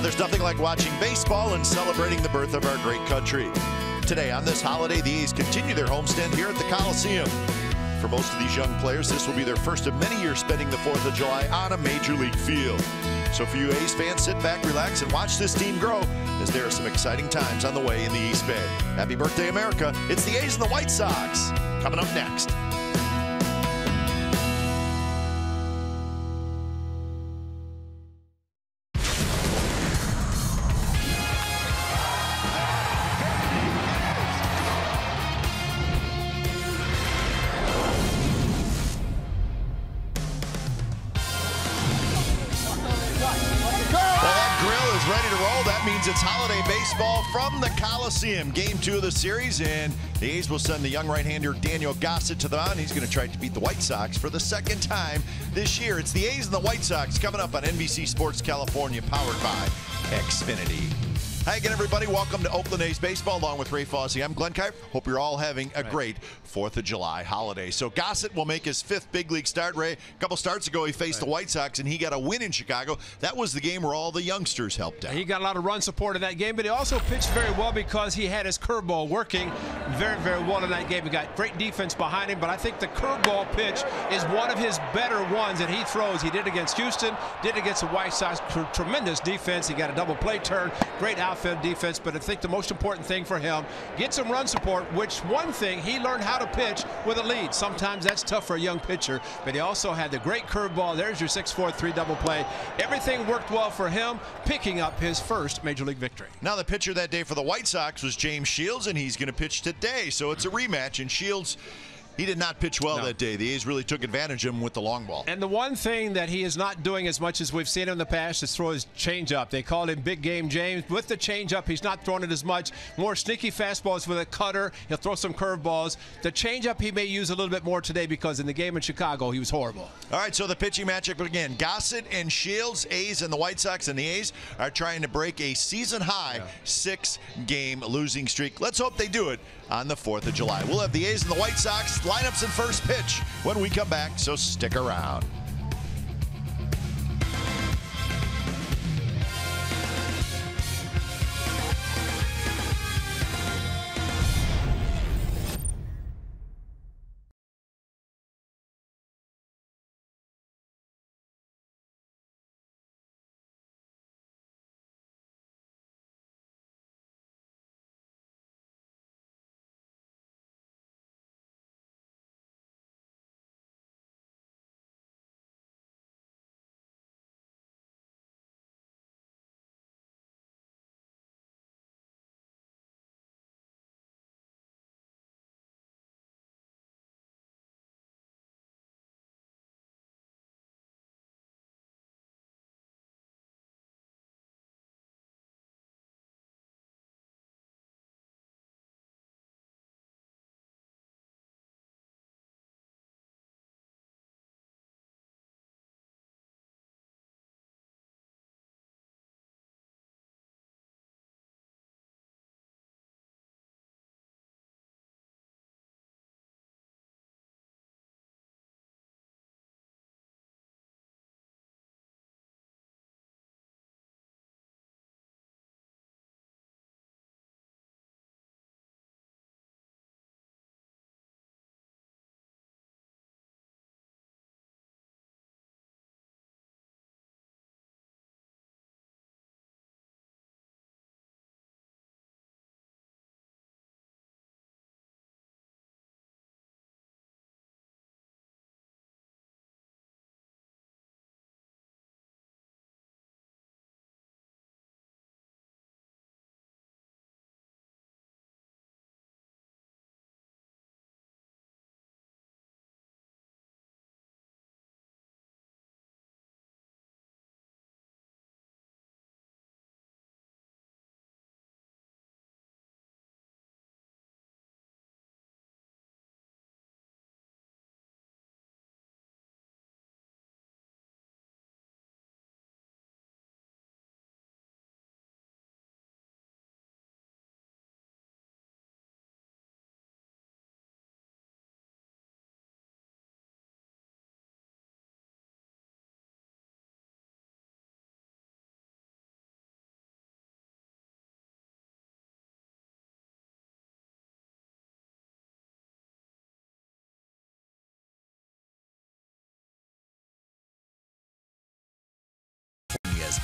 Well, there's nothing like watching baseball and celebrating the birth of our great country. Today, on this holiday, the A's continue their homestand here at the Coliseum. For most of these young players, this will be their first of many years spending the 4th of July on a major league field. So for you A's fans, sit back, relax, and watch this team grow, as there are some exciting times on the way in the East Bay. Happy birthday, America. It's the A's and the White Sox. Coming up next. Ready to roll. That means it's holiday baseball from the Coliseum. Game 2 of the series, and the A's will send the young right-hander Daniel Gossett to the mound. He's going to try to beat the White Sox for the second time this year. It's the A's and the White Sox coming up on NBC Sports California, powered by Xfinity. Hi again, everybody. Welcome to Oakland A's Baseball, along with Ray Fossey. I'm Glenn Kuiper. Hope you're all having a great 4th of July holiday. So Gossett will make his 5th big league start. Ray, a couple starts ago, he faced the White Sox, and he got a win in Chicago. That was the game where all the youngsters helped out. He got a lot of run support in that game, but he also pitched very well because he had his curveball working very, very well in that game. He got great defense behind him, but I think the curveball pitch is one of his better ones that he throws. He did against Houston, did against the White Sox. Tremendous defense. He got a double play turn, great outfield defense, but I think the most important thing for him, get some run support, which one thing he learned how to pitch with a lead. Sometimes that's tough for a young pitcher, but he also had the great curveball. There's your 6-4-3 double play. Everything worked well for him, picking up his first major league victory. Now the pitcher that day for the White Sox was James Shields, and he's going to pitch today, so it's a rematch. And Shields, he did not pitch well that day. The A's really took advantage of him with the long ball. And the one thing that he is not doing as much as we've seen him in the past is throw his changeup. They called him Big Game James. With the changeup, he's not throwing it as much. More sneaky fastballs with a cutter. He'll throw some curveballs. The changeup he may use a little bit more today because in the game in Chicago, he was horrible. All right, so the pitching matchup again. Gossett and Shields, A's and the White Sox, and the A's are trying to break a season-high 6-game losing streak. Let's hope they do it on the 4th of July. We'll have the A's and the White Sox lineups and first pitch when we come back, so stick around.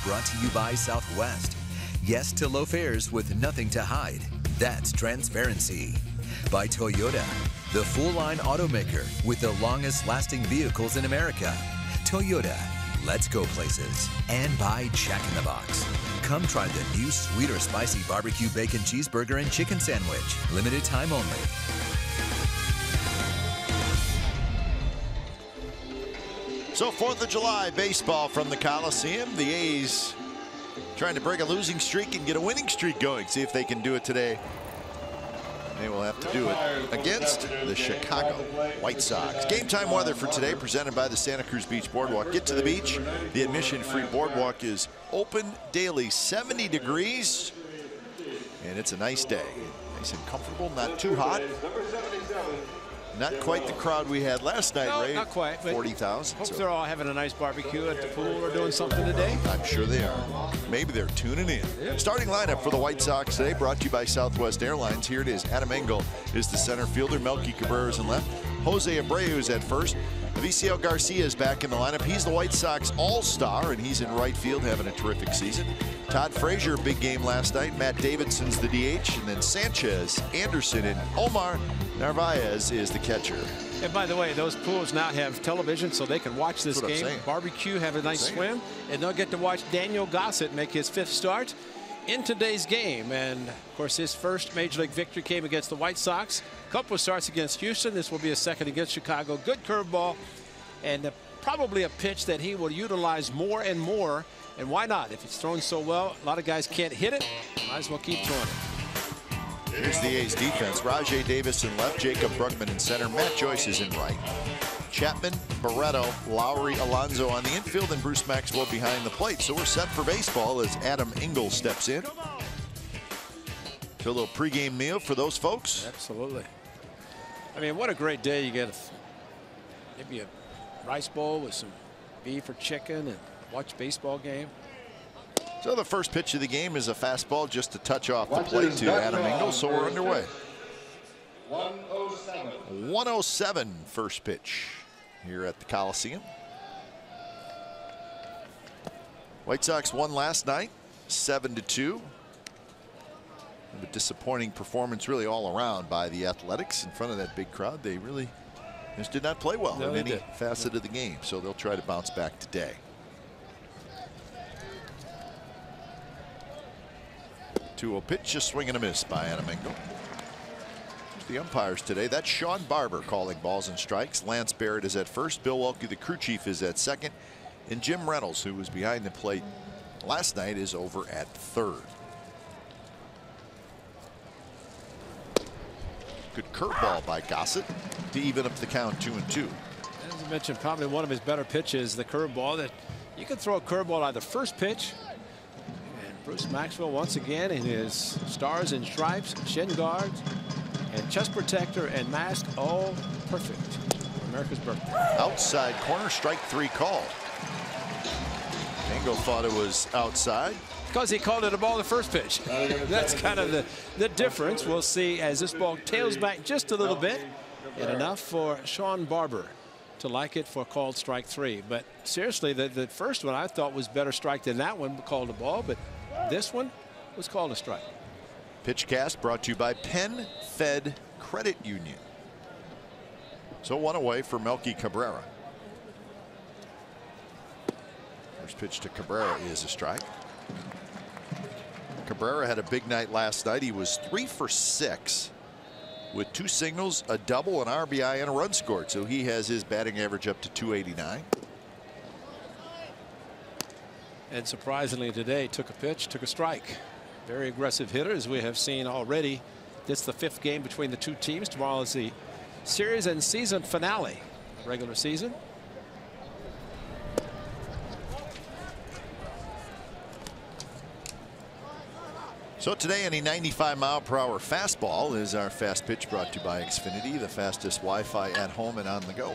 brought to you by Southwest. Yes to low fares with nothing to hide. That's transparency. By Toyota, the full-line automaker with the longest-lasting vehicles in America. Toyota, let's go places. And by Jack in the Box. Come try the new sweet or spicy barbecue bacon cheeseburger and chicken sandwich. Limited time only. So 4th of July baseball from the Coliseum. The A's trying to break a losing streak and get a winning streak going. See if they can do it today. They will have to do it against the Chicago White Sox. Game time weather for today presented by the Santa Cruz Beach Boardwalk. Get to the beach. The admission-free boardwalk is open daily, 70 degrees. And it's a nice day. Nice and comfortable, not too hot. Not quite the crowd we had last night, no, Ray. Not quite. 40,000. Hope they're all having a nice barbecue at the pool or doing something today. I'm sure they are. Maybe they're tuning in. Yeah. Starting lineup for the White Sox today brought to you by Southwest Airlines. Here it is. Adam Engel is the center fielder. Melky Cabrera is in left. Jose Abreu is at first. Avisail Garcia is back in the lineup. He's the White Sox all-star, and he's in right field having a terrific season. Todd Frazier, big game last night. Matt Davidson's the DH, and then Sanchez, Anderson, and Omar Narvaez is the catcher. And by the way, those pools now have television so they can watch this game. Barbecue, have a nice swim, and they'll get to watch Daniel Gossett make his 5th start in today's game. And of course, his first major league victory came against the White Sox. A couple of starts against Houston. This will be a second against Chicago. Good curveball, and probably a pitch that he will utilize more and more. And why not? If it's thrown so well, a lot of guys can't hit it. Might as well keep throwing it. Here's the A's defense. Rajay Davis in left, Jacob Brugman in center, Matt Joyce is in right. Chapman, Barreto, Lowry, Alonso on the infield, and Bruce Maxwell behind the plate. So we're set for baseball as Adam Engel steps in. So a little pregame meal for those folks. Absolutely. I mean, what a great day. You get maybe a rice bowl with some beef or chicken and watch baseball game. So the first pitch of the game is a fastball just to touch off the plate to Adam Engel. So we're underway. 107 first pitch here at the Coliseum. White Sox won last night 7-2. A disappointing performance really all around by the Athletics in front of that big crowd. They really just did not play well in any facet of the game. So they'll try to bounce back today. 2-0 pitch, just swing and a miss by Adam Engel. The umpires today. That's Sean Barber calling balls and strikes. Lance Barrett is at first. Bill Welke, the crew chief, is at second. And Jim Reynolds, who was behind the plate last night, is over at third. Good curveball by Gossett to even up the count 2-2. As I mentioned, probably one of his better pitches, the curveball. That you can throw a curveball either first pitch. Bruce Maxwell once again in his stars and stripes, shin guards, and chest protector and mask, all perfect for America's birthday. Outside corner, strike 3 called. Engel thought it was outside. Because he called it a ball the first pitch. That's kind of the difference. We'll see as this ball tails back just a little bit, and enough for Sean Barber to like it for called strike 3. But seriously, the first one I thought was better strike than that one called a ball, but this one was called a strike. Pitch cast brought to you by Penn Fed Credit Union. So 1 away for Melky Cabrera. First pitch to Cabrera is a strike. Cabrera had a big night last night. He was 3 for 6 with 2 singles, a double, an RBI, and a run scored. So he has his batting average up to 289. And surprisingly today, took a pitch, took a strike. Very aggressive hitter, as we have seen already. This is the 5th game between the two teams. Tomorrow is the series and season finale, regular season. So today, any 95-mile-per-hour fastball is our fast pitch, brought to you by Xfinity, the fastest Wi-Fi at home and on the go.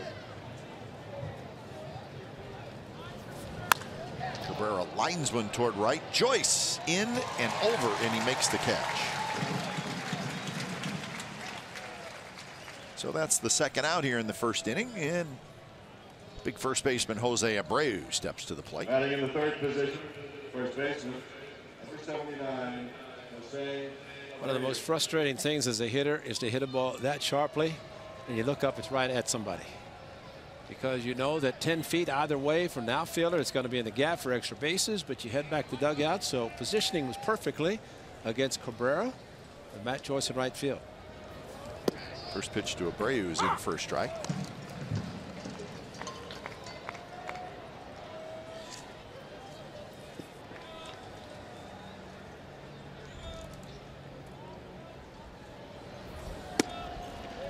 Cabrera lines one toward right. Joyce in and over, and he makes the catch. So that's the second out here in the first inning, and big first baseman Jose Abreu steps to the plate. Batting in the 3rd position, First baseman, number 79, Jose. One of the most frustrating things as a hitter is to hit a ball that sharply and you look up, it's right at somebody. Because you know that 10 feet either way from the outfielder, it's going to be in the gap for extra bases, but you head back to dugout. So positioning was perfectly against Cabrera and Matt Joyce in right field. First pitch to Abreu is in for a strike.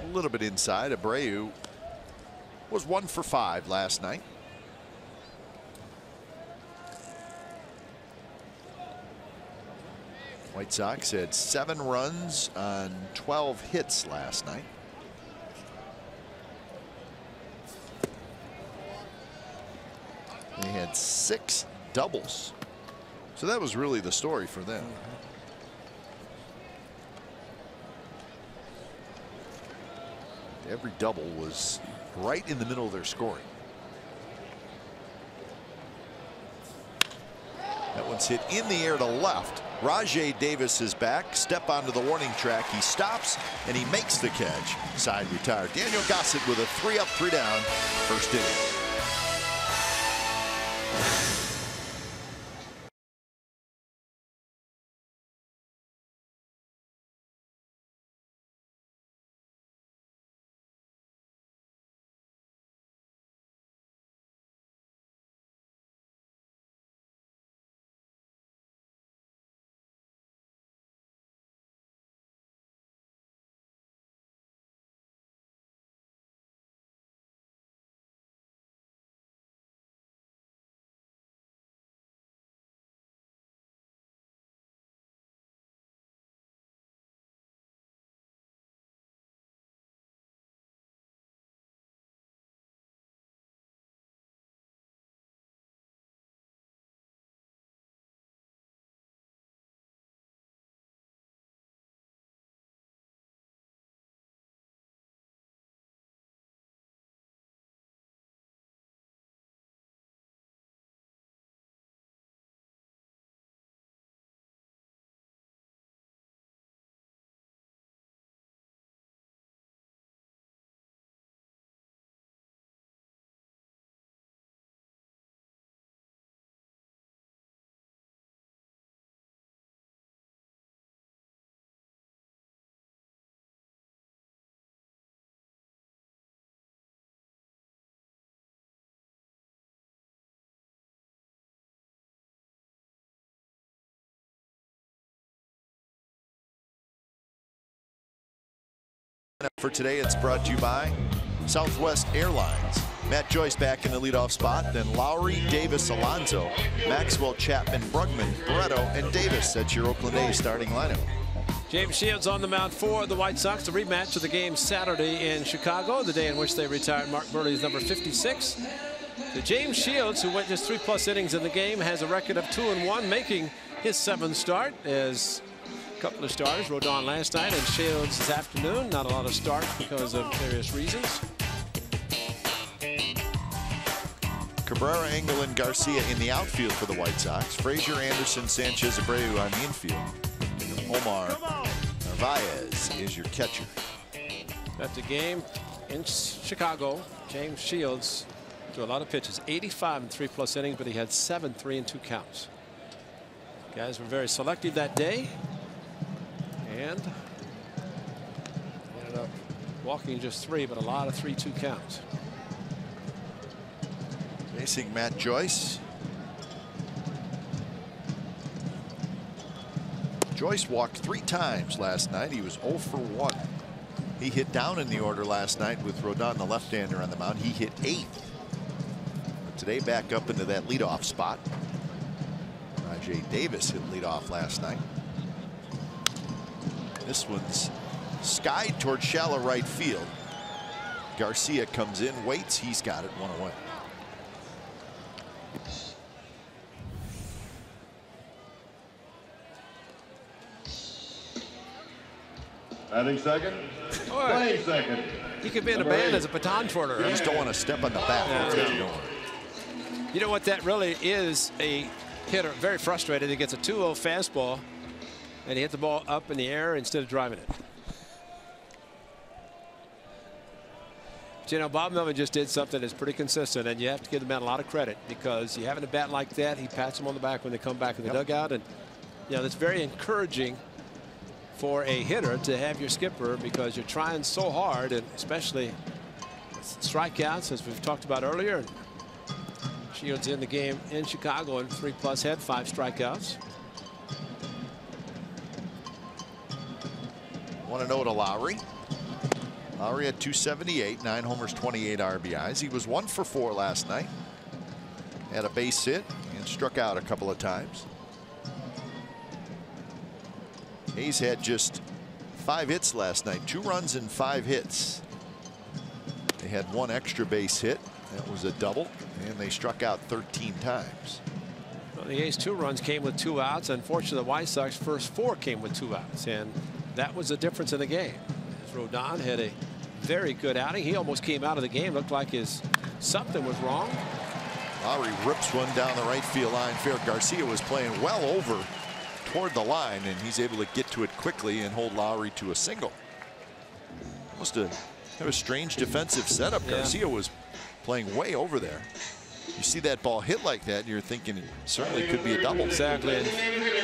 A little bit inside. Abreu was 1 for 5 last night. White Sox had 7 runs on 12 hits last night. They had 6 doubles. So that was really the story for them. Every double was right in the middle of their scoring. That one's hit in the air to left. Rajay Davis is back. Step onto the warning track. He stops and he makes the catch. Side retired. Daniel Gossett with a 3-up, 3-down first inning. For today, it's brought to you by Southwest Airlines. Matt Joyce back in the leadoff spot. Then Lowry, Davis, Alonso, Maxwell, Chapman, Brugman, Barreto, and Davis. That's your Oakland A's starting lineup. James Shields on the mound for the White Sox. The rematch of the game Saturday in Chicago, the day in which they retired Mark Burley's number 56. So James Shields, who went just 3+ innings in the game, has a record of 2-1, making his 7th start. As couple of starters, Rodon last night and Shields this afternoon. Not a lot of starts because of various reasons. Cabrera, Engel, and Garcia in the outfield for the White Sox. Frazier, Anderson, Sanchez, Abreu on the infield. Omar Narvaez is your catcher. That's a game in Chicago. James Shields threw a lot of pitches, 85 in 3+ innings, but he had 7 3-2 counts. Guys were very selective that day. And ended up walking just 3, but a lot of 3-2 counts. Facing Matt Joyce. Joyce walked 3 times last night. He was 0 for 1. He hit down in the order last night with Rodon, the left-hander, on the mound. He hit 8th. But today back up into that leadoff spot. Rajay Davis hit leadoff last night. This one's skied towards shallow right field. Garcia comes in, waits, he's got it, 1 away. Batting second. Playing second. He could be in a band as a baton twirler. You just don't want to step on the bat. That's what you don't want. You know what that really is, a hitter very frustrated. He gets a 2-0 fastball, and he hit the ball up in the air instead of driving it. But, you know, Bob Melvin just did something that's pretty consistent, and you have to give the man a lot of credit, because you having a bat like that, he pats them on the back when they come back in the dugout, and you know, that's very encouraging for a hitter to have your skipper, because you're trying so hard, and especially strikeouts, as we've talked about earlier. And Shields in the game in Chicago and 3+ had 5 strikeouts. Want to know to Lowry. Lowry had 278, 9 homers, 28 RBIs. He was 1 for 4 last night. Had a base hit and struck out a couple of times. Hayes had just 5 hits last night, 2 runs and 5 hits. They had 1 extra base hit. That was a double, and they struck out 13 times. Well, the A's 2 runs came with 2 outs. Unfortunately, the White Sox first 4 came with 2 outs, and that was the difference in the game. As Rodon had a very good outing. He almost came out of the game. Looked like something was wrong. Lowry rips one down the right field line. Garcia was playing well over toward the line, and he's able to get to it quickly and hold Lowry to a single. Must have a strange defensive setup. Yeah. Garcia was playing way over there. You see that ball hit like that, and you're thinking it certainly could be a double. Exactly. And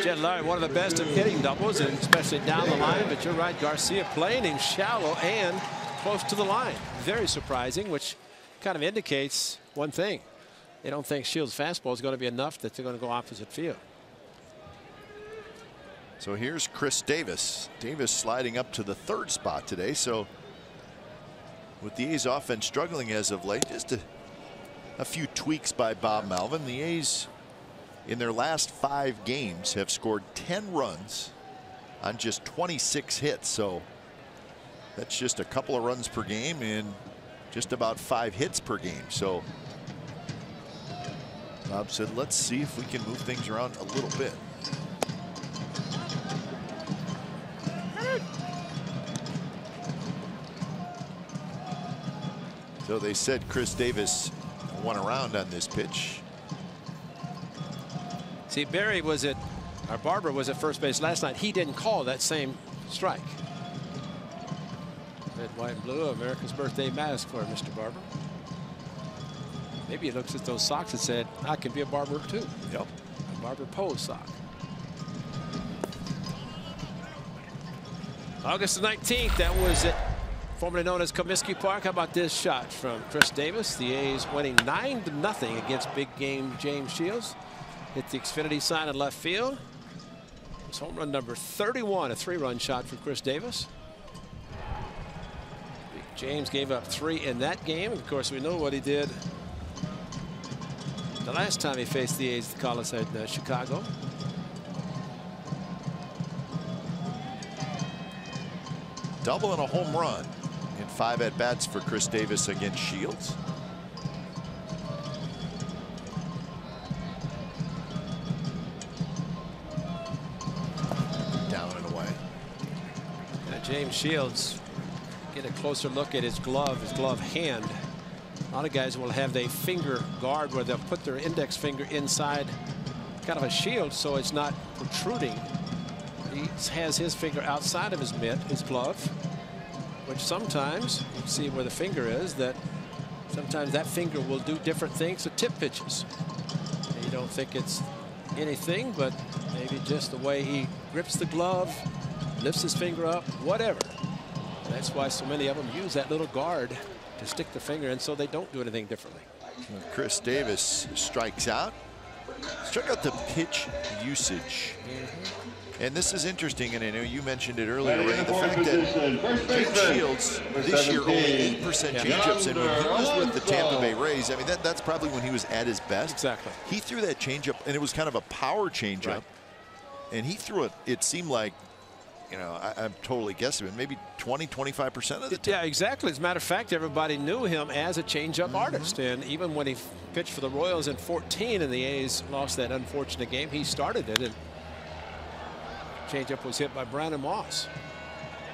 Jed Lowry, one of the best at hitting doubles, and especially down the line. But you're right, Garcia playing him shallow and close to the line. Very surprising, which kind of indicates one thing. They don't think Shields' fastball is going to be enough that they're going to go opposite field. So here's Chris Davis. Davis sliding up to the 3rd spot today. So with the A's offense struggling as of late, just a few tweaks by Bob Melvin. The A's in their last 5 games have scored 10 runs on just 26 hits. So that's just a couple of runs per game and just about 5 hits per game. So Bob said, let's see if we can move things around a little bit. So they said Chris Davis won around on this pitch. See, Barry was at, or Barber was at first base last night. He didn't call that same strike. Red, white, and blue, America's birthday mask for Mr. Barber. Maybe he looks at those socks and said, I can be a barber too. Yep. A Barber pose sock. August the 19th, that was it. Formerly known as Comiskey Park. How about this shot from Chris Davis? The A's winning 9-0 against big game James Shields. Hit the Xfinity sign in left field. It's home run number 31, a 3-run shot for Chris Davis. Big James gave up 3 in that game. Of course, we know what he did the last time he faced the A's at Coliseum at Chicago. Double and a home run in 5 at-bats for Chris Davis against Shields. Down and away. Now James Shields, get a closer look at his glove hand. A lot of guys will have a finger guard where they'll put their index finger inside kind of a shield so it's not protruding. He has his finger outside of his mitt, his glove, which sometimes you can see where the finger is, that sometimes that finger will do different things to tip pitches. And you don't think it's anything, but maybe just the way he grips the glove, lifts his finger up, whatever. And that's why so many of them use that little guard to stick the finger in so they don't do anything differently. Chris Davis strikes out. Let's check out the pitch usage. And this is interesting, and I know you mentioned it earlier, Ray, the fact that James Shields this year only 8% changeups, and when he was with the Tampa Bay Rays, I mean, that's probably when he was at his best. Exactly. He threw that changeup, and it was kind of a power changeup, right. And he threw it seemed like, you know, I'm totally guessing, maybe 20–25% of the time. Yeah, exactly. As a matter of fact, everybody knew him as a changeup artist, and even when he pitched for the Royals in 14 and the A's lost that unfortunate game, he started it, and changeup was hit by Brandon Moss.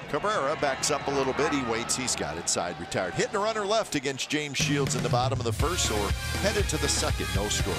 Cabrera backs up a little bit. He waits. He's got it side retired. Hitting a runner left against James Shields in the bottom of the first, or headed to the second. No score.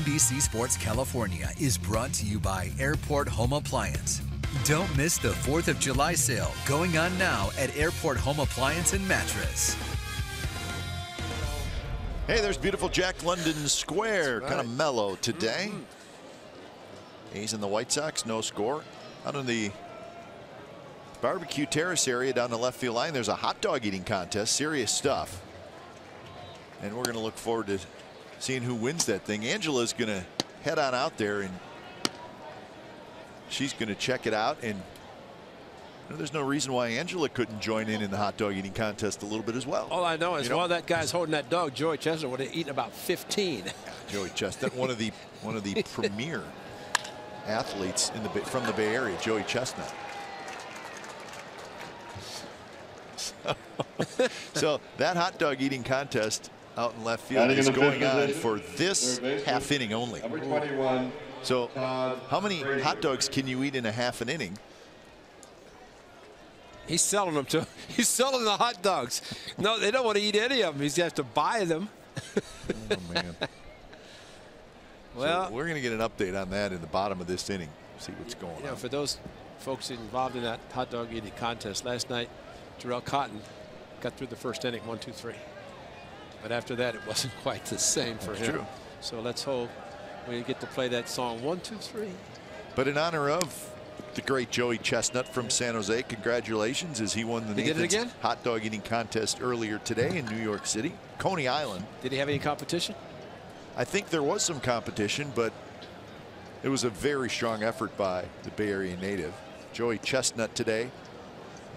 NBC Sports California is brought to you by Airport Home Appliance. Don't miss the 4th of July sale going on now at Airport Home Appliance and Mattress. Hey, there's beautiful Jack London Square. Right. Kind of mellow today. A's and the White Sox, no score. Out in the barbecue terrace area down the left field line, there's a hot dog eating contest. Serious stuff. And we're going to look forward to seeing who wins that thing. Angela's going to head on out there and she's going to check it out. And there's no reason why Angela couldn't join in the hot dog eating contest a little bit as well. All I know is while that guy's holding that dog, Joey Chestnut would have eaten about 15. Joey Chestnut, one of the premier athletes from the Bay Area, Joey Chestnut. So that hot dog eating contest out in left field is going on for this half inning only. Number 21. So how many hot dogs can you eat in a half an inning? He's selling them to. He's selling the hot dogs. No, they don't want to eat any of them. He's got to buy them. Oh man. Well, so we're going to get an update on that in the bottom of this inning. See what's going on. For those folks involved in that hot dog eating contest last night, Terrell Cotton got through the first inning 1-2-3. But after that, it wasn't quite the same for him. True. So let's hope we get to play that song 1-2-3. But in honor of the great Joey Chestnut from San Jose, congratulations, as he won the Nathan's hot dog eating contest earlier today in New York City, Coney Island. Did he have any competition? I think there was some competition, but it was a very strong effort by the Bay Area native. Joey Chestnut today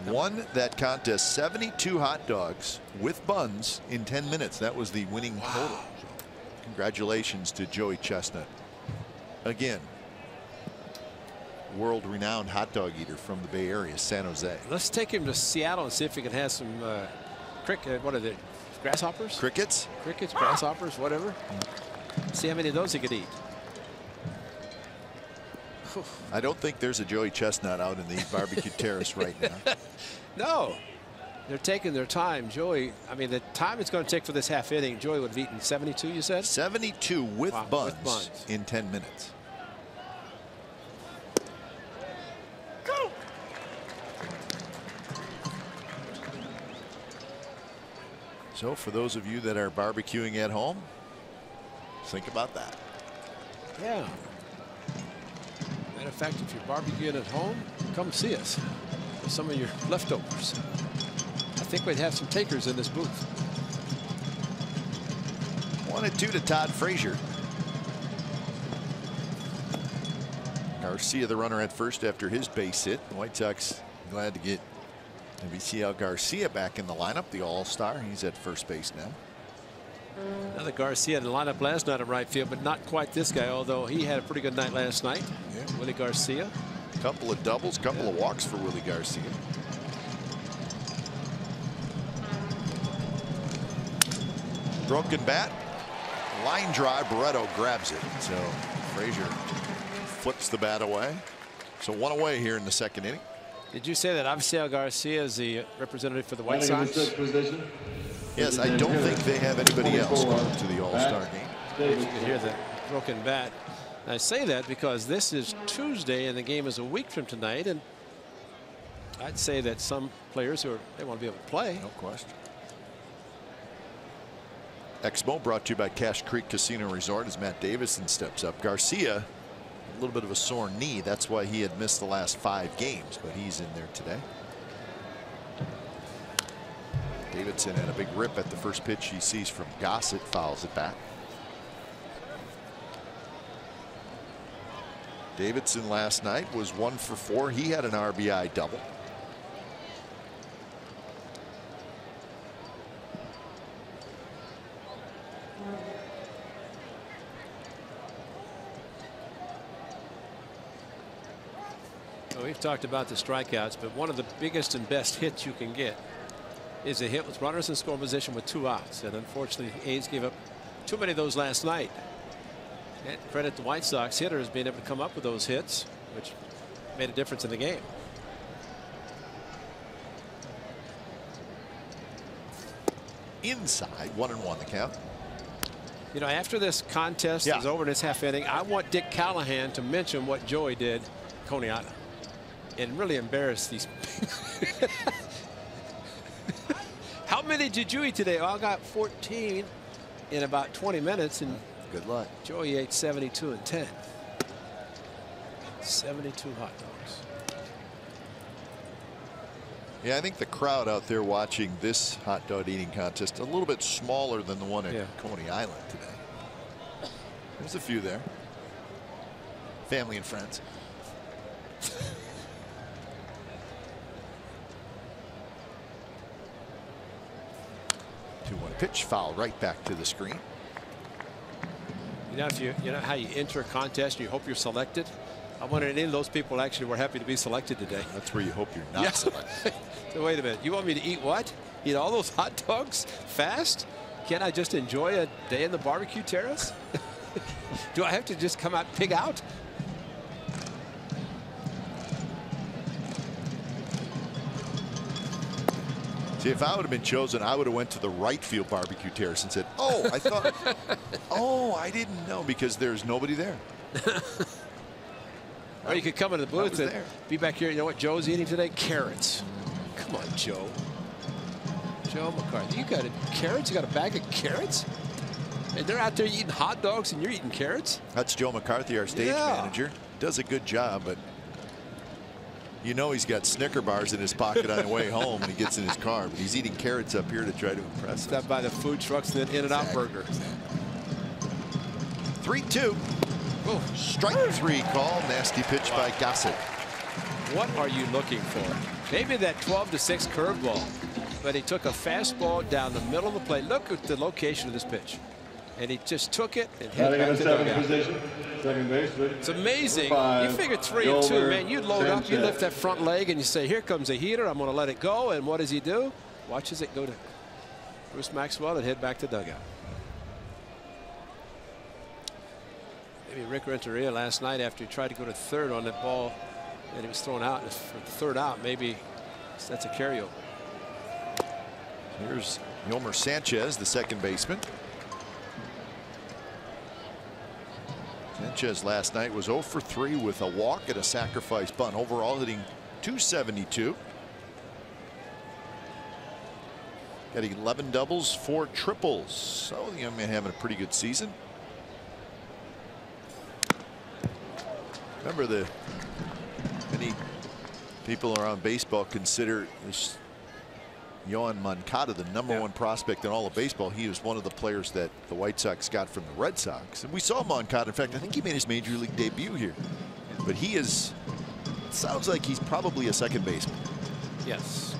won that contest, 72 hot dogs with buns in 10 minutes. That was the winning total. So congratulations to Joey Chestnut. Again, world-renowned hot dog eater from the Bay Area, San Jose. Let's take him to Seattle and see if he can have some what are they, grasshoppers? Crickets? Crickets, grasshoppers, whatever. See how many of those he could eat. I don't think there's a Joey Chestnut out in the barbecue terrace right now. No. They're taking their time. Joey, I mean, the time it's going to take for this half inning, Joey would have eaten 72, you said? 72 with buns in 10 minutes. So for those of you that are barbecuing at home, think about that. Yeah. Matter of fact, if you're barbecuing at home, come see us with some of your leftovers. I think we'd have some takers in this booth. 1-2 to Todd Frazier. Garcia, the runner at first after his base hit. The White Sox glad to get Avisail Garcia back in the lineup, the all-star. He's at first base now. Another Garcia in the lineup last night at right field, but not quite this guy, although he had a pretty good night last night. Yeah. Willie Garcia. Couple of doubles, couple of walks for Willie Garcia. Broken bat, line drive, Barreto grabs it. So Frazier flips the bat away. So one away here in the second inning. Did you say that Avisail Garcia is the representative for the White Sox? Yes, I don't think they have anybody else going to the All-Star game. You can hear the broken bat. I say that because this is Tuesday and the game is a week from tonight, and I'd say that some players they want to be able to play. No question. Exmo brought to you by Cache Creek Casino Resort as Matt Davison steps up. Garcia, a little bit of a sore knee. That's why he had missed the last 5 games, but he's in there today. Davidson had a big rip at the first pitch he sees from Gossett, fouls it back. Davidson last night was 1 for 4. He had an RBI double. We've talked about the strikeouts, but one of the biggest and best hits you can get is a hit with runners in scoring position with 2 outs. And unfortunately, the A's gave up too many of those last night. And credit the White Sox hitters being able to come up with those hits, which made a difference in the game. Inside, 1-1 the count. You know, after this contest is over in this half inning, I want Dick Callahan to mention what Joey did at Coney Island and really embarrass these. How many did you eat today? Oh, I got 14 in about 20 minutes, and good luck. Joey ate 72 and 10. 72 hot dogs. Yeah, I think the crowd out there watching this hot dog eating contest a little bit smaller than the one at Coney Island today. There's a few there. Family and friends. 2-1 pitch, foul right back to the screen. You know, you know how you enter a contest and you hope you're selected. I wonder if any of those people actually were happy to be selected today. That's where you hope you're not selected. So wait a minute. You want me to eat what? Eat all those hot dogs fast? Can't I just enjoy a day in the barbecue terrace? Do I have to just come out pig out? See, if I would have been chosen, I would have went to the right field barbecue terrace and said, oh, I thought, oh, I didn't know, because there's nobody there. Or you could come into the booth and be back here. You know what Joe's eating today? Carrots. Come on, Joe. Joe McCarthy. You got carrots? You got a bag of carrots? And they're out there eating hot dogs and you're eating carrots? That's Joe McCarthy, our stage manager. Does a good job, but you know he's got Snicker bars in his pocket on the way home when he gets in his car. But he's eating carrots up here to try to impress us. Stop by the food trucks and then In-N-Out Burger. 3-2. Oh, strike 3 call. Nasty pitch by Gossett. What are you looking for? Maybe that 12-6 curveball, but he took a fastball down the middle of the plate. Look at the location of this pitch, and he just took it and hit back to the dugout. Second baseman. It's amazing. You figure 3 and 2, man. You load up, you lift that front leg, and you say, "Here comes a heater. I'm going to let it go." And what does he do? Watches it go to Bruce Maxwell and head back to dugout. Maybe Rick Renteria last night, after he tried to go to third on that ball and he was thrown out for the third out, maybe that's a carryover. Here's Yolmer Sanchez, the second baseman. Sanchez last night was 0 for 3 with a walk and a sacrifice bunt. Overall hitting .272. Got 11 doubles, 4 triples. So the young man having a pretty good season. Remember, many people around baseball consider this Yoan Moncada the #1 prospect in all of baseball. He was one of the players that the White Sox got from the Red Sox. And we saw Moncada. In fact, I think he made his major league debut here. But he is, it sounds like he's probably a second baseman. Yes,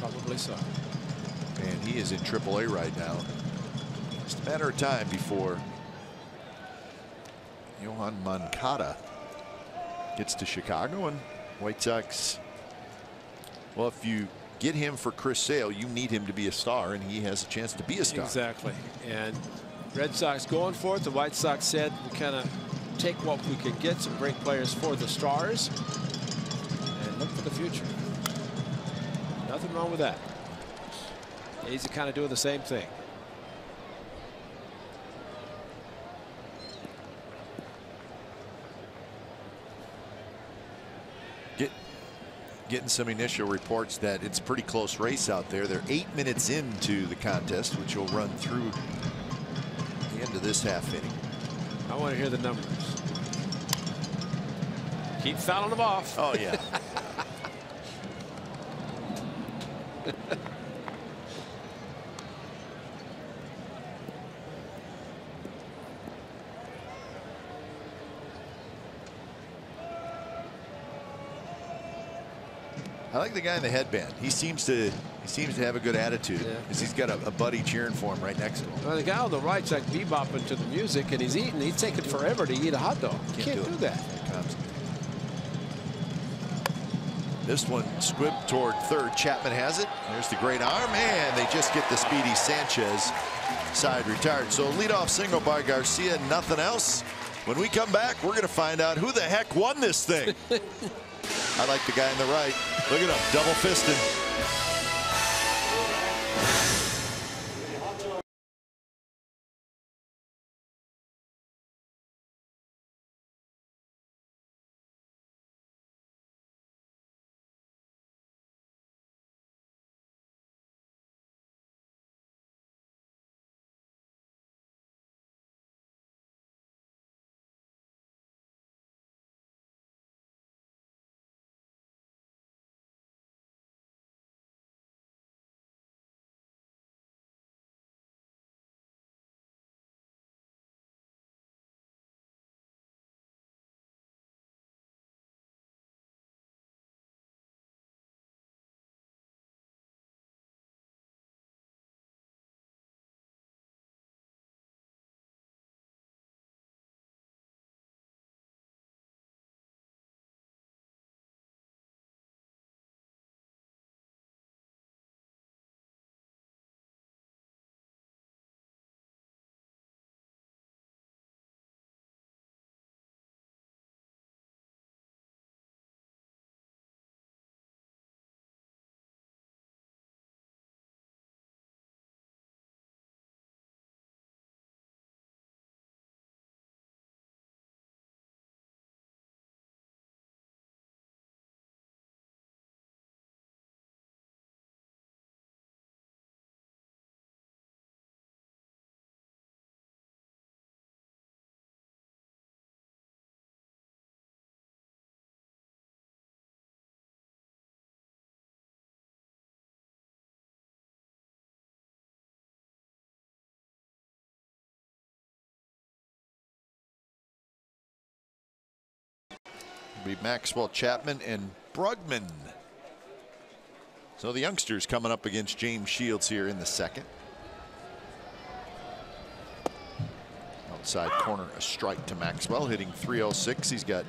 probably so. And he is in AAA right now. Just a matter of time before Yoan Moncada gets to Chicago, and White Sox, well, if you get him for Chris Sale, you need him to be a star, and he has a chance to be a star. Exactly. And Red Sox going for it. The White Sox said we kind of take what we can get, some great players for the Stars, and look for the future. Nothing wrong with that. He's kind of doing the same thing. Getting some initial reports that it's a pretty close race out there. They're 8 minutes into the contest, which will run through the end of this half inning. I want to hear the numbers. Keep fouling them off. Oh, yeah. I like the guy in the headband. He seems to have a good attitude because he's got a buddy cheering for him right next to him. Well, the guy on the right's like bebopping to the music, and he's eating. He's taking forever to eat a hot dog. You can't do that. This one squibbed toward third. Chapman has it. There's the great arm, and they just get the speedy Sanchez side retired. So leadoff single by Garcia, nothing else. When we come back, we're going to find out who the heck won this thing. I like the guy on the right. Look at him, double fisting. It'll be Maxwell, Chapman, and Brugman. So the youngsters coming up against James Shields here in the second. Outside corner, a strike to Maxwell, hitting .306. He's got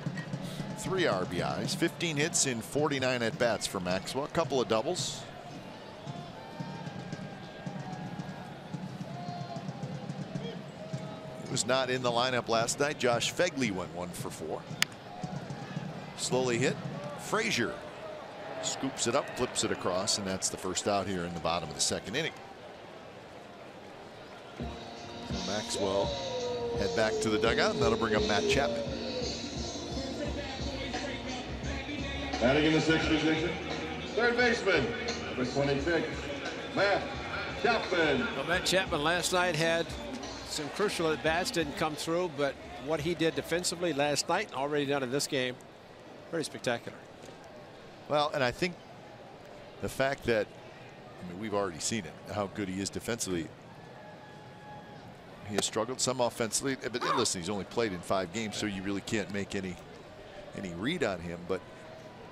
3 RBIs, 15 hits in 49 at bats for Maxwell. A couple of doubles. He was not in the lineup last night. Josh Fegley went 1 for 4. Slowly hit. Frazier scoops it up, flips it across, and that's the first out here in the bottom of the second inning. So Maxwell head back to the dugout, and that'll bring up Matt Chapman. Batting in the 6th position, third baseman, number 26, Matt Chapman. Well, Matt Chapman last night had some crucial at bats, didn't come through, but what he did defensively last night, already done in this game, pretty spectacular. Well, and I think the fact that, I mean, we've already seen it, how good he is defensively. He has struggled some offensively, but listen, he's only played in 5 games, so you really can't make any read on him. But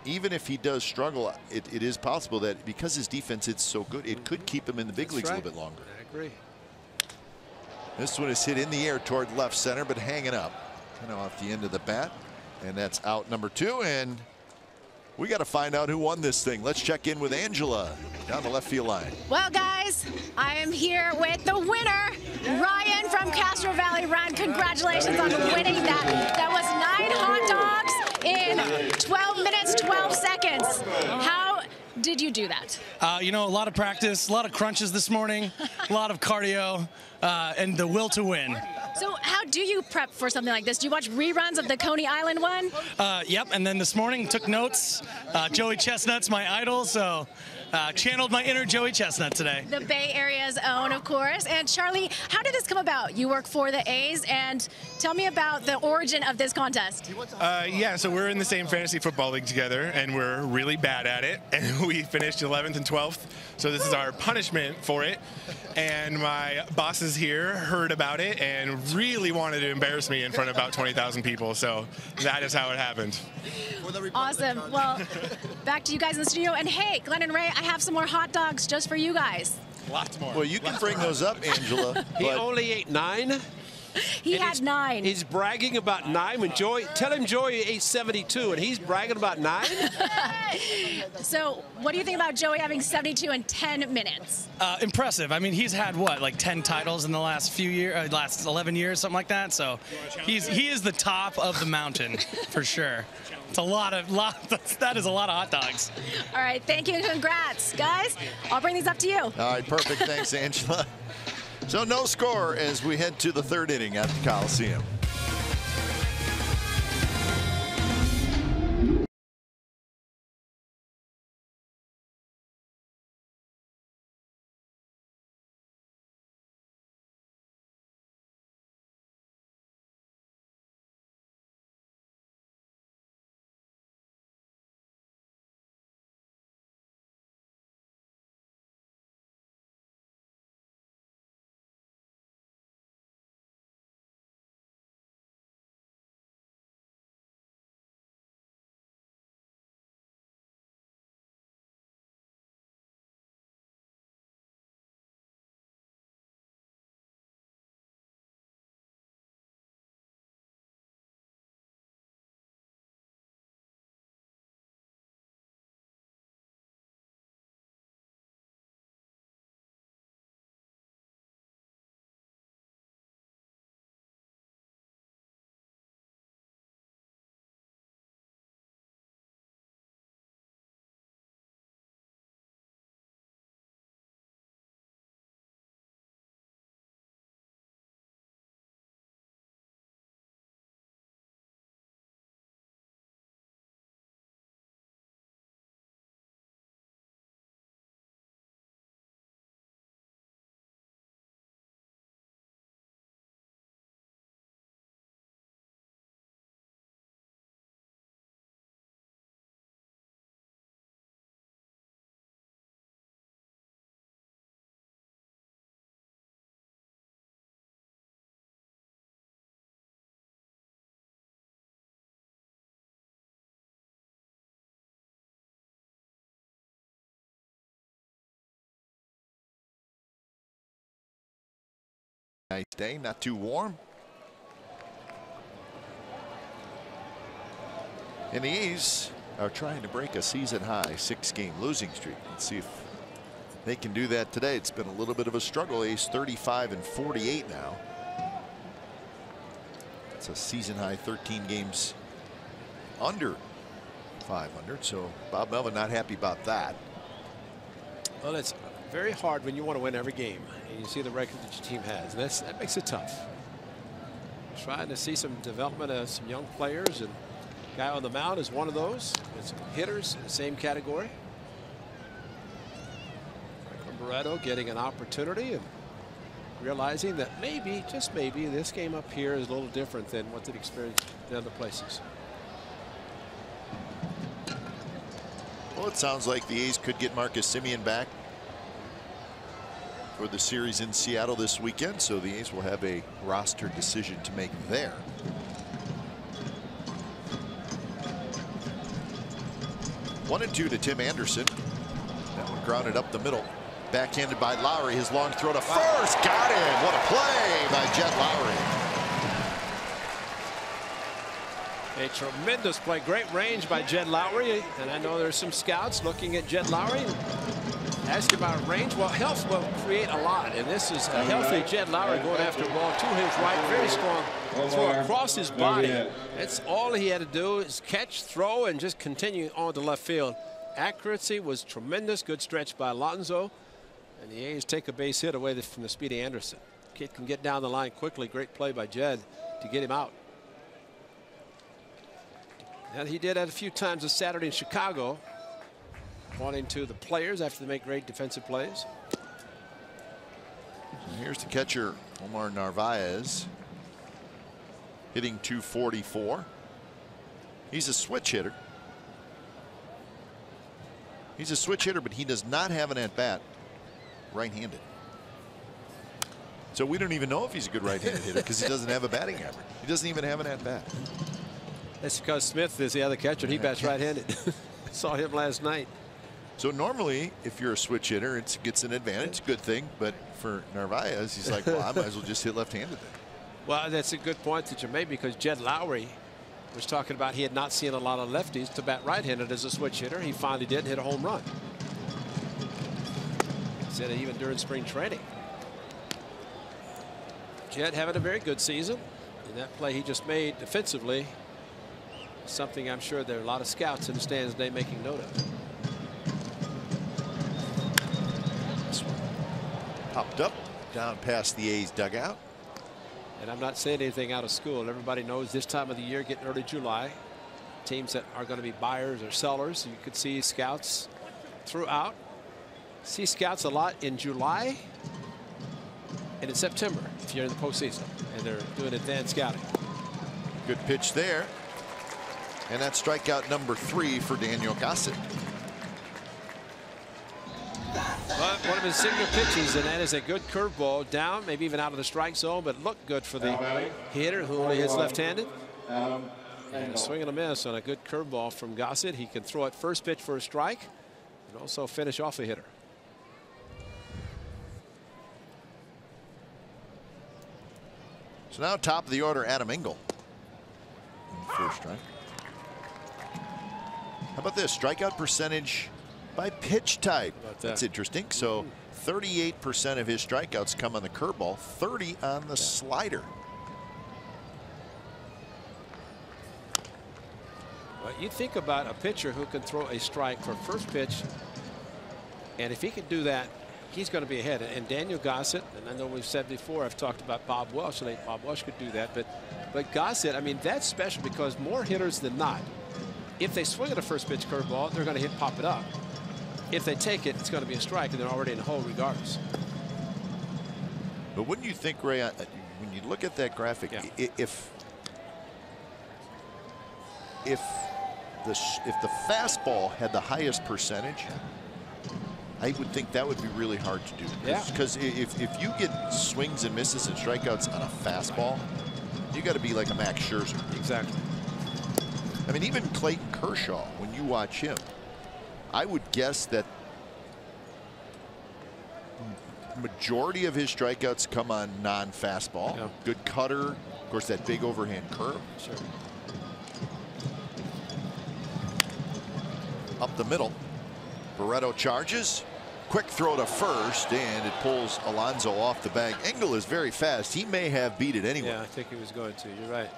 even if he does struggle, it is possible that because his defense is so good, it could keep him in the big leagues a little bit longer. I agree. This one is hit in the air toward left center, but hanging up, kind of off the end of the bat, and that's out number 2. And we got to find out who won this thing. Let's check in with Angela down the left field line. Well, guys, I am here with the winner, Ryan from Castro Valley. Ryan, congratulations on winning that. That was 9 hot dogs in 12 minutes, 12 seconds. How did you do that? You know, a lot of practice, a lot of crunches this morning, a lot of cardio, and the will to win. So how do you prep for something like this? Do you watch reruns of the Coney Island one? Yep, and then this morning took notes. Joey Chestnut's my idol, so channeled my inner Joey Chestnut today. The Bay Area's own, of course. And Charlie, how did this come about? You work for the A's, and tell me about the origin of this contest. Yeah, so we're in the same fantasy football league together, and we're really bad at it. And we finished 11th and 12th, so this is our punishment for it. And my bosses here heard about it and really wanted to embarrass me in front of about 20,000 people. So that is how it happened. Awesome. Well, back to you guys in the studio. And hey, Glenn and Ray, I have some more hot dogs just for you guys. Lots more. Well, you can bring those up, Angela. He only ate 9. He had 9. He's bragging about 9 when Joey, tell him Joey ate 72 and he's bragging about 9. So what do you think about Joey having 72 in 10 minutes? Impressive. I mean, he's had what, like 10 titles in the last few years, last 11 years, something like that. So he is the top of the mountain for sure. It's a lot. That is a lot of hot dogs. All right, thank you and congrats, guys. I'll bring these up to you. All right, perfect. Thanks, Angela. So no score as we head to the 3rd inning at the Coliseum. Nice day, not too warm. And the A's are trying to break a season high 6-game losing streak. Let's see if they can do that today. It's been a little bit of a struggle. A's 35-48 now. It's a season high 13 games under 500. So Bob Melvin not happy about that. Well, it's very hard when you want to win every game and you see the record that your team has. That makes it tough. Trying to see some development of some young players, and guy on the mound is one of those. And some hitters in the same category. Barreto getting an opportunity and realizing that maybe, just maybe, this game up here is a little different than what they've experienced in other places. Well, it sounds like the A's could get Marcus Semien back for the series in Seattle this weekend, so the A's will have a roster decision to make there. One and two to Tim Anderson. That one grounded up the middle. Backhanded by Lowry. His long throw to first. Got him. What a play by Jed Lowry. A tremendous play. Great range by Jed Lowry. And I know there's some scouts looking at Jed Lowry. Ask about range. Well, health will create a lot. And this is a healthy Jed Lowry going after a ball to his right. Very strong throw across his body. That's all he had to do is catch, throw, and just continue on to left field. Accuracy was tremendous. Good stretch by Alonso. And the A's take a base hit away from the speedy Anderson. Kid can get down the line quickly. Great play by Jed to get him out. And he did that a few times this Saturday in Chicago, pointing to the players after they make great defensive plays. Here's the catcher, Omar Narvaez, hitting .244. He's a switch hitter. He's a switch hitter, but he does not have an at-bat right-handed. So we don't even know if he's a good right-handed hitter because he doesn't have a batting average. He doesn't even have an at-bat. That's because Smith is the other catcher. He bats right-handed. Saw him last night. So normally, if you're a switch hitter, it gets an advantage. A good thing. But for Narvaez, he's like, well, I might as well just hit left-handed. Well, that's a good point that you made, because Jed Lowry was talking about he had not seen a lot of lefties to bat right-handed as a switch hitter. He finally did, hit a home run. Said it even during spring training. Jed having a very good season. And that play he just made defensively, something I'm sure there are a lot of scouts in the stands today making note of. This one popped up down past the A's dugout. And I'm not saying anything out of school. Everybody knows this time of the year, getting early July, teams that are going to be buyers or sellers. You could see scouts throughout. See scouts a lot in July and in September if you're in the postseason and they're doing advanced scouting. Good pitch there. And that's strikeout number 3 for Daniel Gossett. But one of his signature pitches, and that is a good curveball down, maybe even out of the strike zone, but looked good for the hitter who only hits left-handed. And a swing and a miss on a good curveball from Gossett. He can throw it first pitch for a strike and also finish off the hitter. So now top of the order, Adam Engel. First strike. How about this? Strikeout percentage by pitch type. That's interesting. So 38% of his strikeouts come on the curveball, 30 on the slider. Well, you think about a pitcher who can throw a strike for first pitch, and if he can do that, he's going to be ahead. And Daniel Gossett, and I know we've said before, I've talked about Bob Welsh, and Bob Welsh could do that, but Gossett, I mean, that's special because more hitters than not, if they swing at a first pitch curveball, they're going to pop it up. If they take it, it's going to be a strike, and they're already in the hole regardless. But wouldn't you think, Ray, when you look at that graphic, if the fastball had the highest percentage, I would think that would be really hard to do. Because if you get swings and misses and strikeouts on a fastball, you got to be like a Max Scherzer. Exactly. I mean, even Clayton Kershaw, when you watch him, I would guess that majority of his strikeouts come on non-fastball. Yeah. Good cutter. Of course, that big overhand curve. Sure. Up the middle. Barreto charges. Quick throw to first, and it pulls Alonso off the bag. Engel is very fast. He may have beat it anyway. Yeah, I think he was going to. You're right.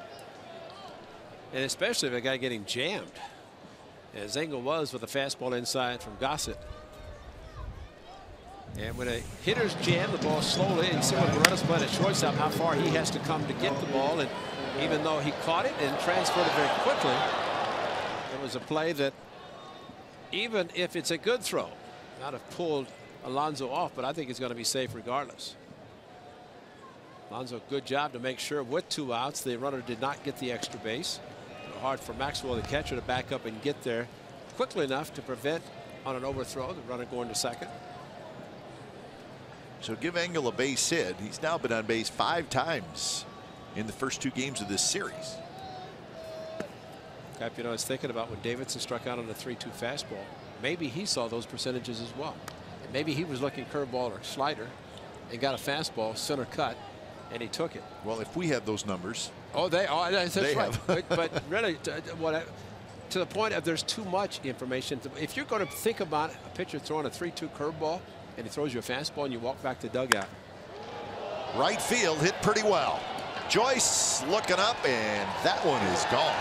And especially if a guy getting jammed, as Engel was with a fastball inside from Gossett. And when a hitter's jam the ball slowly, and see what Barreto's playing at shortstop, how far he has to come to get the ball. And even though he caught it and transferred it very quickly, it was a play that, even if it's a good throw, not have pulled Alonso off, but I think it's going to be safe regardless. Alonso, good job to make sure with 2 outs the runner did not get the extra base. Hard for Maxwell, the catcher, to back up and get there quickly enough to prevent, on an overthrow, the runner going to second. So give Engel a base hit. He's now been on base 5 times in the first 2 games of this series. Cap, you know, I was thinking about when Davidson struck out on the 3-2 fastball. Maybe he saw those percentages as well. And maybe he was looking curveball or slider and got a fastball, center cut, and he took it. Well, if we have those numbers. Oh, that's they right. have. but really, to the point of there's too much information. If you're going to think about a pitcher throwing a 3-2 curveball and he throws you a fastball and you walk back to dugout. Right field hit pretty well. Joyce looking up, and that one is gone.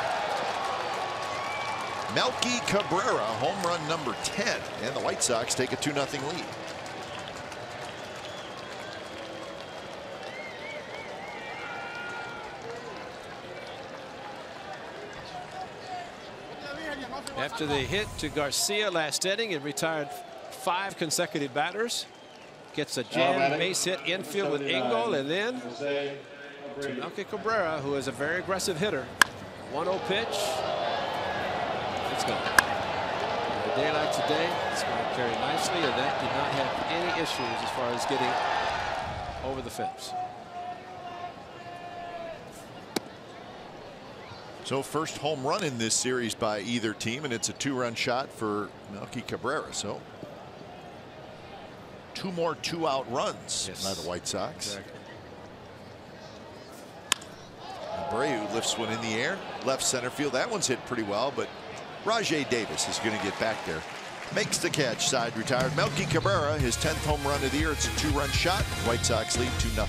Melky Cabrera, home run number 10, and the White Sox take a 2-0 lead. After the hit to Garcia last inning, it retired 5 consecutive batters. Gets a jam base hit infield with Engel, and then to Melky Cabrera, who is a very aggressive hitter. 1-0 pitch. It's gone. A day like today, it's going to carry nicely, and that did not have any issues as far as getting over the fence. So first home run in this series by either team, and it's a 2-run shot for Melky Cabrera. So 2 more 2-out runs by the White Sox. Exactly. Abreu lifts one in the air, left center field. That one's hit pretty well, but Rajai Davis is going to get back there. Makes the catch, side retired. Melky Cabrera, his 10th home run of the year. It's a 2-run shot. White Sox lead 2-0.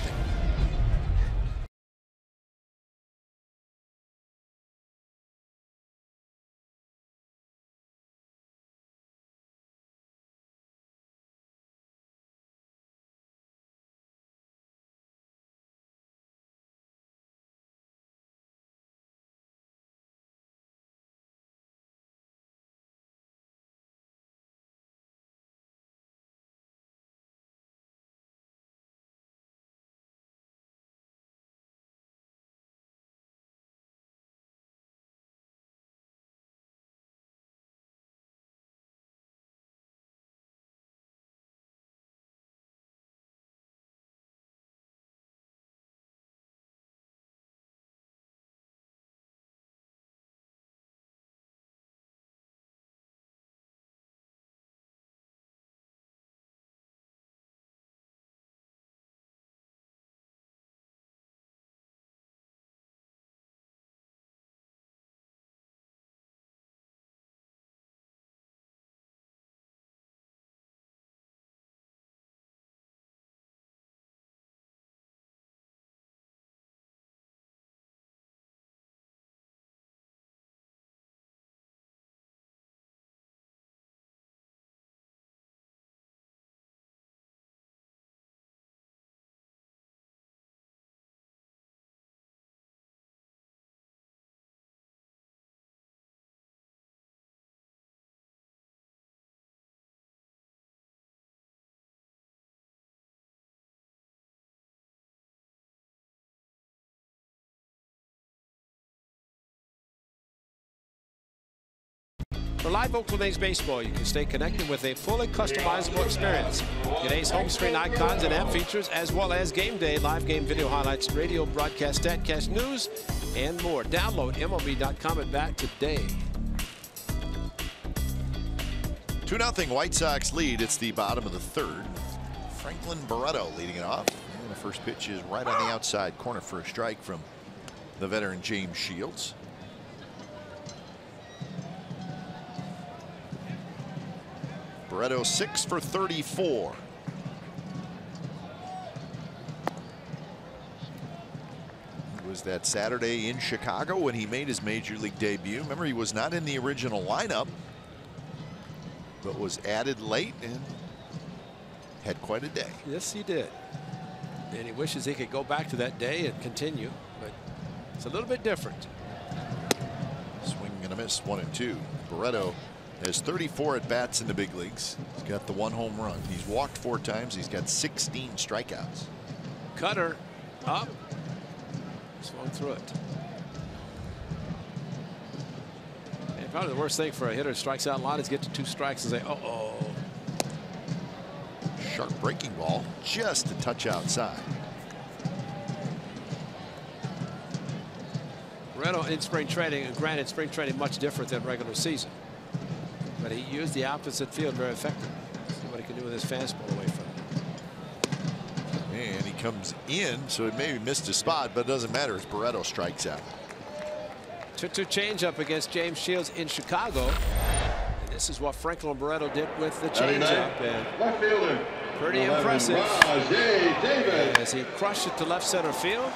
For live Oakland A's baseball, you can stay connected with a fully customizable experience. Get A's home screen icons and app features, as well as game day, live game video highlights, radio broadcast, statcast news, and more. Download MLB.com and back today. 2-0 White Sox lead. It's the bottom of the 3rd. Franklin Barreto leading it off. And the first pitch is right on the outside corner for a strike from the veteran James Shields. Barreto 6 for 34. It was that Saturday in Chicago when he made his major league debut. Remember, he was not in the original lineup, but was added late and had quite a day. Yes, he did. And he wishes he could go back to that day and continue, but it's a little bit different. Swing and a miss, 1-2. Barreto has 34 at bats in the big leagues. He's got the 1 home run. He's walked 4 times. He's got 16 strikeouts. Cutter up, swung through it. And probably the worst thing for a hitter who strikes out a lot is get to 2 strikes and say, uh-oh. Sharp breaking ball, just a touch outside. Barreto in spring training, and granted, spring training much different than regular season, but he used the opposite field very effectively. See what he can do with his fastball away from him. And he comes in, so it maybe missed a spot, but it doesn't matter as Barreto strikes out. 2-2 changeup against James Shields in Chicago. And this is what Franklin Barreto did with the changeup. Left fielder. Pretty impressive Davis. as he crushed it to left center field.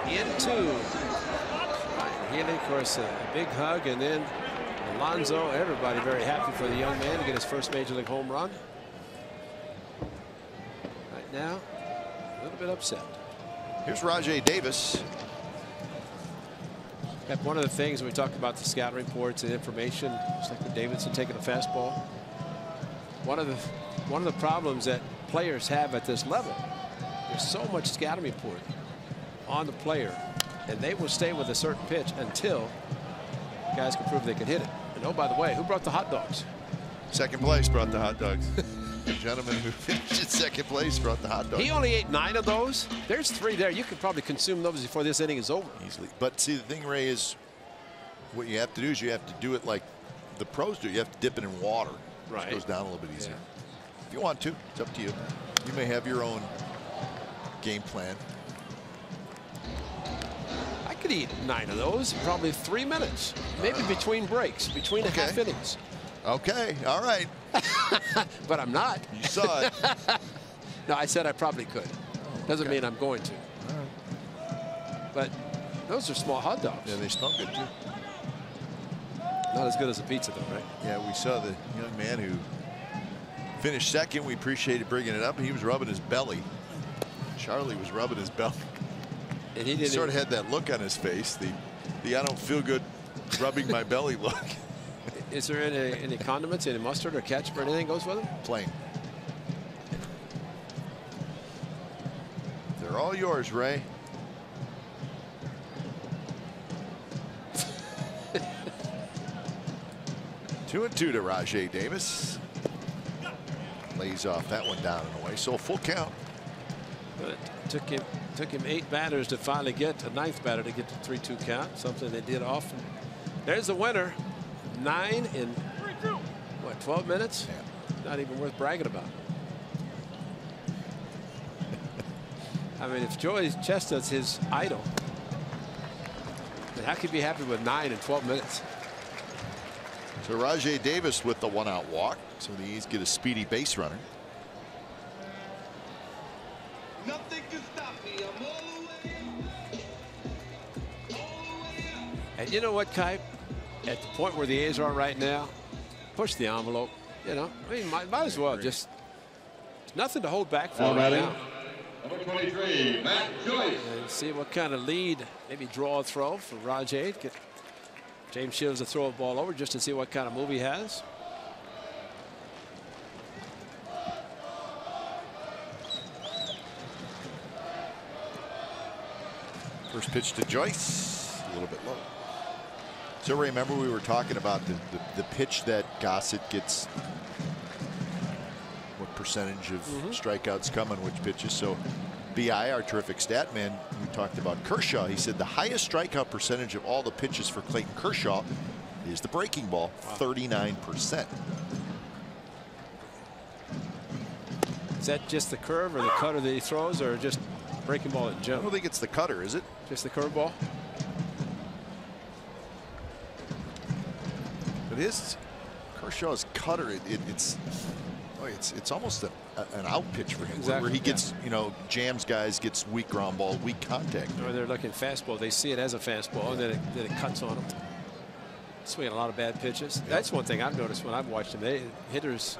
And into Ryan Healy, of course, a big hug, and then Alonso. Everybody very happy for the young man to get his first major league home run. Right now, a little bit upset. Here's Rajai Davis. One of the things we talked about the scouting reports and information, just like with Davidson taking a fastball. One of the problems that players have at this level, there's so much scouting report on the player, and they will stay with a certain pitch until guys can prove they can hit it. And oh, by the way, who brought the hot dogs? Second place brought the hot dogs. The gentleman who finished in second place brought the hot dogs. He only ate 9 of those. There's 3 there. You could probably consume those before this inning is over. Easily. But see, the thing, Ray, is what you have to do is you have to do it like the pros do. You have to dip it in water. Right. It goes down a little bit easier. If you want to, it's up to you. You may have your own game plan. I could eat 9 of those in probably 3 minutes, maybe between breaks, between the half innings. Okay, all right. But I'm not. You saw it. No, I said I probably could. Doesn't mean I'm going to. All right. But those are small hot dogs. Yeah, they smell good too. Not as good as a pizza, though, right? Yeah, we saw the young man who finished second. We appreciated bringing it up, and he was rubbing his belly. Charlie was rubbing his belly. And he sort of had that look on his face, the I don't feel good rubbing my belly look. Is there any condiments, any mustard or ketchup or anything goes with them? Plain. They're all yours, Ray. Two and 2 to Rajai Davis. Lays off that one down and away. So a full count. But it took him 8 batters to finally get a 9th batter to get the 3-2 count. Something they did often. There's the winner. 9 in what, 12 minutes? Yeah. Not even worth bragging about. I mean, if Joey Chestnut's his idol, then how could he be happy with 9 in 12 minutes? So Rajai Davis with the 1-out walk. So the A's get a speedy base runner. Nothing can stop me. I'm all the way up. All the way up. And you know what, Kipe? At the point where the A's are right now, push the envelope. You know, I mean, might as well just nothing to hold back for right now. Number 23, Matt Joyce. And see what kind of lead, maybe draw a throw for Rajai. Get James Shields to throw a ball over just to see what kind of move he has. First pitch to Joyce, a little bit low. So remember we were talking about the pitch that Gossett gets, what percentage of strikeouts come on which pitches. So BI, our terrific stat man, we talked about Kershaw. He said the highest strikeout percentage of all the pitches for Clayton Kershaw is the breaking ball, 39%. that just the curve or the cutter that he throws, or just breaking ball in I general? don't think it's the cutter, is it? Just the curveball. It is Kershaw's cutter. It's almost an out pitch for him, Exactly, where he gets jams guys, gets weak ground ball, weak contact. Or they're looking fastball. They see it as a fastball, and then it cuts on them. Swinging a lot of bad pitches. That's one thing I've noticed when I've watched him. Hitters,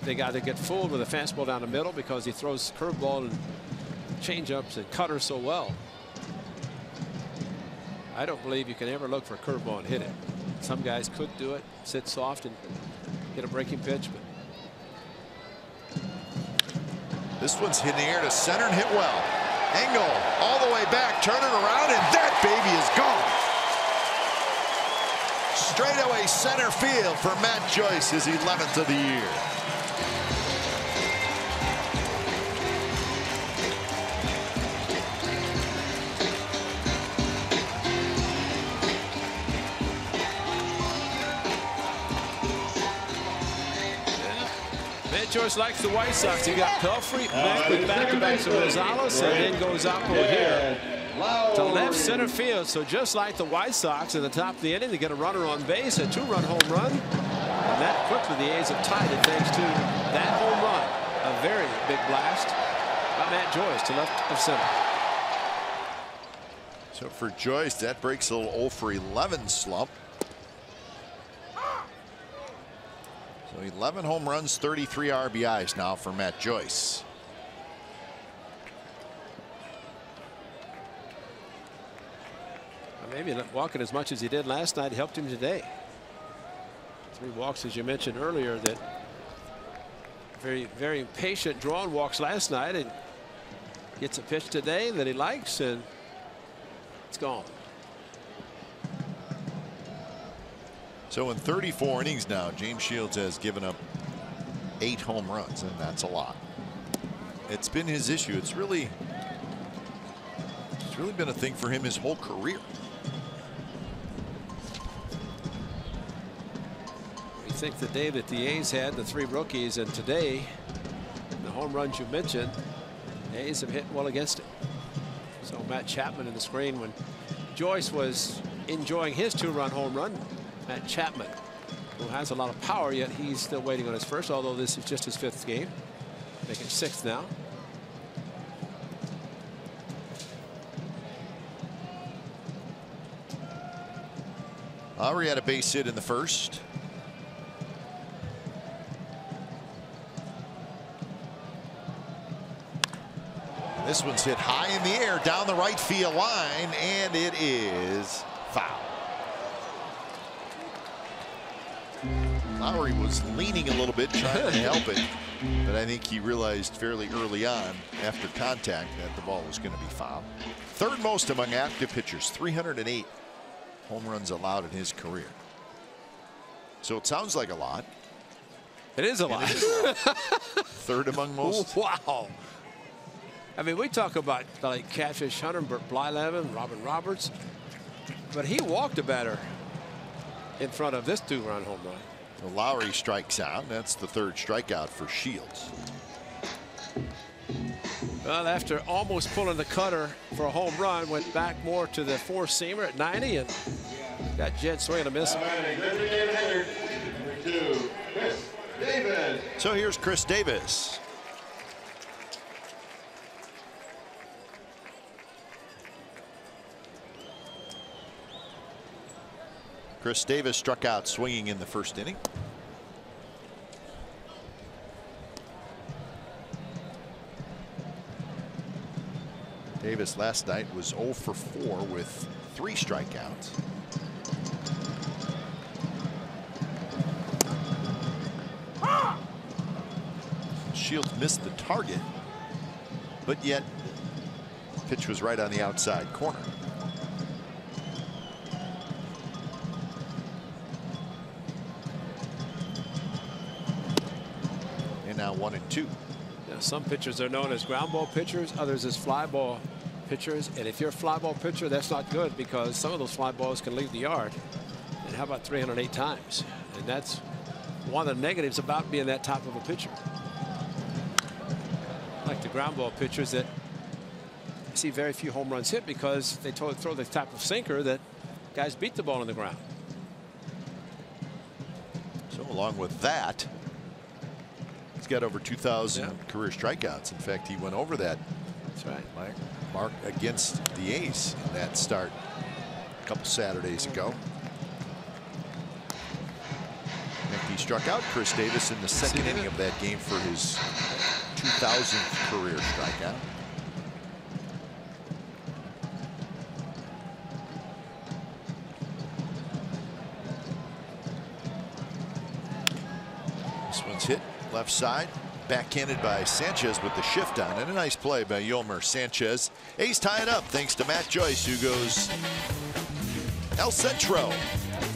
they either get fooled with a fastball down the middle because he throws curveball and changeups and cutters so well. I don't believe you can ever look for a curveball and hit it. Some guys could do it, sit soft and get a breaking pitch, but this one's hit in the air to center and hit well. Engel all the way back, turn it around, and that baby is gone. Straightaway center field for Matt Joyce, his 11th of the year. Joyce likes the White Sox. He got Pelfrey back with back-to-backs of Rosales, and then goes up over here to left center field. So just like the White Sox in the top of the inning, they get a runner on base, a 2-run home run. And that quickly the A's have tied it thanks to that home run. A very big blast by Matt Joyce to left of center. So for Joyce, that breaks a little 0 for 11 slump. So 11 home runs, 33 RBIs now for Matt Joyce. Maybe not walking as much as he did last night helped him today. 3 walks, as you mentioned earlier, that very patient drawn walks last night, and gets a pitch today that he likes, and it's gone. So in 34 innings now, James Shields has given up 8 home runs, and that's a lot. It's been his issue. It's really been a thing for him his whole career. You think the day that the A's had the 3 rookies, and today the home runs you mentioned, the A's have hit well against it. So Matt Chapman in the screen when Joyce was enjoying his 2-run home run. Matt Chapman, who has a lot of power, yet he's still waiting on his first, although this is just his 5th game. Making 6th now. Lowry had a base hit in the first. This one's hit high in the air down the right field line, and it is foul. Lowry was leaning a little bit, trying to help it, but I think he realized fairly early on after contact that the ball was going to be fouled. 3rd most among active pitchers, 308 home runs allowed in his career. So it sounds like a lot. It is a lot. 3rd among most. Wow. I mean, we talk about like Catfish Hunter, Bert Blyleven, Robin Roberts, but he walked a batter in front of this 2-run home run. Well, Lowry strikes out. That's the 3rd strikeout for Shields. Well, after almost pulling the cutter for a home run, went back more to the 4-seamer at 90 and got jet swing and a miss. So here's Chris Davis. Chris Davis struck out swinging in the 1st inning. Davis last night was 0 for 4 with 3 strikeouts. Shields missed the target, but yet pitch was right on the outside corner. Now 1-2. Now, some pitchers are known as ground ball pitchers, others as fly ball pitchers. And if you're a fly ball pitcher, that's not good because some of those fly balls can leave the yard. And how about 308 times? And that's one of the negatives about being that type of a pitcher. like the ground ball pitchers that see very few home runs hit because they throw the type of sinker that guys beat the ball on the ground. So along with that, he's got over 2,000 career strikeouts. In fact, he went over that. That's right. Mark against the A's in that start a couple Saturdays ago. He struck out Chris Davis in the second inning of that game for his 2,000th career strikeout. This one's hit left side, backhanded by Sanchez with the shift on, and a nice play by Yolmer Sanchez. A's tie it up thanks to Matt Joyce, who goes El Centro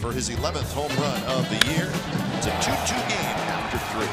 for his 11th home run of the year. It's a 2-2 game after 3.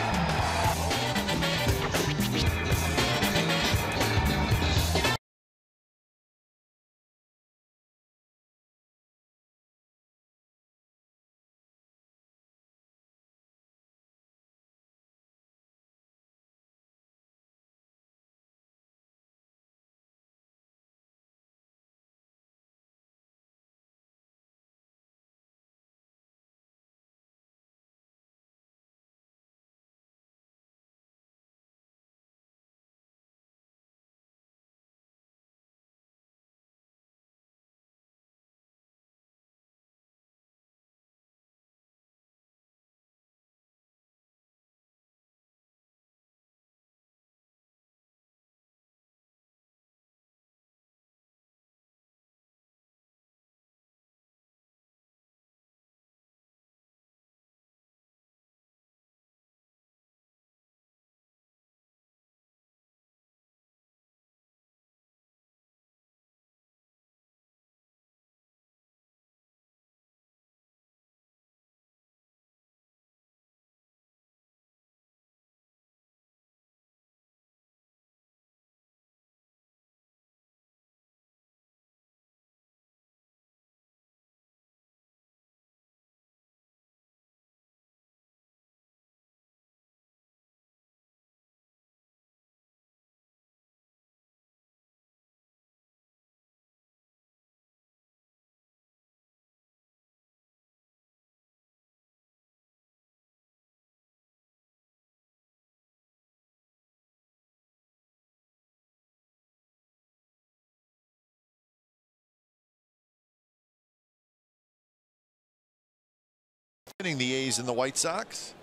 The A's and the White Sox,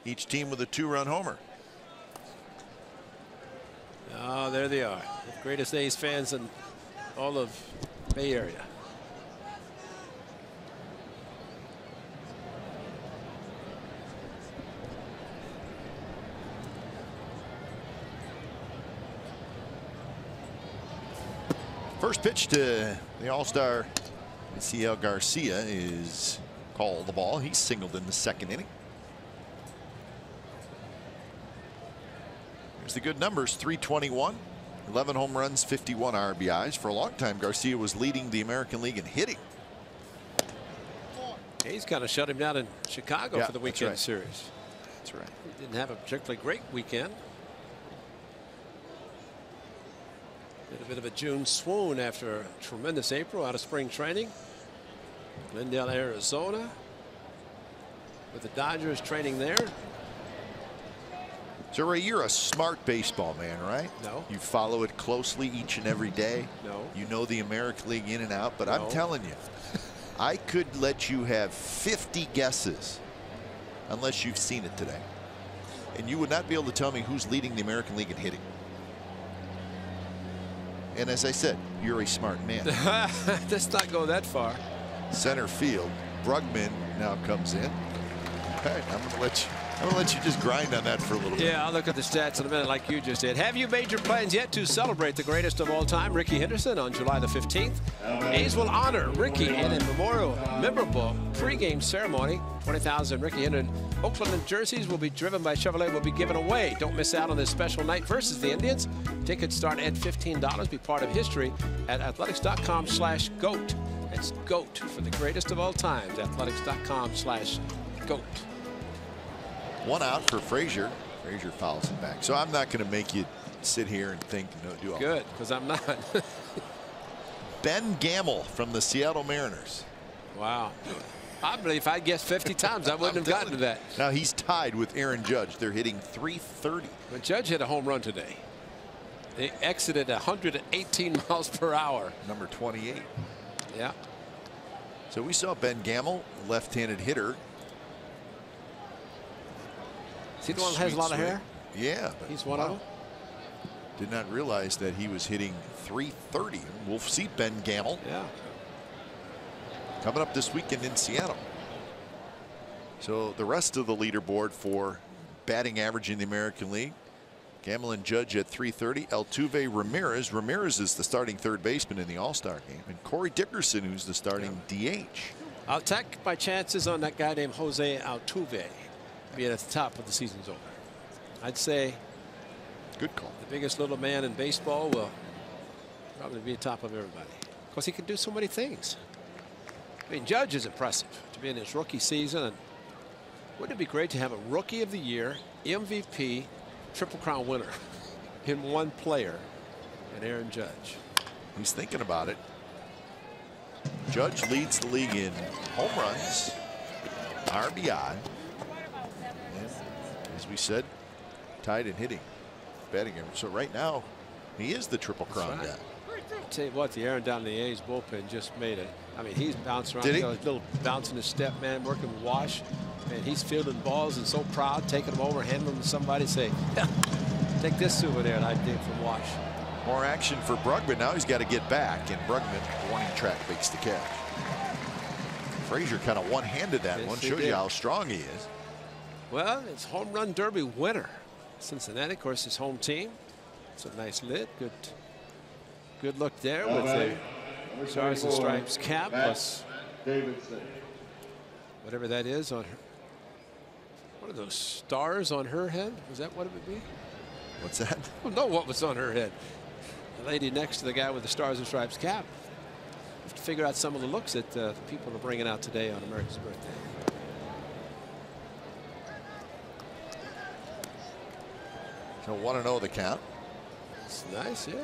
each team with a 2-run homer. Oh, there they are, the greatest A's fans in all of Bay Area. First pitch to the All-Star Ciel Garcia is called the ball. He's singled in the second inning. Here's the good numbers: 321, 11 home runs, 51 RBIs. For a long time, Garcia was leading the American League in hitting. He's kind of shut him down in Chicago for the weekend series. That's right. He didn't have a particularly great weekend. Did a bit of a June swoon after a tremendous April out of spring training. Glendale, Arizona, with the Dodgers training there. So, Ray, you're a smart baseball man, right? No. You follow it closely each and every day. No. You know the American League in and out, but No. I'm telling you, I could let you have 50 guesses unless you've seen it today. And you would not be able to tell me who's leading the American League in hitting. And as I said, you're a smart man. Let's not go that far. Center field, Brugman now comes in. All right, I'm gonna let you just grind on that for a little bit. Yeah, I'll look at the stats in a minute like you just did. Have you made your plans yet to celebrate the greatest of all time, Ricky Henderson, on July the 15th? A's will honor Ricky in a memorable pregame ceremony. 20,000 Ricky Henderson Oakland jerseys will be driven by Chevrolet, will be given away. Don't miss out on this special night versus the Indians. Tickets start at $15. Be part of history at athletics.com/GOAT. That's GOAT for the greatest of all times. Athletics.com/GOAT. One out for Frazier. Frazier fouls him back. So I'm not going to make you sit here and think, no, do all. Good, because I'm not. Ben Gamel from the Seattle Mariners. Wow. I believe if I guessed 50 times, I wouldn't have gotten to that. Now he's tied with Aaron Judge. They're hitting .330. But Judge hit a home run today. They exited 118 miles per hour. Number 28. Yeah. So we saw Ben Gamel, left-handed hitter. Is he the one that has a lot of hair? Yeah. He's one of them. Did not realize that he was hitting .330. We'll see Ben Gamel. Yeah. Coming up this weekend in Seattle. So the rest of the leaderboard for batting average in the American League. Gamel and Judge at .330. Altuve, Ramirez. Ramirez is the starting third baseman in the All-Star game. And Corey Dickerson, who's the starting DH. I'll take my chances on that guy named Jose Altuve being at the top of the season's over. I'd say good call. The biggest little man in baseball will probably be top of everybody. Because he can do so many things. I mean, Judge is impressive to be in his rookie season. And wouldn't it be great to have a Rookie of the Year, MVP, Triple Crown winner in one player, and Aaron Judge? He's thinking about it. Judge leads the league in home runs, RBI, and as we said, tied in hitting, batting average. So right now, he is the Triple Crown guy. I'll tell you what, the Aaron down in the A's bullpen just made it. I mean, he's bouncing around. Did he? Got a little bounce in his step, man, working with Wash. And he's fielding balls and so proud, taking them over, handing them to somebody, say, take this souvenir that I did from Wash. More action for Brugman. Now he's got to get back, and Brugman, warning track, makes the catch. Frazier kind of one-handed that one. Shows you how strong he is. Well, it's home run derby winner. Cincinnati, of course, his home team. It's a nice lid. Good look there with the Stars and Stripes cap plus whatever that is on her. What are those stars on her head? Was that what it would be? What's that? I don't know what was on her head. The lady next to the guy with the Stars and Stripes cap. Have to figure out some of the looks that people are bringing out today on America's birthday. So 1-0 the count. It's nice, yeah.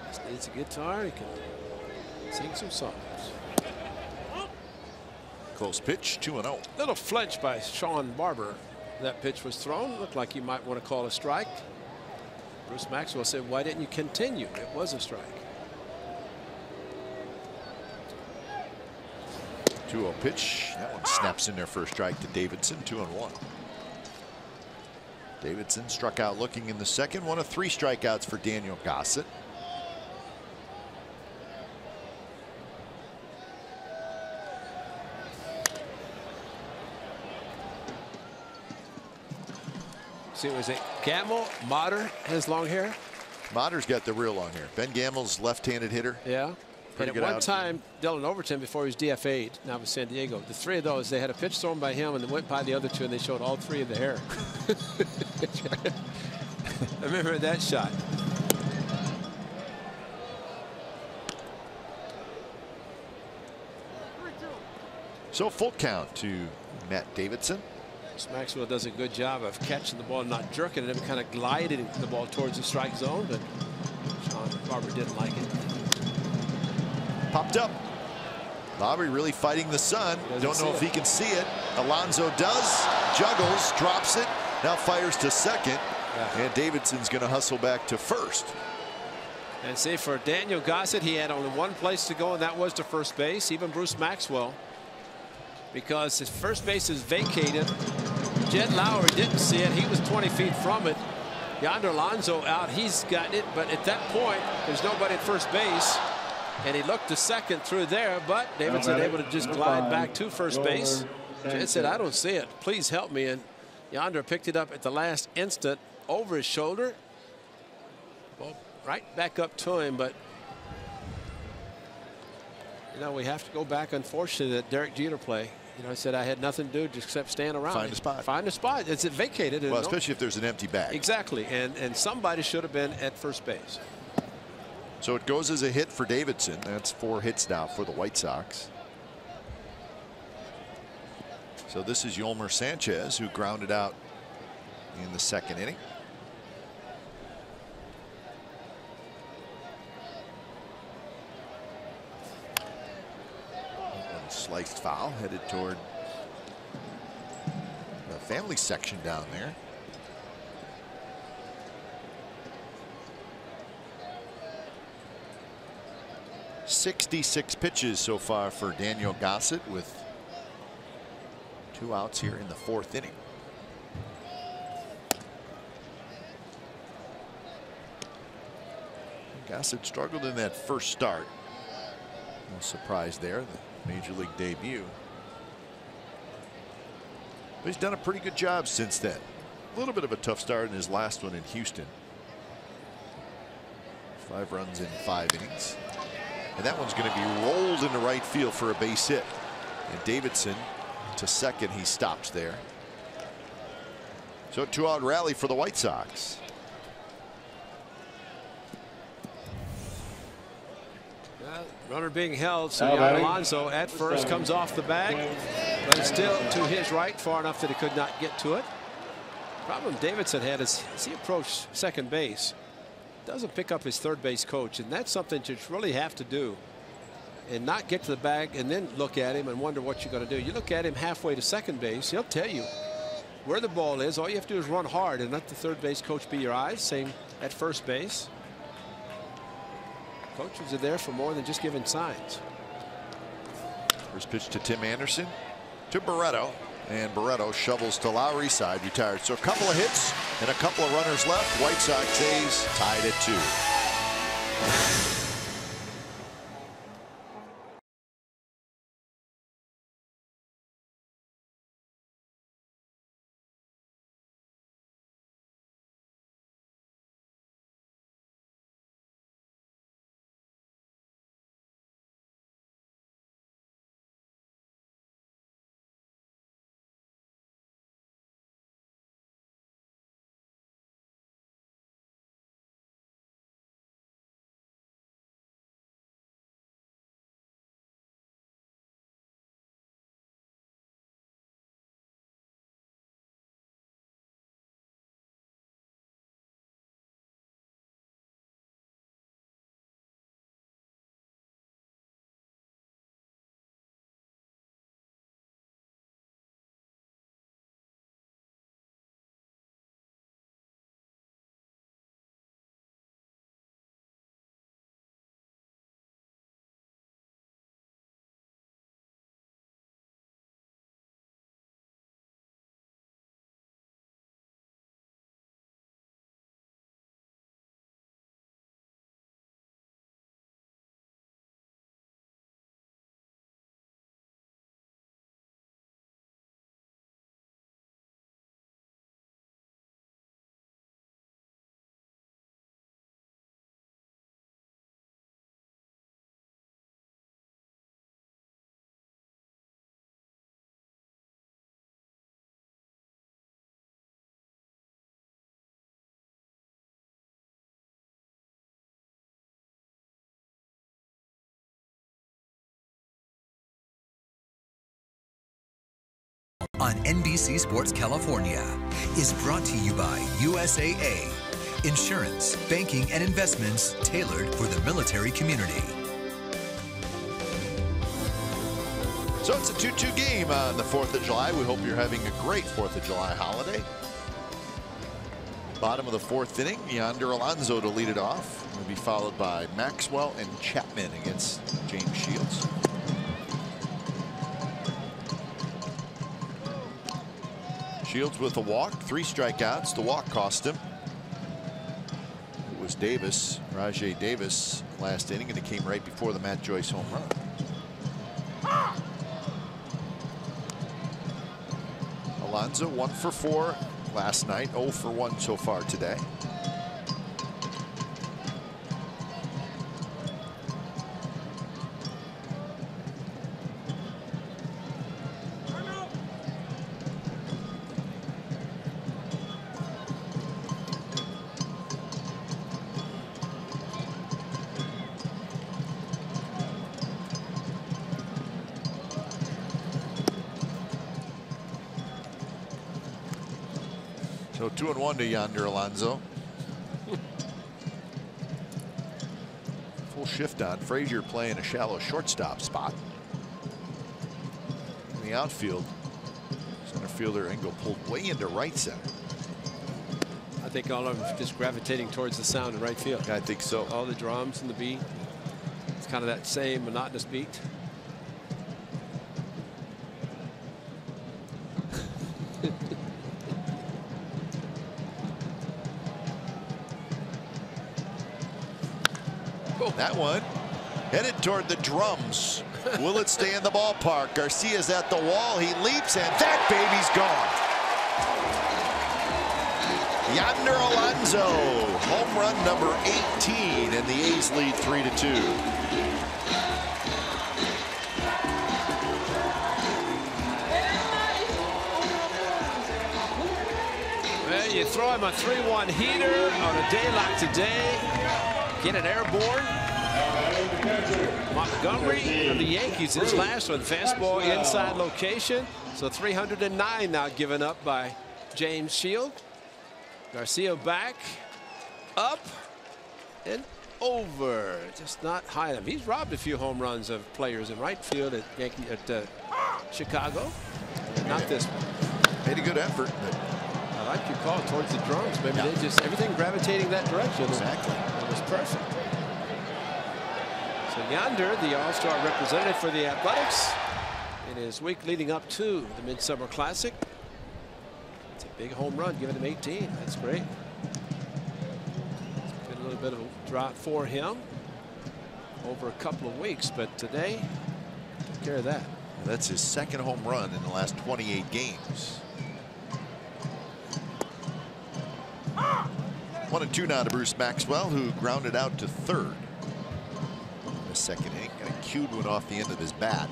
Just needs a guitar. He can sing some songs. Close pitch, 2-0. Little flinch by Sean Barber. That pitch was thrown. Looked like you might want to call a strike. Bruce Maxwell said, why didn't you continue? It was a strike. 2-0 pitch. That one snaps in there for a strike to Davidson. 2-1. Davidson struck out looking in the second. One of 3 strikeouts for Daniel Gossett. See, was it Gamel? Motter has long hair? Motter's got the real long hair. Ben Gamel's left-handed hitter. Yeah. Pretty and good at one out. time, Dylan Overton, before he was DFA'd, now with San Diego, the 3 of those, they had a pitch thrown by him and they went by the other 2 and they showed all 3 of the hair. I remember that shot. So full count to Matt Davidson. Maxwell does a good job of catching the ball, not jerking it, and kind of gliding the ball towards the strike zone, but Sean Barber didn't like it. Popped up. Lowry really fighting the sun. Don't know if he can see it. Alonso does. Juggles, drops it. Now fires to second. Yeah. And Davidson's going to hustle back to first. And see, for Daniel Gossett, he had only one place to go, and that was to first base. Even Bruce Maxwell, because his first base is vacated. Jed Lowry didn't see it. He was 20 feet from it. Yonder Alonso out. He's gotten it, but at that point, there's nobody at first base. And he looked to second through there, but Davidson able to just glide back to first base. Jed said, I don't see it. Please help me. And Yonder picked it up at the last instant over his shoulder. Well, right back up to him, but you know, we have to go back, unfortunately, that Derek Jeter play. You know, I said I had nothing to do just except stand around. Find a spot. Find a spot. It's vacated. Well, especially if there's an empty bag. Exactly. And somebody should have been at first base. So it goes as a hit for Davidson. That's 4 hits now for the White Sox. So this is Yolmer Sanchez, who grounded out in the second inning. Sliced foul headed toward the family section down there. .66 pitches so far for Daniel Gossett, with 2 outs here in the 4th inning. Gossett struggled in that first start. No surprise there, the Major League debut. But he's done a pretty good job since then. A little bit of a tough start in his last one in Houston. 5 runs in 5 innings. And that one's going to be rolled into right field for a base hit. And Davidson to second, he stops there. So a 2-out rally for the White Sox. Runner being held, so Yan Alonso at first comes off the bag, but it's still to his right, far enough that he could not get to it. Problem Davidson had is as he approached second base, doesn't pick up his third base coach, and that's something you really have to do, and not get to the bag and then look at him and wonder what you're going to do. You look at him halfway to second base, he'll tell you where the ball is. All you have to do is run hard and let the third base coach be your eyes. Same at first base. Coaches are there for more than just giving signs. First pitch to Tim Anderson, to Barreto, and Barreto shovels to Lowry's side, retired. So a couple of hits and a couple of runners left. White Sox A's tied at 2. On NBC Sports California is brought to you by USAA. Insurance, banking, and investments tailored for the military community. So it's a 2-2 game on the 4th of July. We hope you're having a great 4th of July holiday. Bottom of the 4th inning, Yonder Alonso to lead it off. Will be followed by Maxwell and Chapman against James Shields. Shields with a walk, 3 strikeouts. The walk cost him. It was Davis, Rajay Davis, last inning, and it came right before the Matt Joyce home run. Alonso 1 for 4 last night, 0 for 1 so far today. So So 2-1 to Yonder Alonso. Full shift on. Frazier playing a shallow shortstop spot. In the outfield, center fielder Engel pulled way into right center. I think all of them just gravitating towards the sound in right field. I think so. All the drums and the beat. It's kind of that same monotonous beat. That one headed toward the drums. Will it stay in the ballpark? Garcia's at the wall. He leaps, and that baby's gone. Yonder Alonso, home run number 18, and the A's lead 3-2. Well, you throw him a 3-1 heater on a day like today. Get it airborne. Montgomery of the Yankees, his last one, fastball inside location. So 309 now given up by James Shield. Garcia back, up, and over. Just not high enough. He's robbed a few home runs of players in right field at Chicago. Not this one. Made a good effort. But I like your call towards the drums. Maybe they just everything gravitating that direction. Exactly. It was perfect. So Yonder, the All-Star representative for the Athletics, in his week leading up to the Midsummer Classic. It's a big home run, giving him 18. That's great. It's been a little bit of a drought for him over a couple of weeks, but today, took care of that. That's his second home run in the last 28 games. 1-2 now to Bruce Maxwell, who grounded out to third in the second inning. Got a cued one off the end of his bat.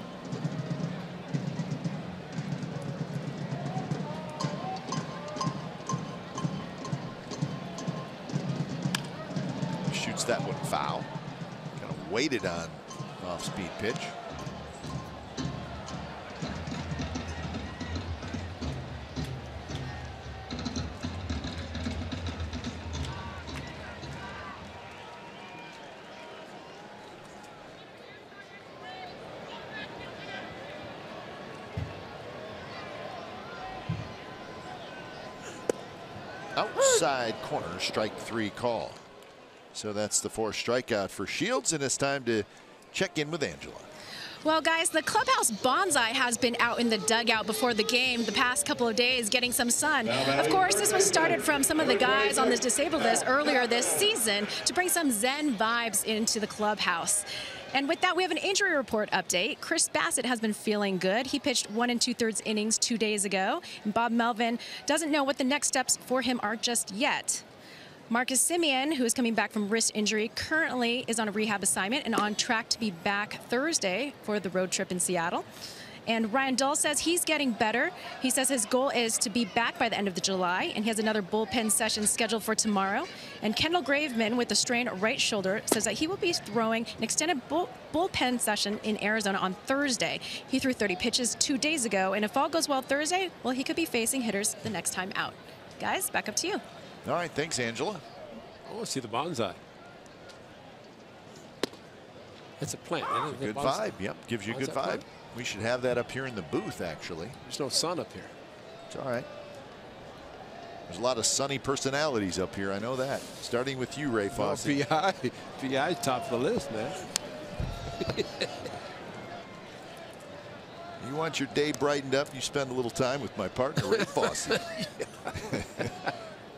Shoots that one foul. Kind of waited on off-speed pitch. Outside corner, strike 3 call. So that's the 4th strikeout for Shields, and it's time to check in with Angela. Well, guys, the clubhouse bonsai has been out in the dugout before the game the past couple of days getting some sun. Of course, this was started from some of the guys on this disabled list earlier this season to bring some Zen vibes into the clubhouse. And with that, we have an injury report update. Chris Bassett has been feeling good. He pitched 1 2/3 innings 2 days ago. And Bob Melvin doesn't know what the next steps for him are just yet. Marcus Semien, who is coming back from wrist injury, currently is on a rehab assignment and on track to be back Thursday for the road trip in Seattle. And Ryan Dull says he's getting better. He says his goal is to be back by the end of July, and he has another bullpen session scheduled for tomorrow. And Kendall Graveman, with a strained right shoulder, says that he will be throwing an extended bullpen session in Arizona on Thursday. He threw 30 pitches 2 days ago, and if all goes well Thursday, well, he could be facing hitters the next time out. Guys, back up to you. All right, thanks, Angela. I want to see the bonsai. It's a plant. Good vibe. Yep, gives you a good vibe. Plant? We should have that up here in the booth, actually. There's no sun up here. It's all right. There's a lot of sunny personalities up here. I know that. Starting with you, Ray Fosse. PI's top of the list, man. You want your day brightened up, you spend a little time with my partner, Ray Fosse.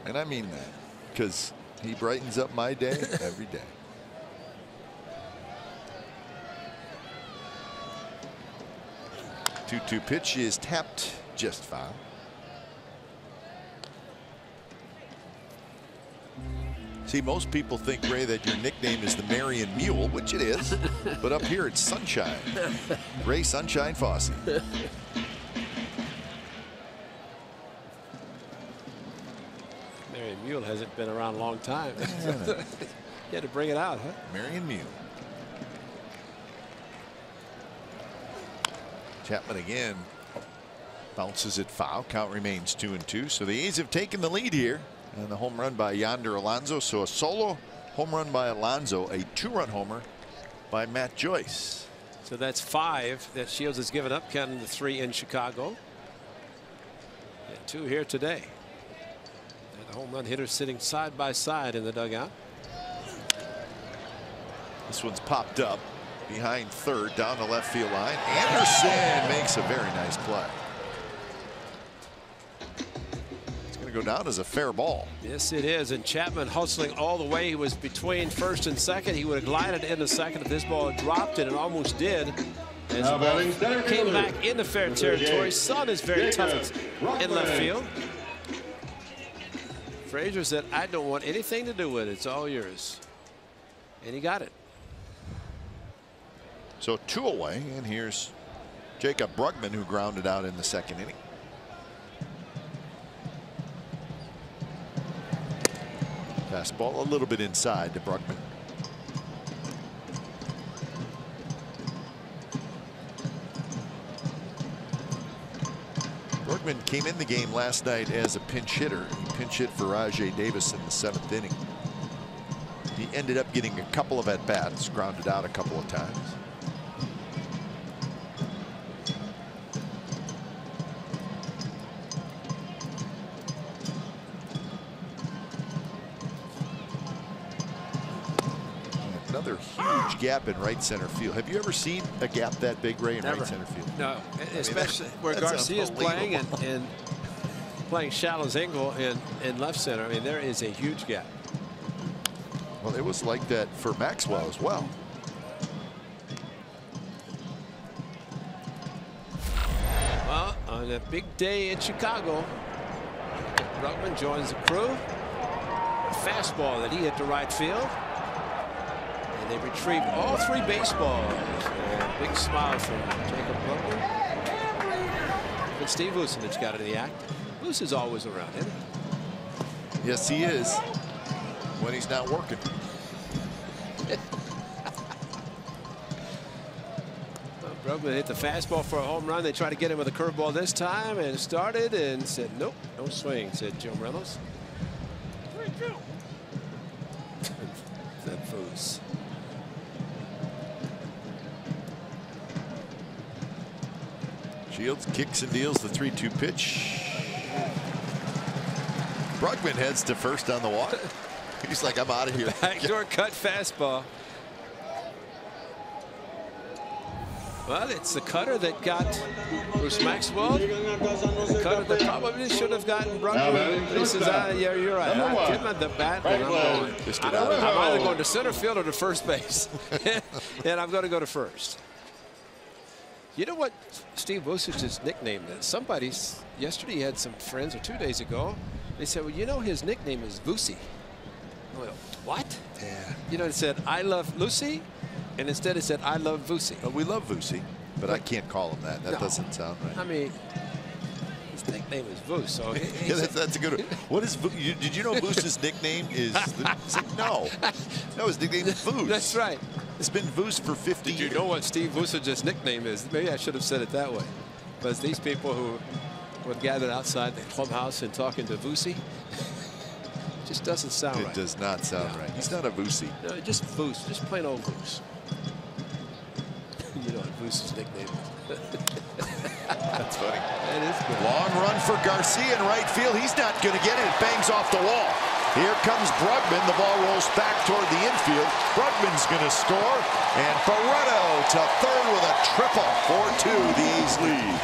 And I mean that, because he brightens up my day every day. Two-2 pitch is tapped just foul. See, most people think, Ray, that your nickname is the Marion Mule, which it is, but up here it's Sunshine. Ray Sunshine Fosse. Marion Mule hasn't been around a long time. You had to bring it out, huh? Marion Mule. Chapman again Bounces it foul. Count remains 2-2. So the A's have taken the lead here. And the home run by Yonder Alonso. So a solo home run by Alonso. A 2-run homer by Matt Joyce. So that's 5 that Shields has given up, counting the 3 in Chicago. And 2 here today. And the home run hitters sitting side by side in the dugout. This one's popped up behind third down the left field line. Anderson makes a very nice play. It's going to go down as a fair ball. Yes, it is. And Chapman hustling all the way. He was between first and second. He would have glided into second if this ball had dropped, and it almost did. As the ball came back into fair territory. Sun is very tough in left field. Frazier said, I don't want anything to do with it. It's all yours. And he got it. So 2 away, and here's Jacob Brugman, who grounded out in the second inning. Fastball a little bit inside to Brugman. Brugman came in the game last night as a pinch hitter. He pinch hit for Rajai Davis in the 7th inning. He ended up getting a couple of at-bats, grounded out a couple of times. Another huge gap in right center field. Have you ever seen a gap that big, Ray, in Never. right center field? No, especially where that's Garcia's playing and playing shallow angle in left center. I mean, there is a huge gap. Well, it was like that for Maxwell as well. Well, on a big day in Chicago, Brugman joins the crew. A fastball that he hit to right field. And they retrieved all 3 baseballs. And big smile from Jacob Brugman. But Steve Vucinich got in the act. Vuce is always around, isn't he? Yes, he is. When he's not working. Brugman hit the fastball for a home run. They tried to get him with a curveball this time and started and said, nope, no swing, said Joe Reynolds. That Vuce. Shields kicks and deals the 3-2 pitch. Brugman heads to first on the walk. He's like, I'm out of here. Backdoor cut fastball. Well, it's the cutter that got Bruce Maxwell. The cutter that probably should have gotten Brugman. He says, yeah, you're right. I give him the bat, and I'm going. Just get out of I'm either going to center field or to first base. And I'm going to go to first. You know what Steve Vucinich's nickname is? Somebody yesterday, he had some friends, or 2 days ago. They said, well, you know, his nickname is Vucy. I went, what? Yeah. You know, it said, I love Lucy. And instead it said, I love Vucy. Well, we love Vucy, but I can't call him that. That No. doesn't sound right. I mean, his nickname is Vuce. So Yeah, that's a good one. What is did you know Vuce's nickname is? No, his nickname is Vuce. That's right. It's been Vuce for 50 Did years. you know what Steve Vucinich's nickname is? Maybe I should have said it that way. But it's these people who would gather outside the clubhouse and talking to Vucy. Just doesn't sound right. It does not sound right. He's not a Vucy. No, just Vuce. Just plain old Vuce. You know what Vuce's nickname is. That's funny. That is good. Long run for Garcia in right field. He's not going to get it. It bangs off the wall. Here comes Brugman. The ball rolls back toward the infield. Brugman's going to score. And Barreto to third with a triple. 4-2, the A's lead.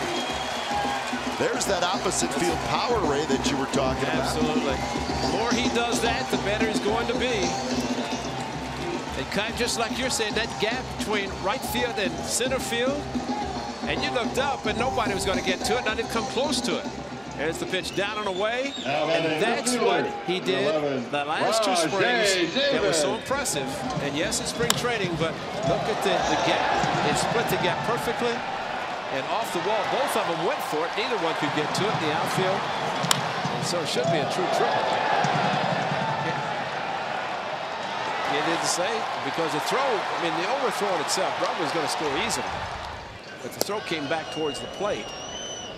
There's that opposite field power, Ray, that you were talking about. Absolutely. The more he does that, the better he's going to be. And kind of just like you're saying, that gap between right field and center field, and you looked up and nobody was going to get to it, not even come close to it. There's the pitch down and away, and that's what he did the last 2 springs. That was so impressive. And yes, it's spring training, but look at the gap. It split the gap perfectly. And off the wall, both of them went for it. Neither one could get to it in the outfield. And so it should be a true triple. He didn't say, because the throw, I mean, the overthrow in itself, Brugman was going to score easily. But the throw came back towards the plate.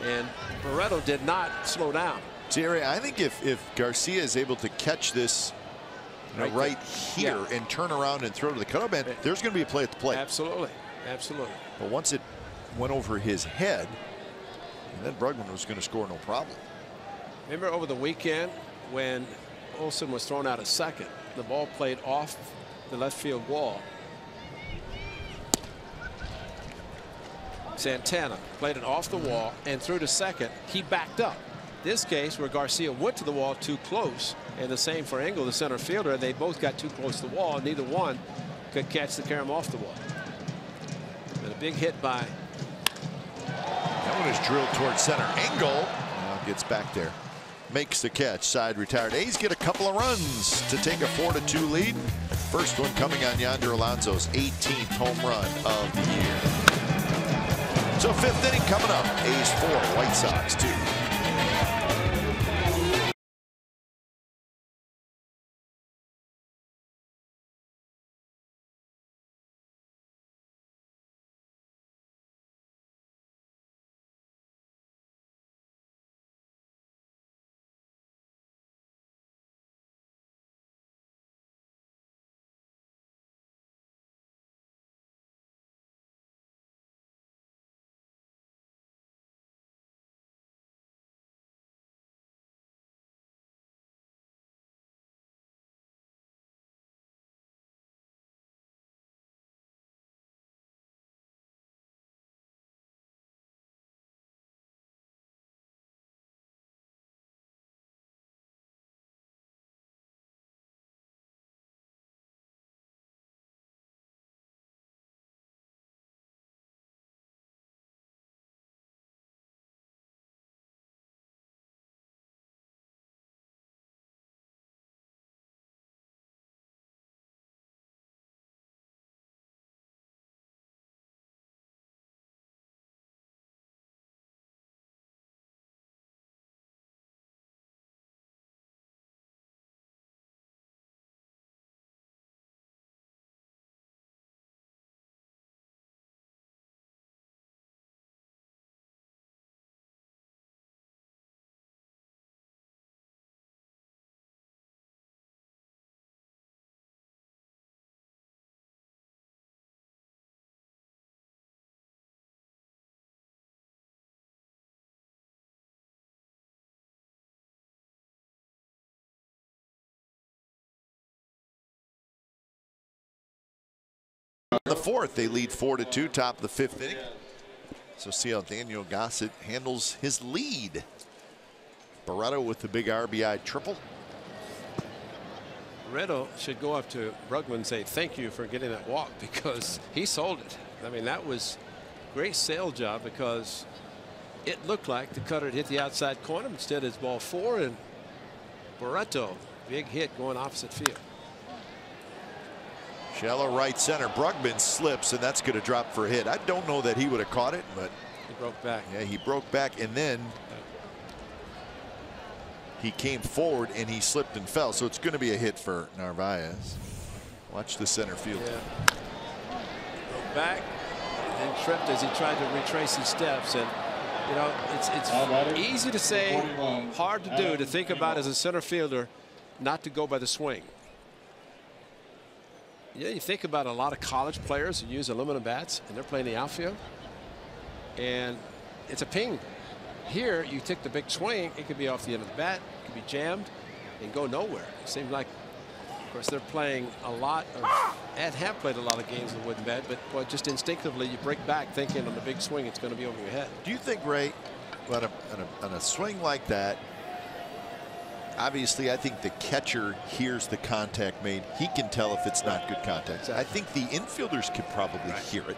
And Barreto did not slow down. Jerry, I think if Garcia is able to catch this right here and turn around and throw to the cutoff man, there's going to be a play at the plate. Absolutely. Absolutely. But once it went over his head, and then Bregman was going to score no problem. Remember over the weekend when Olsen was thrown out at second, the ball played off the left field wall. Santana played it off the wall and threw to second. He backed up. This case where Garcia went to the wall too close, and the same for Engel, the center fielder. They both got too close to the wall. Neither one could catch the carom off the wall. And a big hit by. That one is drilled towards center. Engel now gets back there, makes the catch. Side retired. A's get a couple of runs to take a 4-2 lead. First one coming on Yonder Alonso's 18th home run of the year. So 5th inning coming up. A's 4, White Sox 2. The 4th, they lead 4-2, top of the 5th inning. So see how Daniel Gossett handles his lead. Barreto with the big RBI triple. Barreto should go up to Bregman and say thank you for getting that walk, because he sold it. I mean, that was great sale job, because it looked like the cutter had hit the outside corner. Instead it's ball 4, and Barreto, big hit going opposite field. Shallow right center. Bregman slips, and that's going to drop for a hit. I don't know that he would have caught it, but he broke back. Yeah, he broke back, and then he came forward and he slipped and fell. So it's going to be a hit for Narvaez. Watch the center field. Yeah. Broke back and tripped as he tried to retrace his steps. And you know, it's easy to say, hard to do, to think about as a center fielder not to go by the swing. Yeah, you think about a lot of college players who use aluminum bats and they're playing the outfield, and it's a ping. Here you take the big swing, it could be off the end of the bat, it could be jammed and go nowhere. It seems like, of course, they're playing a lot of, and have played a lot of games with wooden bat, but boy, just instinctively you break back thinking on the big swing it's going to be over your head. Do you think, Ray, on a swing like that, obviously I think the catcher hears the contact made. He can tell if it's not good contact. I think the infielders could probably hear it.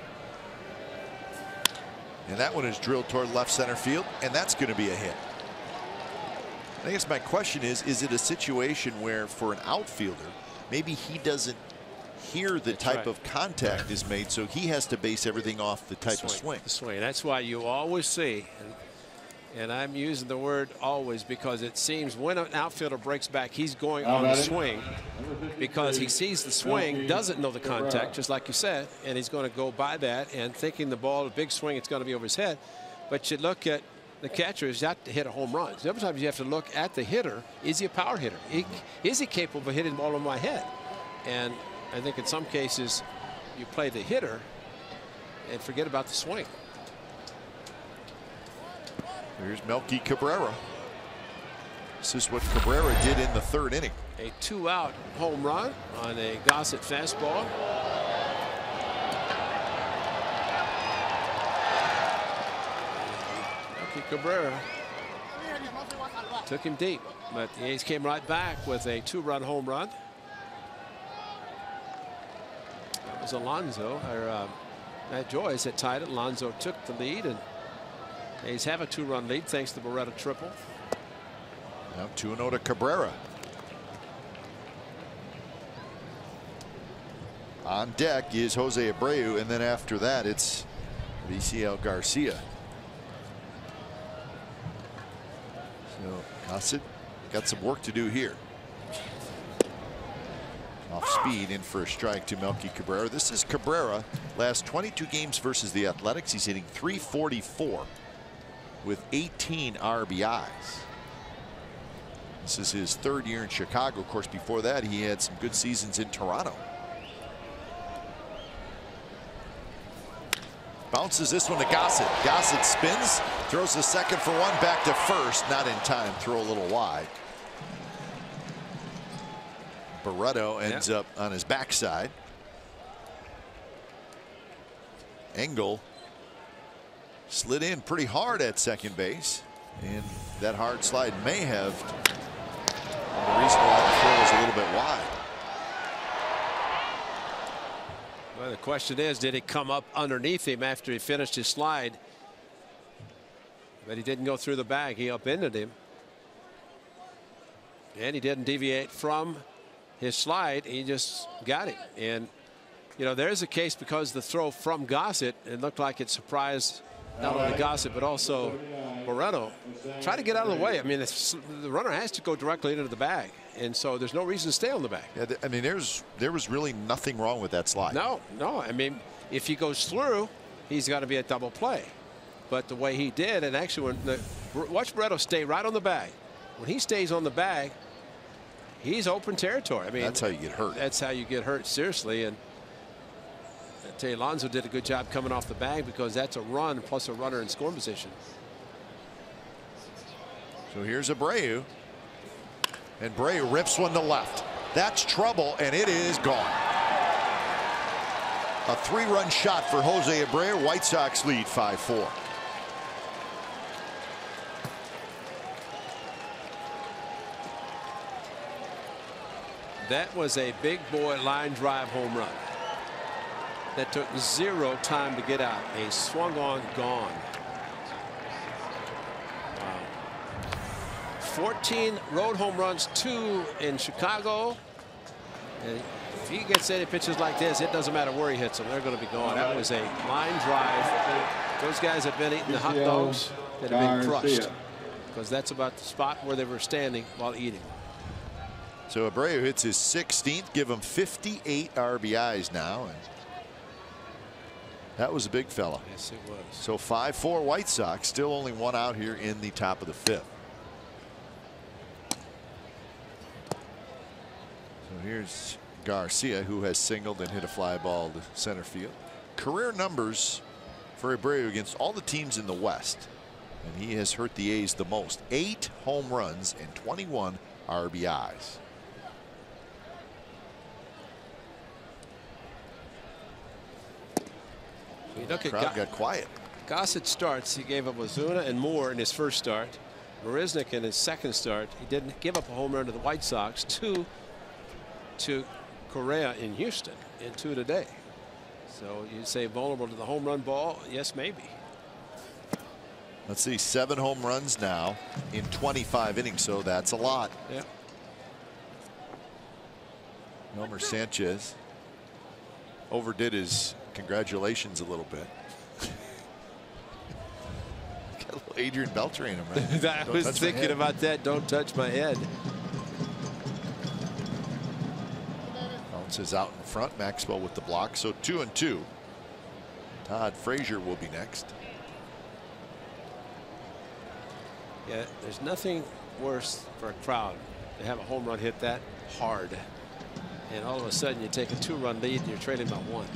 And that one is drilled toward left center field, and that's going to be a hit. I guess my question is it a situation where for an outfielder, maybe he doesn't hear the type of contact is made, so he has to base everything off the type of swing. The swing. That's why you always see, and I'm using the word always because it seems when an outfielder breaks back, he's going on the swing because he sees the swing, doesn't know the contact, just like you said, and he's going to go by that and thinking the ball, a big swing, it's going to be over his head. But you look at the catcher is not to hit a home run. Sometimes you have to look at the hitter. Is he a power hitter? Is he capable of hitting the ball on my head? And I think in some cases you play the hitter and forget about the swing. Here's Melky Cabrera. This is what Cabrera did in the 3rd inning. A 2-out home run on a Gossett fastball. Melky Cabrera took him deep, but the A's came right back with a 2-run home run. That was Alonso, or Matt Joyce had tied it. Alonso took the lead, and A's have a 2-run lead thanks to the Beretta triple. Now 2-0 to Cabrera. On deck is Jose Abreu, and then after that it's VCL Garcia. So Gossett got some work to do here. Off speed, in for a strike to Melky Cabrera. This is Cabrera. Last 22 games versus the Athletics, he's hitting .344 with 18 RBIs. This is his 3rd year in Chicago. Of course, before that, he had some good seasons in Toronto. Bounces this one to Gossett. Gossett spins, throws the second for 1, back to first. Not in time. Throw a little wide. Barreto ends up on his backside. Engel slid in pretty hard at second base, and that hard slide may have been the reason why the throw was a little bit wide. Well, the question is, did it come up underneath him after he finished his slide? But he didn't go through the bag. He upended him, and he didn't deviate from his slide. He just got it. And you know, there's a case because the throw from Gossett, it looked like it surprised not only Gossett but also Barreto. Try to get out of the way. I mean, the runner has to go directly into the bag, and so there's no reason to stay on the bag. Yeah, I mean, there was really nothing wrong with that slide. No. I mean, if he goes through, he's got to be a double play. But the way he did, and actually, watch Barreto stay right on the bag. When he stays on the bag, he's open territory. I mean, that's how you get hurt. That's how you get hurt, seriously. And I tell you, Alonso did a good job coming off the bag because that's a run plus a runner in scoring position. So here's Abreu, and Abreu rips one to left. That's trouble, and it is gone. A 3-run shot for Jose Abreu. White Sox lead 5-4. That was a big boy line drive home run that took 0 time to get out. A swung on, gone. Wow. 14 road home runs, 2 in Chicago. And if he gets any pitches like this, it doesn't matter where he hits them. They're going to be gone. That was a line drive. Those guys have been eating the hot dogs that have been crushed, because that's about the spot where they were standing while eating. So Abreu hits his 16th, give him 58 RBIs now. And that was a big fella. Yes, it was. So 5-4 White Sox, still only 1 out here in the top of the 5th. So here's Garcia, who has singled and hit a fly ball to center field. Career numbers for Abreu against all the teams in the West, and he has hurt the A's the most. 8 home runs and 21 RBIs. You look at crowd got quiet. Gossett starts. He gave up Ozuna and Moore in his first start. Marisnik in his second start. He didn't give up a home run to the White Sox. 2 to Correa in Houston, and 2 today. So you'd say vulnerable to the home run ball? Yes, maybe. Let's see, 7 home runs now in 25 innings, so that's a lot. Yeah. Elmer Sanchez overdid his congratulations a little bit. Got a little Adrian Beltre in him, right? I was thinking about that. Don't touch my head. Bounces out in front. Maxwell with the block. So 2-2. Todd Frazier will be next. Yeah, there's nothing worse for a crowd to have a home run hit that hard, and all of a sudden you take a 2-run lead and you're trailing by 1.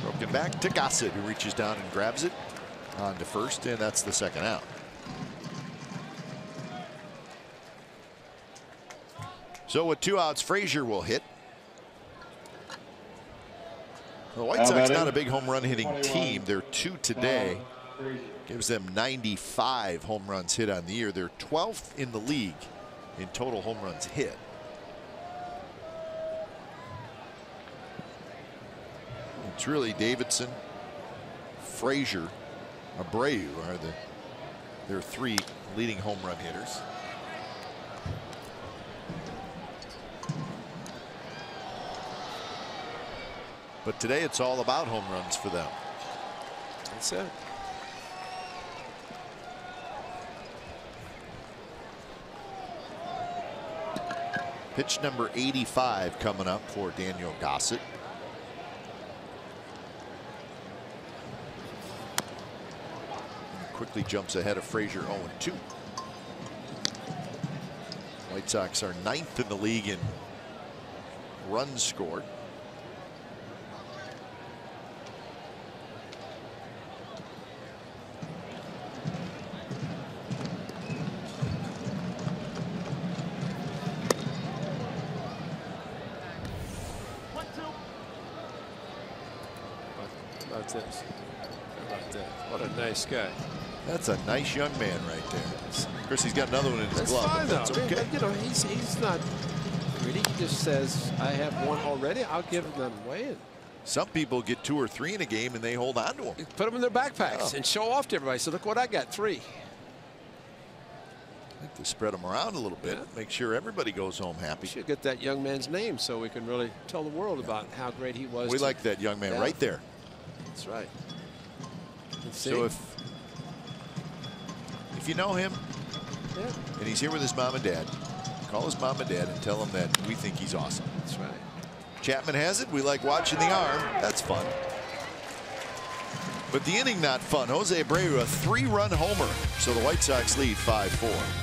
Broken back to Gossett, who reaches down and grabs it on to first, and that's the second out. So with 2 outs, Frazier will hit. The White Sox not a big home run hitting team. They're 2 today. Gives them 95 home runs hit on the year. They're 12th in the league in total home runs hit. It's really Davidson, Frazier, Abreu are their 3 leading home run hitters. But today it's all about home runs for them. That's it. Pitch number 85 coming up for Daniel Gossett. Quickly jumps ahead of Frazier 0-2. White Sox are 9th in the league in runs scored. This. How about that? What a nice guy. That's a nice young man right there. Of course, he's got another one in his glove. Fine, That's though. okay. You know, he's not greedy. He just says, I have one already. I'll give them away. And some people get 2 or 3 in a game and they hold on to them. put them in their backpacks and show off to everybody. So look what I got, 3. I like to spread them around a little bit. Make sure everybody goes home happy. Should get that young man's name so we can really tell the world about how great he was. We like that young man right there. That's right. So if you know him and he's here with his mom and dad, call his mom and dad and tell them that we think he's awesome. That's right. Chapman has it. We like watching the arm. That's fun. But the inning not fun. Jose Abreu, a 3-run homer. So the White Sox lead 5-4.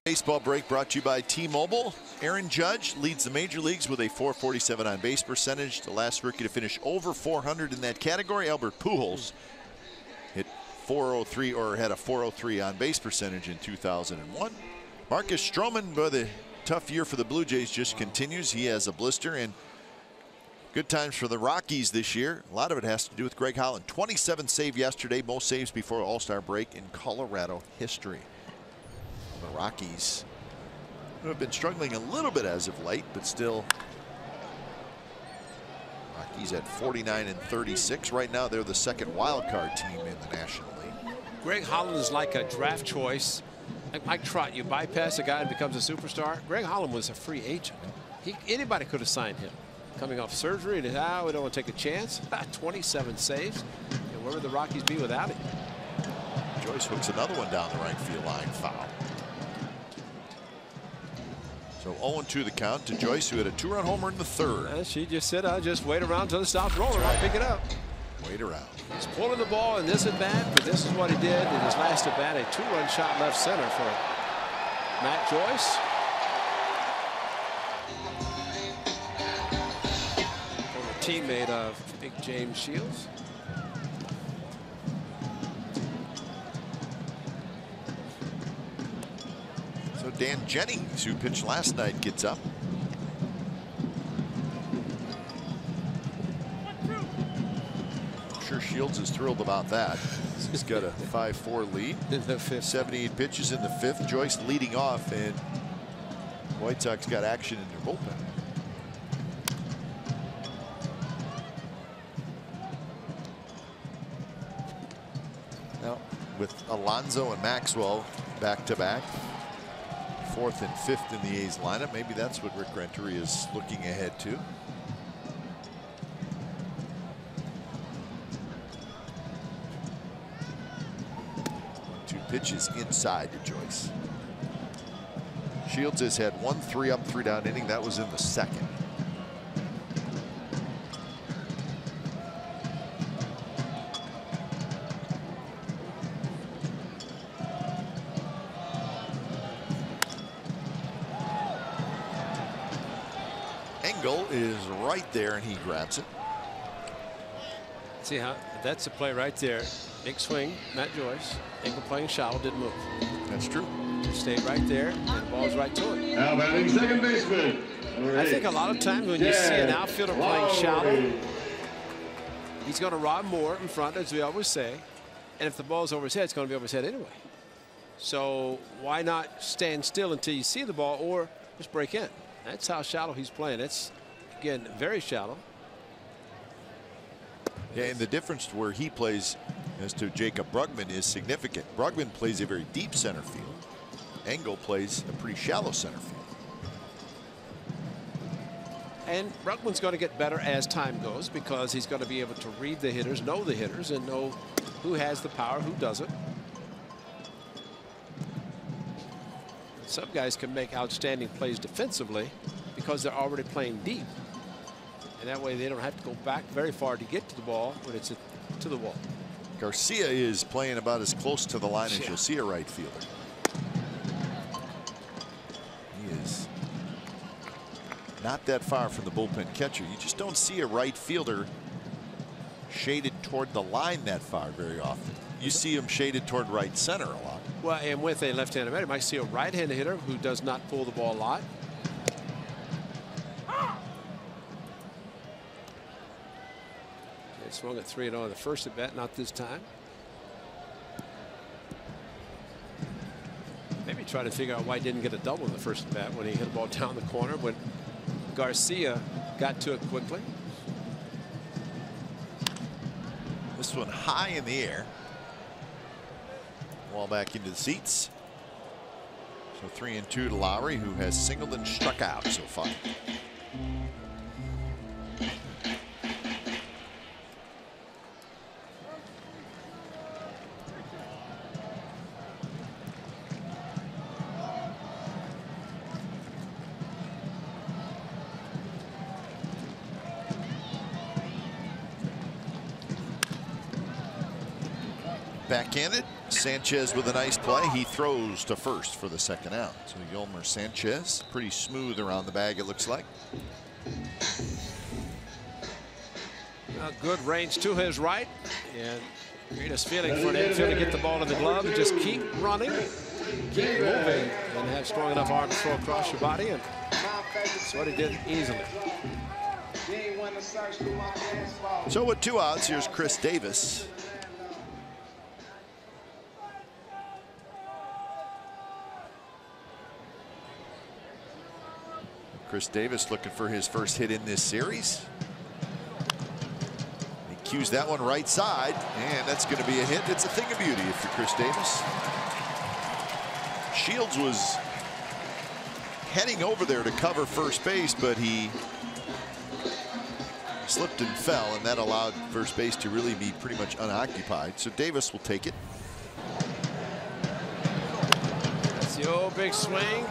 Baseball break brought to you by T-Mobile. Aaron Judge leads the major leagues with a .447 on base percentage. The last rookie to finish over 400 in that category, Albert Pujols, hit .403 or had a .403 on base percentage in 2001. Marcus Stroman, but the tough year for the Blue Jays just continues. He has a blister, and good times for the Rockies this year. A lot of it has to do with Greg Holland. 27 save yesterday, most saves before All-Star break in Colorado history. The Rockies have been struggling a little bit as of late, but still. Rockies at 49-36 right now. They're the second wild card team in the National League. Greg Holland is like a draft choice. Like Mike Trout, you bypass a guy and becomes a superstar. Greg Holland was a free agent. Anybody could have signed him. Coming off surgery, and we don't want to take a chance. 27 saves. And where would the Rockies be without him? Joyce hooks another one down the right field line, foul. So 0-2 the count to Joyce, who had a 2-run homer in the third. She just said, I'll just wait around until it stops rolling. I'll pick it up. Wait around. He's pulling the ball in this at bat, but this is what he did in his last at bat, a 2-run shot left center for Matt Joyce. Former teammate of Big James Shields. So Dan Jennings, who pitched last night, gets up. I'm sure Shields is thrilled about that. He's got a 5-4 lead in the fifth. 78 pitches in the fifth. Joyce leading off, and White Sox got action in their bullpen. Now with Alonso and Maxwell back to back, fourth and fifth in the A's lineup, maybe that's what Rick Renteria is looking ahead to. Pitches inside to Joyce. Shields has had 1 3-up, 3-down inning. That was in the second. Engel is right there, and he grabs it. See how that's a play right there. Big swing, Matt Joyce. Engel playing shallow, didn't move. That's true. Just stayed right there, and the ball's right to it. Now batting second baseman. I think a lot of times when you see an outfielder playing shallow, he's going to rob more in front, as we always say. And if the ball's over his head, it's going to be over his head anyway. So why not stand still until you see the ball, or just break in? That's how shallow he's playing. It's, again, very shallow. Yeah, and the difference to where he plays as to Jacob Brugman is significant. Brugman plays a very deep center field. Engel plays a pretty shallow center field. And Brugman's going to get better as time goes, because he's going to be able to read the hitters, know the hitters, and know who has the power, who doesn't. Some guys can make outstanding plays defensively because they're already playing deep. And that way they don't have to go back very far to get to the ball when it's to the wall. Garcia is playing about as close to the line as you'll see a right fielder. He is not that far from the bullpen catcher. You just don't see a right fielder shaded toward the line that far very often. You see him shaded toward right center a lot. Well, and with a left-handed hitter, you might see a right-handed hitter who does not pull the ball a lot. They swung at 3-0 in the first at bat, not this time. Maybe try to figure out why he didn't get a double in the first at bat when he hit a ball down the corner, when Garcia got to it quickly. This one high in the air. Ball back into the seats. So 3-2 to Lowry, who has singled and struck out so far. Backhanded. Sanchez with a nice play. He throws to first for the second out. So Yolmer Sanchez pretty smooth around the bag, it looks like. Good range to his right, and greatest feeling for an infield to get the ball in the glove and just keep running, keep moving, and have strong enough arm to throw across your body, and that's what he did easily. So with 2 outs, here's Chris Davis. Chris Davis looking for his first hit in this series. He cues that one right side, and that's going to be a hit. It's a thing of beauty if you're Chris Davis. Shields was heading over there to cover first base, but he slipped and fell, and that allowed first base to really be pretty much unoccupied. So Davis will take it. That's the old big swing.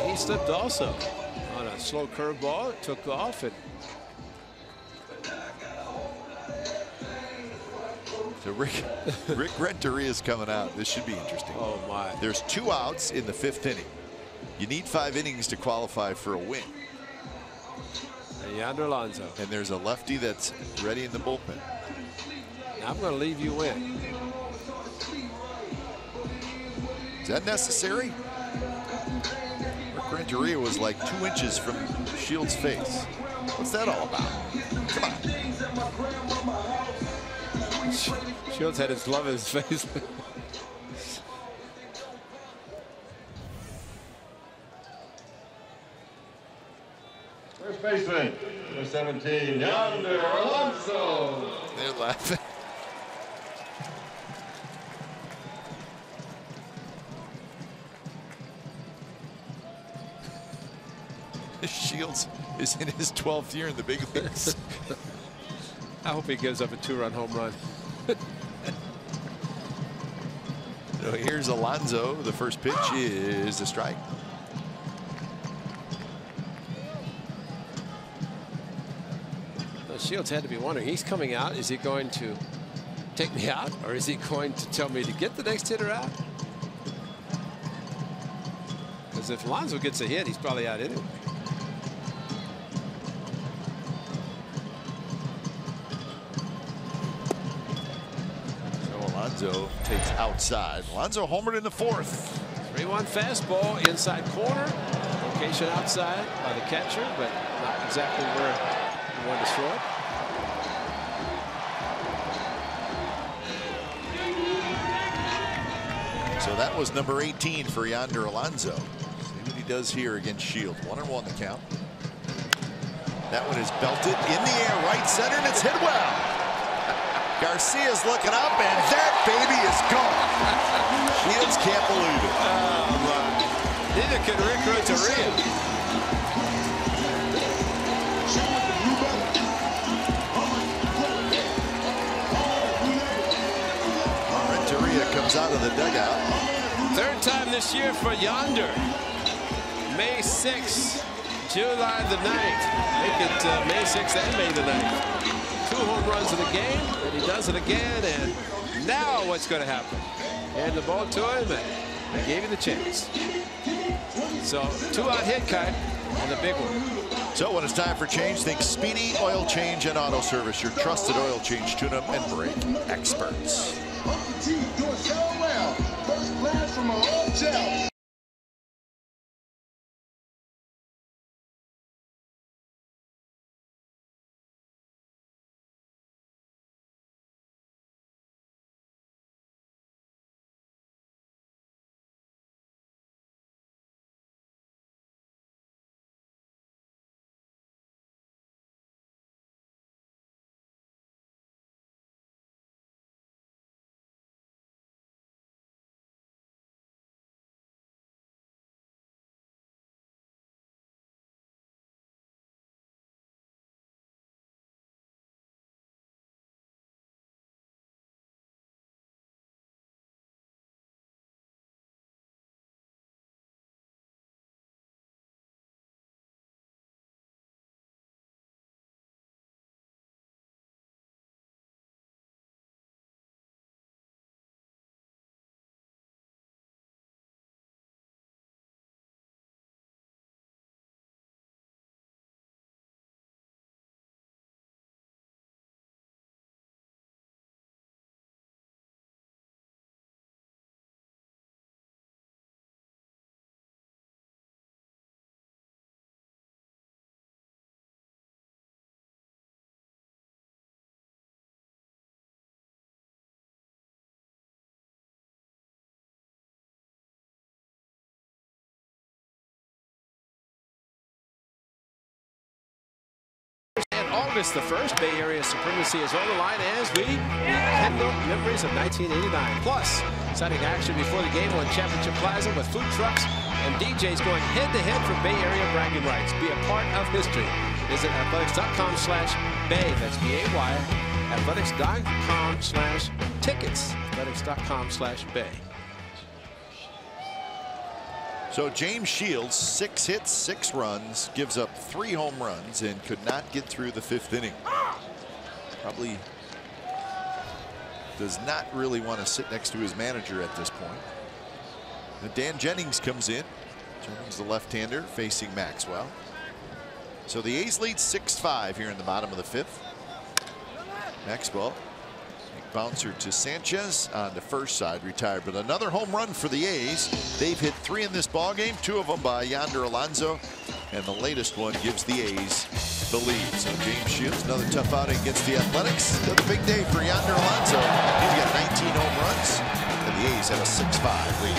He slipped also on a slow curveball. It took off. And so Rick Renteria is coming out. This should be interesting. Oh my! There's 2 outs in the 5th inning. You need 5 innings to qualify for a win. And Yonder Alonso. And there's a lefty that's ready in the bullpen. I'm going to leave you in. Is that necessary? Rick Renteria was like 2 inches from Shields' face. What's that all about? Come on. Shields had his glove in his face. First baseman, number 17, Yonder Alonso. They're laughing. Shields is in his 12th year in the big leagues. I hope he gives up a 2-run home run. So here's Alonso. The first pitch is a strike. Shields had to be wondering, he's coming out. Is he going to take me out, or is he going to tell me to get the next hitter out? Because if Alonso gets a hit, he's probably out anyway. Alonso takes outside. Alonso homered in the 4th. 3-1 fastball inside corner. Location outside by the catcher, but not exactly where he wanted to throw it. So that was number 18 for Yonder Alonso. See what he does here against Shields. 1-1 the count. That one is belted in the air, right center, and it's hit well. Garcia's looking up, and that baby is gone. Shields can't believe it. Neither can Rick Renteria. Renteria comes out of the dugout. 3rd time this year for Yonder. May 6th, July the 9th. Make it May 6th and May the 9th. 2 home runs in the game, and he does it again, and now what's going to happen? Hand the ball to him, and I gave you the chance. So 2-out hit, Kite, and the big one. So when it's time for change, think Speedy Oil Change and Auto Service, your trusted oil change, tune-up, and brake experts. Doing so well. First class from a hotel. August the 1st. Bay Area supremacy is on the line as we rekindle memories of 1989. Plus, exciting action before the game on Championship Plaza with food trucks and DJs going head-to-head for Bay Area bragging rights. Be a part of history. Visit athletics.com/Bay. That's B-A-Y. Athletics.com/tickets. Athletics.com/Bay. So James Shields, 6 hits, 6 runs, gives up 3 home runs, and could not get through the 5th inning. Probably does not really want to sit next to his manager at this point. And Dan Jennings comes in. Jennings, the left-hander, facing Maxwell. So the A's lead 6-5 here in the bottom of the 5th. Maxwell, big bouncer to Sanchez on the first side, retired. But another home run for the A's. They've hit 3 in this ballgame, 2 of them by Yonder Alonso, and the latest one gives the A's the lead. So James Shields, another tough outing against the Athletics. Another big day for Yonder Alonso. He's got 19 home runs, and the A's have a 6-5 lead.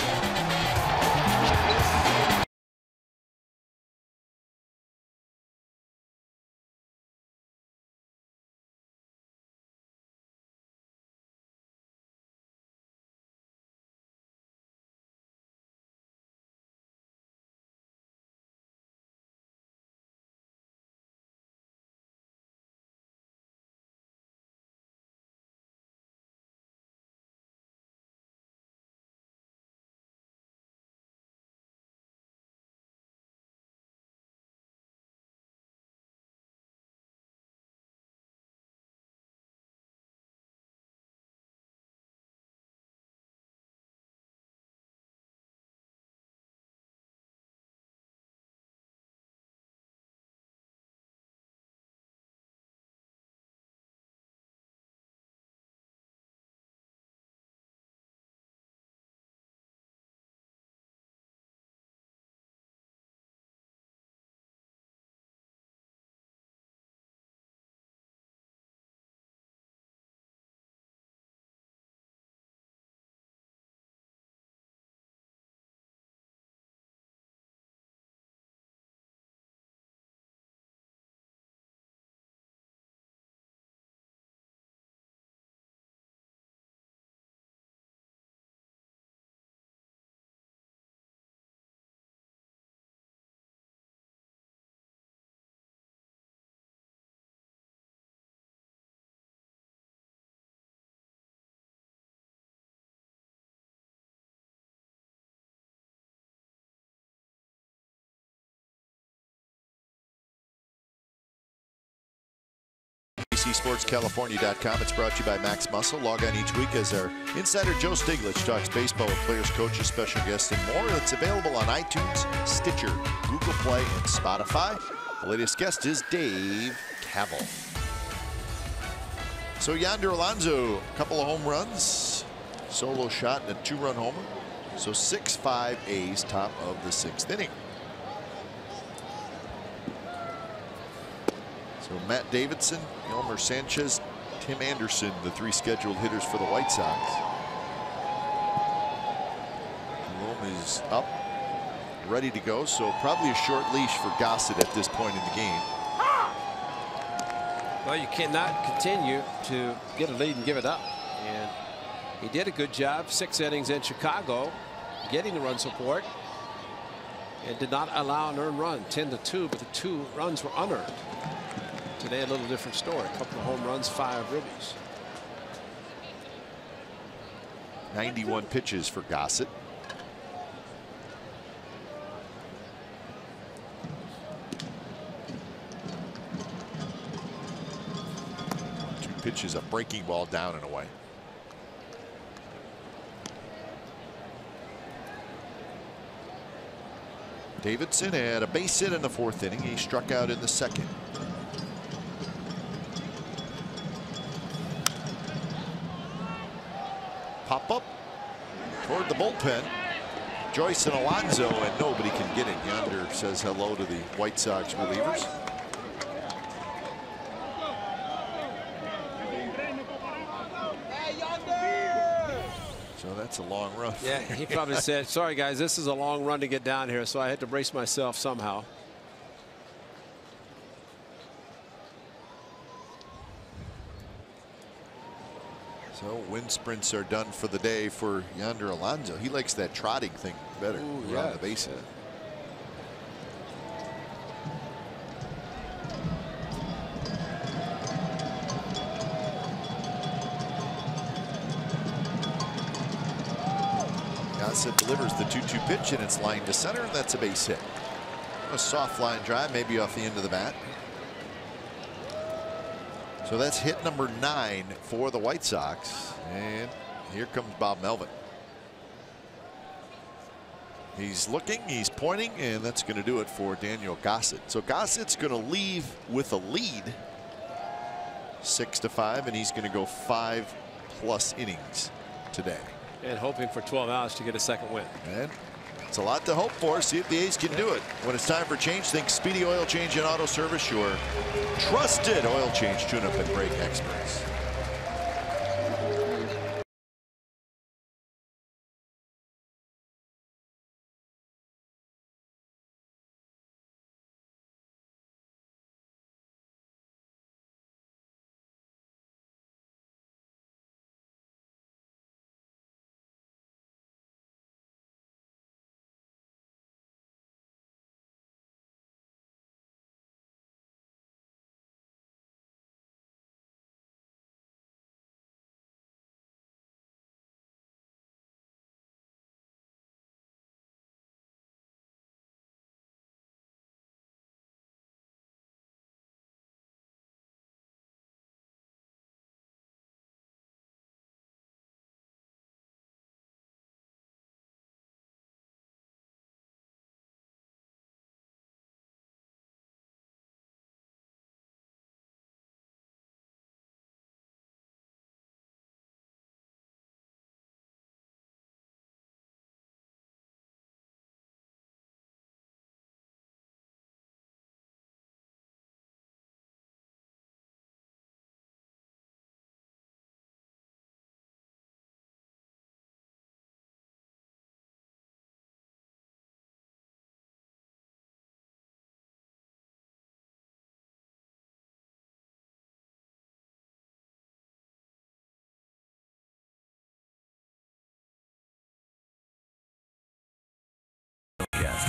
SportsCalifornia.com. It's brought to you by Max Muscle. Log on each week as our insider Joe Stiglitz talks baseball with players, coaches, special guests, and more. It's available on iTunes, Stitcher, Google Play, and Spotify. The latest guest is Dave Kaval. So Yonder Alonso, a couple of home runs, solo shot, and a 2-run homer. So 6-5 A's, top of the 6th inning. So Matt Davidson, Elmer Sanchez, Tim Anderson, the 3 scheduled hitters for the White Sox. Bloom is up, ready to go. So probably a short leash for Gossett at this point in the game. Well, you cannot continue to get a lead and give it up. And he did a good job, 6 innings in Chicago, getting the run support, and did not allow an earned run. 10-2, but the 2 runs were unearned. Today, a little different story. A couple of home runs, 5 ribbies. 91 pitches for Gossett. Two pitches, a breaking ball down and away. Davidson had a base hit in the 4th inning. He struck out in the 2nd. Pop up toward the bullpen. Joyce and Alonso, and nobody can get it. Yonder says hello to the White Sox relievers. So that's a long run. Yeah, he probably said, sorry guys, this is a long run to get down here, so I had to brace myself somehow. So wind sprints are done for the day for Yonder Alonso. He likes that trotting thing better around the bases. Gossett delivers the 2-2 pitch, and it's lined to center, and that's a base hit. A soft line drive, maybe off the end of the bat. So that's hit number 9 for the White Sox. And here comes Bob Melvin. He's looking, he's pointing, and that's going to do it for Daniel Gossett. So Gossett's going to leave with a lead, 6-5, and he's going to go 5+ innings today. And hoping for 12 outs to get a second win. And it's a lot to hope for. See if the A's can do it. When it's time for change, think Speedy Oil Change and Auto Service, your trusted oil change, tune-up, and brake experts.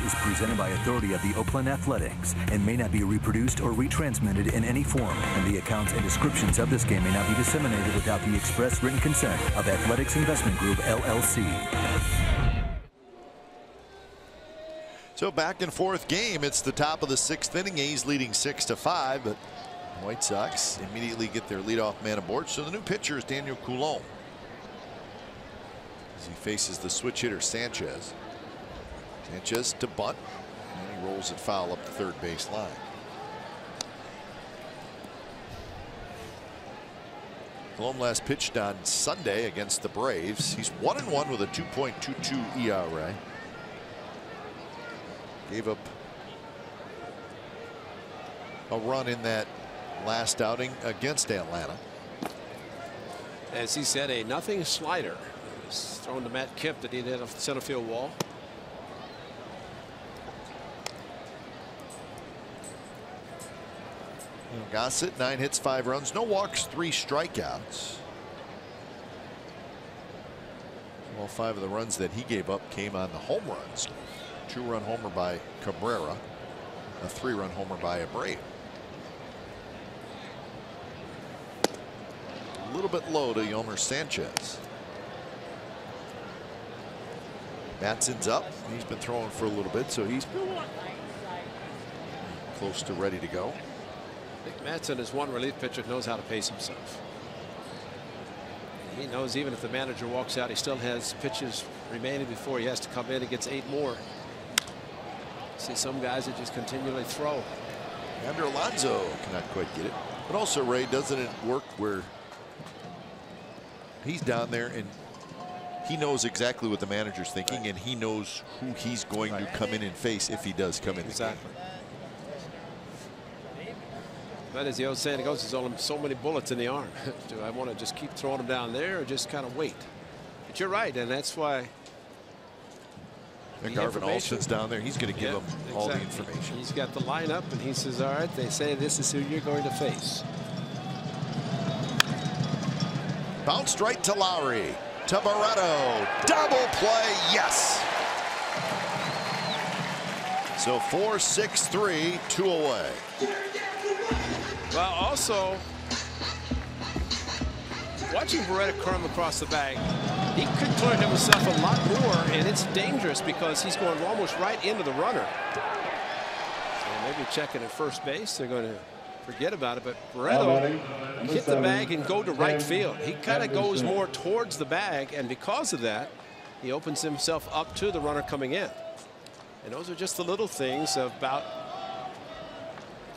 Is presented by authority of the Oakland Athletics and may not be reproduced or retransmitted in any form, and the accounts and descriptions of this game may not be disseminated without the express written consent of Athletics Investment Group, LLC. So back and forth game. It's the top of the 6th inning. A's leading 6-5, but the White Sox immediately get their leadoff man aboard. So the new pitcher is Daniel Coulombe as he faces the switch hitter Sanchez. Sanchez to bunt, and he rolls it foul up the third base line. Coulombe last pitched on Sunday against the Braves. He's 1-1 with a 2.22 ERA. Gave up a run in that last outing against Atlanta. As he said, a nothing slider. It's thrown to Matt Kemp that he hit off the center field wall. Gossett, 9 hits, 5 runs, no walks, 3 strikeouts. All 5 of the runs that he gave up came on the home runs. 2-run homer by Cabrera, a 3-run homer by Abreu. A little bit low to Yolmer Sanchez. Matson's up. He's been throwing for a little bit, so he's close to ready to go. I think Matson is one relief pitcher that knows how to pace himself. He knows even if the manager walks out, he still has pitches remaining before he has to come in and gets 8 more. See some guys that just continually throw. Yonder Alonso cannot quite get it. But also, Ray, doesn't it work where he's down there and he knows exactly what the manager's thinking, and he knows who he's going to come in and face if he does come in. Exactly. But as the old saying goes, there's only so many bullets in the arm. Do I want to just keep throwing them down there or just kind of wait? But you're right, and that's why. Garvin Olson's down there. He's going to give him all the information. He's got the lineup, and he says, all right, they say this is who you're going to face. Bounced right to Lowry. To Barreto. Double play. Yes. So 4-6-3, 2 away. Well, also, watching Barreto come across the bag, he could clear himself a lot more, and it's dangerous because he's going almost right into the runner. So maybe checking at first base, they're going to forget about it, but Barreto hit the bag and go to right field. He kind of goes more towards the bag, and because of that, he opens himself up to the runner coming in. And those are just the little things about,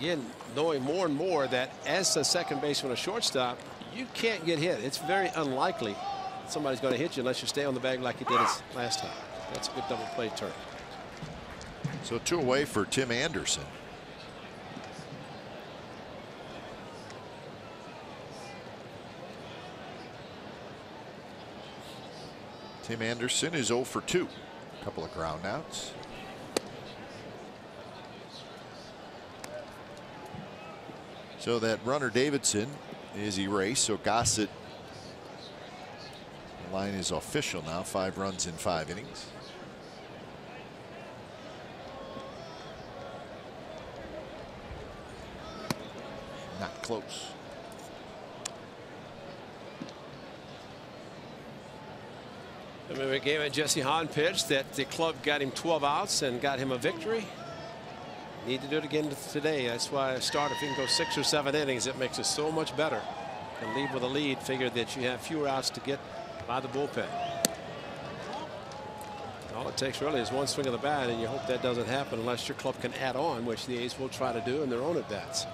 again, knowing more and more that as a second baseman or shortstop, you can't get hit. It's very unlikely somebody's going to hit you unless you stay on the bag like you did last time. That's a good double play turn. So 2 away for Tim Anderson. Tim Anderson is 0 for 2. A couple of ground outs. So that runner Davidson is erased. So Gossett, the line is official now. 5 runs in 5 innings. Not close. I remember a game that Jesse Hahn pitched that the club got him 12 outs and got him a victory. Need to do it again today. That's why I start. If you can go 6 or 7 innings, it makes it so much better. And leave with a lead, figure that you have fewer outs to get by the bullpen. All it takes really is one swing of the bat, and you hope that doesn't happen unless your club can add on, which the A's will try to do in their own at bats.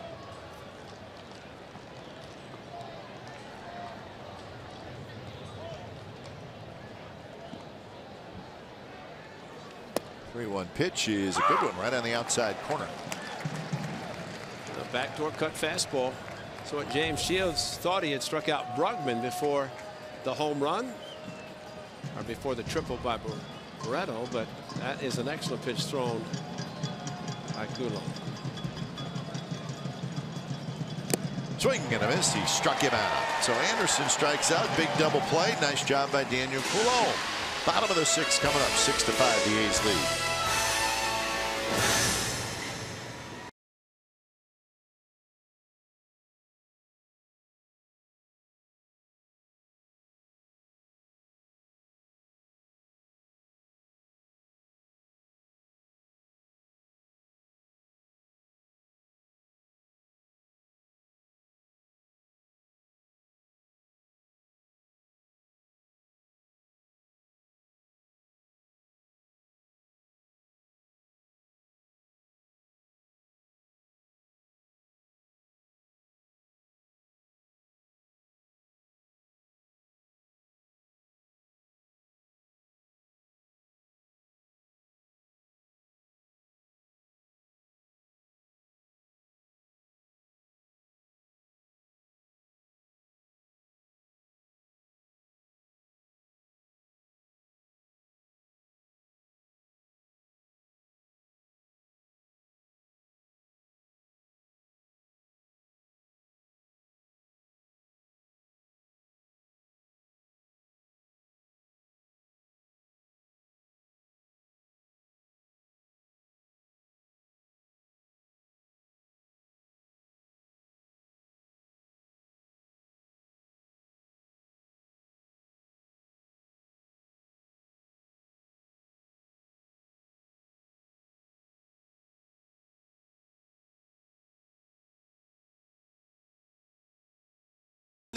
The 3-1 pitch is a good one right on the outside corner. A backdoor cut fastball. So what James Shields thought he had struck out Brugman before the home run, or before the triple by Barreto, but that is an excellent pitch thrown by Coulomb. Swing and a miss. He struck him out. So Anderson strikes out. Big double play. Nice job by Daniel Coulomb. Bottom of the 6th coming up. 6-5 the A's lead.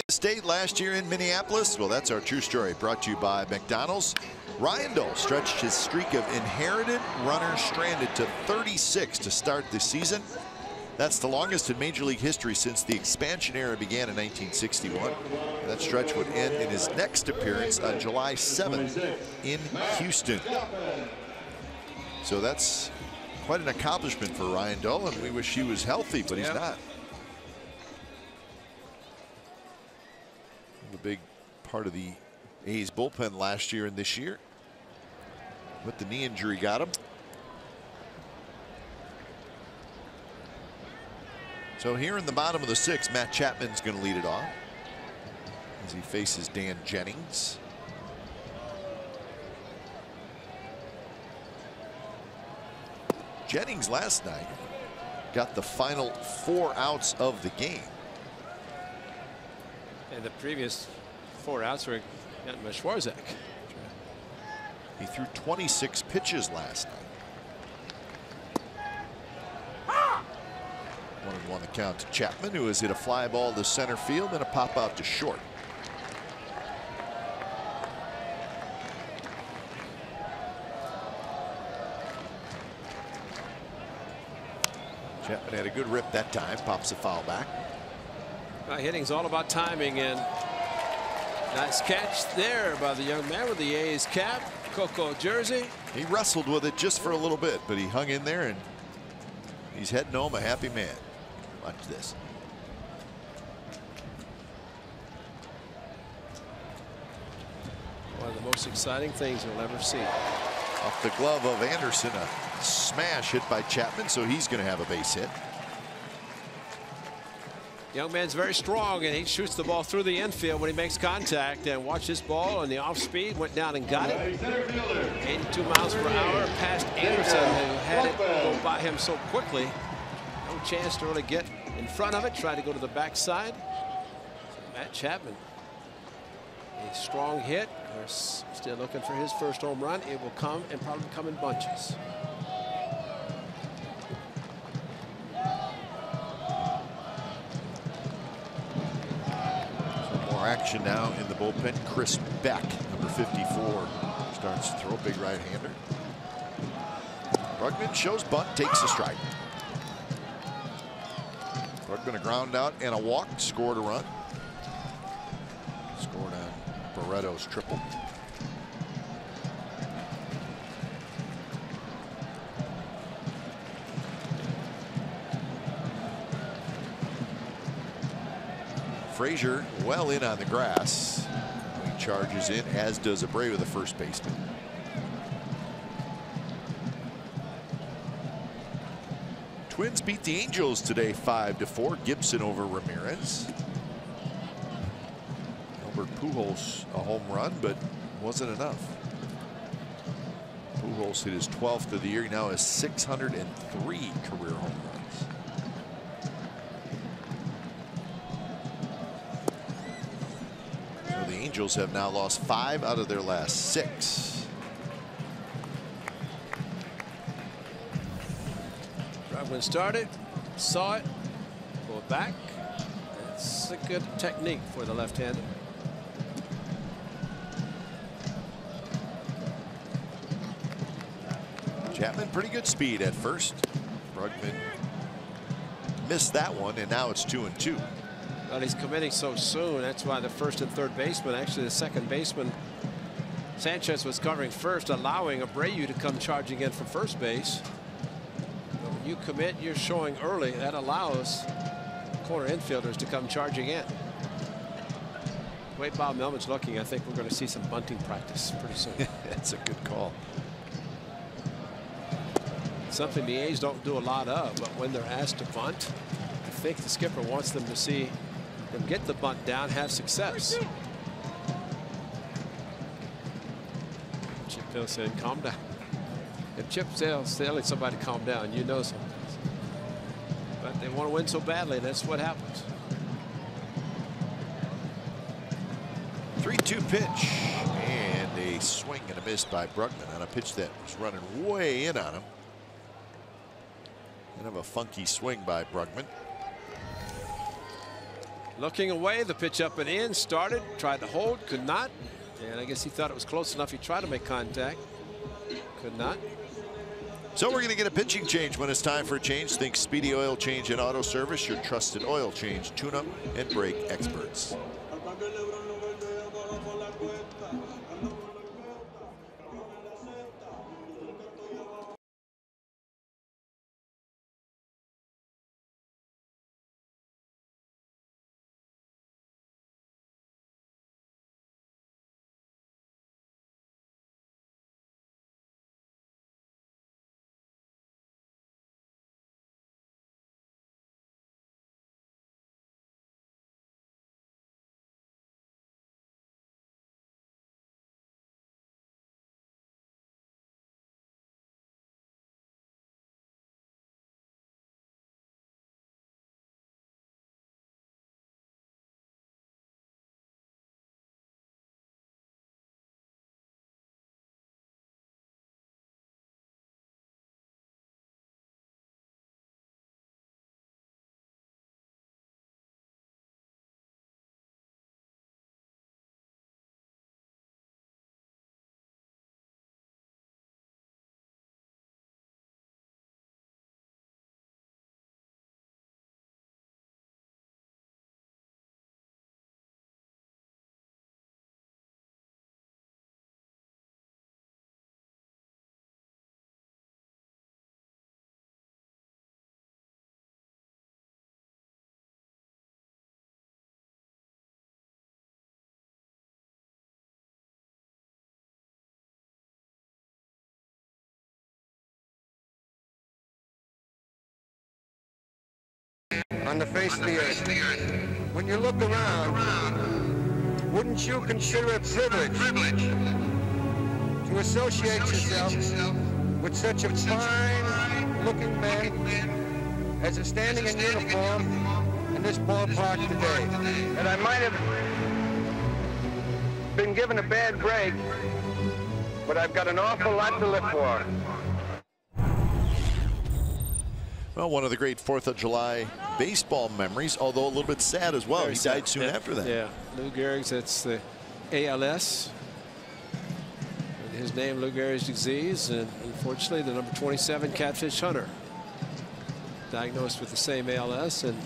State last year in Minneapolis. Well, that's our true story, brought to you by McDonald's. Ryan Dole stretched his streak of inherited runners stranded to 36 to start the season. That's the longest in Major League history since the expansion era began in 1961. That stretch would end in his next appearance on July 7th in Houston. So that's quite an accomplishment for Ryan Dole, and we wish he was healthy, but he's not. A big part of the A's bullpen last year and this year. But the knee injury got him. So here in the bottom of the 6th, Matt Chapman's going to lead it off. as he faces Dan Jennings. Jennings last night got the final 4 outs of the game. And the previous 4 outs were Schwarzak. He threw 26 pitches last night. 1-1 the count to Chapman, who has hit a fly ball to center field and a pop out to short. Chapman had a good rip that time, pops a foul back. Hitting's all about timing, and nice catch there by the young man with the A's cap, Coco jersey. He wrestled with it just for a little bit, but he hung in there, and he's heading home a happy man. Watch this. One of the most exciting things you'll ever see. Off the glove of Anderson, a smash hit by Chapman, so he's going to have a base hit. Young man's very strong, and he shoots the ball through the infield when he makes contact. And watch this ball on the off speed, went down and got it. 82 miles per hour past Anderson, who had it go by him so quickly. No chance to really get in front of it. Tried to go to the backside. Matt Chapman, a strong hit. They're still looking for his first home run. It will come, and probably come in bunches. Action now in the bullpen. Chris Beck, number 54, starts to throw. Big right-hander. Brugman shows bunt, takes a strike. Brugman a ground out and a walk, scored a run. Scored on Barreto's triple. Frazier well in on the grass. He charges in, as does Abreu, the first baseman. Twins beat the Angels today 5-4. Gibson over Ramirez. Albert Pujols a home run, but wasn't enough. Pujols hit his 12th of the year. He now has 603 career home runs. The Angels have now lost 5 out of their last 6. Brugman started, saw it, pulled back. It's a good technique for the left-hander. Chapman pretty good speed at first. Brugman missed that one, and now it's 2-2. Well, he's committing so soon. That's why the first and third baseman, actually the second baseman, Sanchez, was covering first, allowing Abreu to come charging in for first base. But when you commit, you're showing early. That allows corner infielders to come charging in. The way Bob Melvin's looking, I think we're going to see some bunting practice pretty soon. That's a good call. Something the A's don't do a lot of, but when they're asked to bunt, I think the skipper wants them to see them get the bunt down, have success. Chip Hill said, calm down. If Chip Hill's telling somebody to calm down, you know something. But they want to win so badly, that's what happens. 3-2 pitch, and a swing and a miss by Brugman on a pitch that was running way in on him. Kind of a funky swing by Brugman. Looking away, the pitch up and in, started, tried to hold, could not. And I guess he thought it was close enough. He tried to make contact, could not. So we're going to get a pitching change when it's time for a change. Think Speedy Oil Change and Auto Service, your trusted oil change, tune-up, and brake experts. on the face of the earth. When you look around, wouldn't you consider it privilege to associate yourself with such a fine-looking man as is standing in uniform in this ballpark today? And I might have been given a bad break, but I've got an awful lot to live for. Well, one of the great 4th of July baseball memories, although a little bit sad as well. Very He sad. died soon after that. Yeah, Lou Gehrig's, it's the ALS. And his name, Lou Gehrig's disease, and unfortunately the number 27 catfish hunter diagnosed with the same ALS. And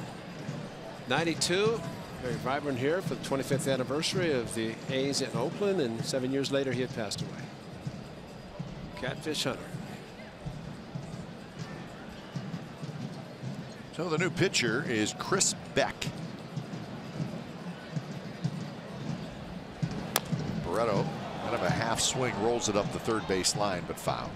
92, very vibrant here for the 25th anniversary of the A's in Oakland, and 7 years later he had passed away. Catfish hunter. So the new pitcher is Chris Beck. Barreto, kind of a half swing, rolls it up the third base line, but foul.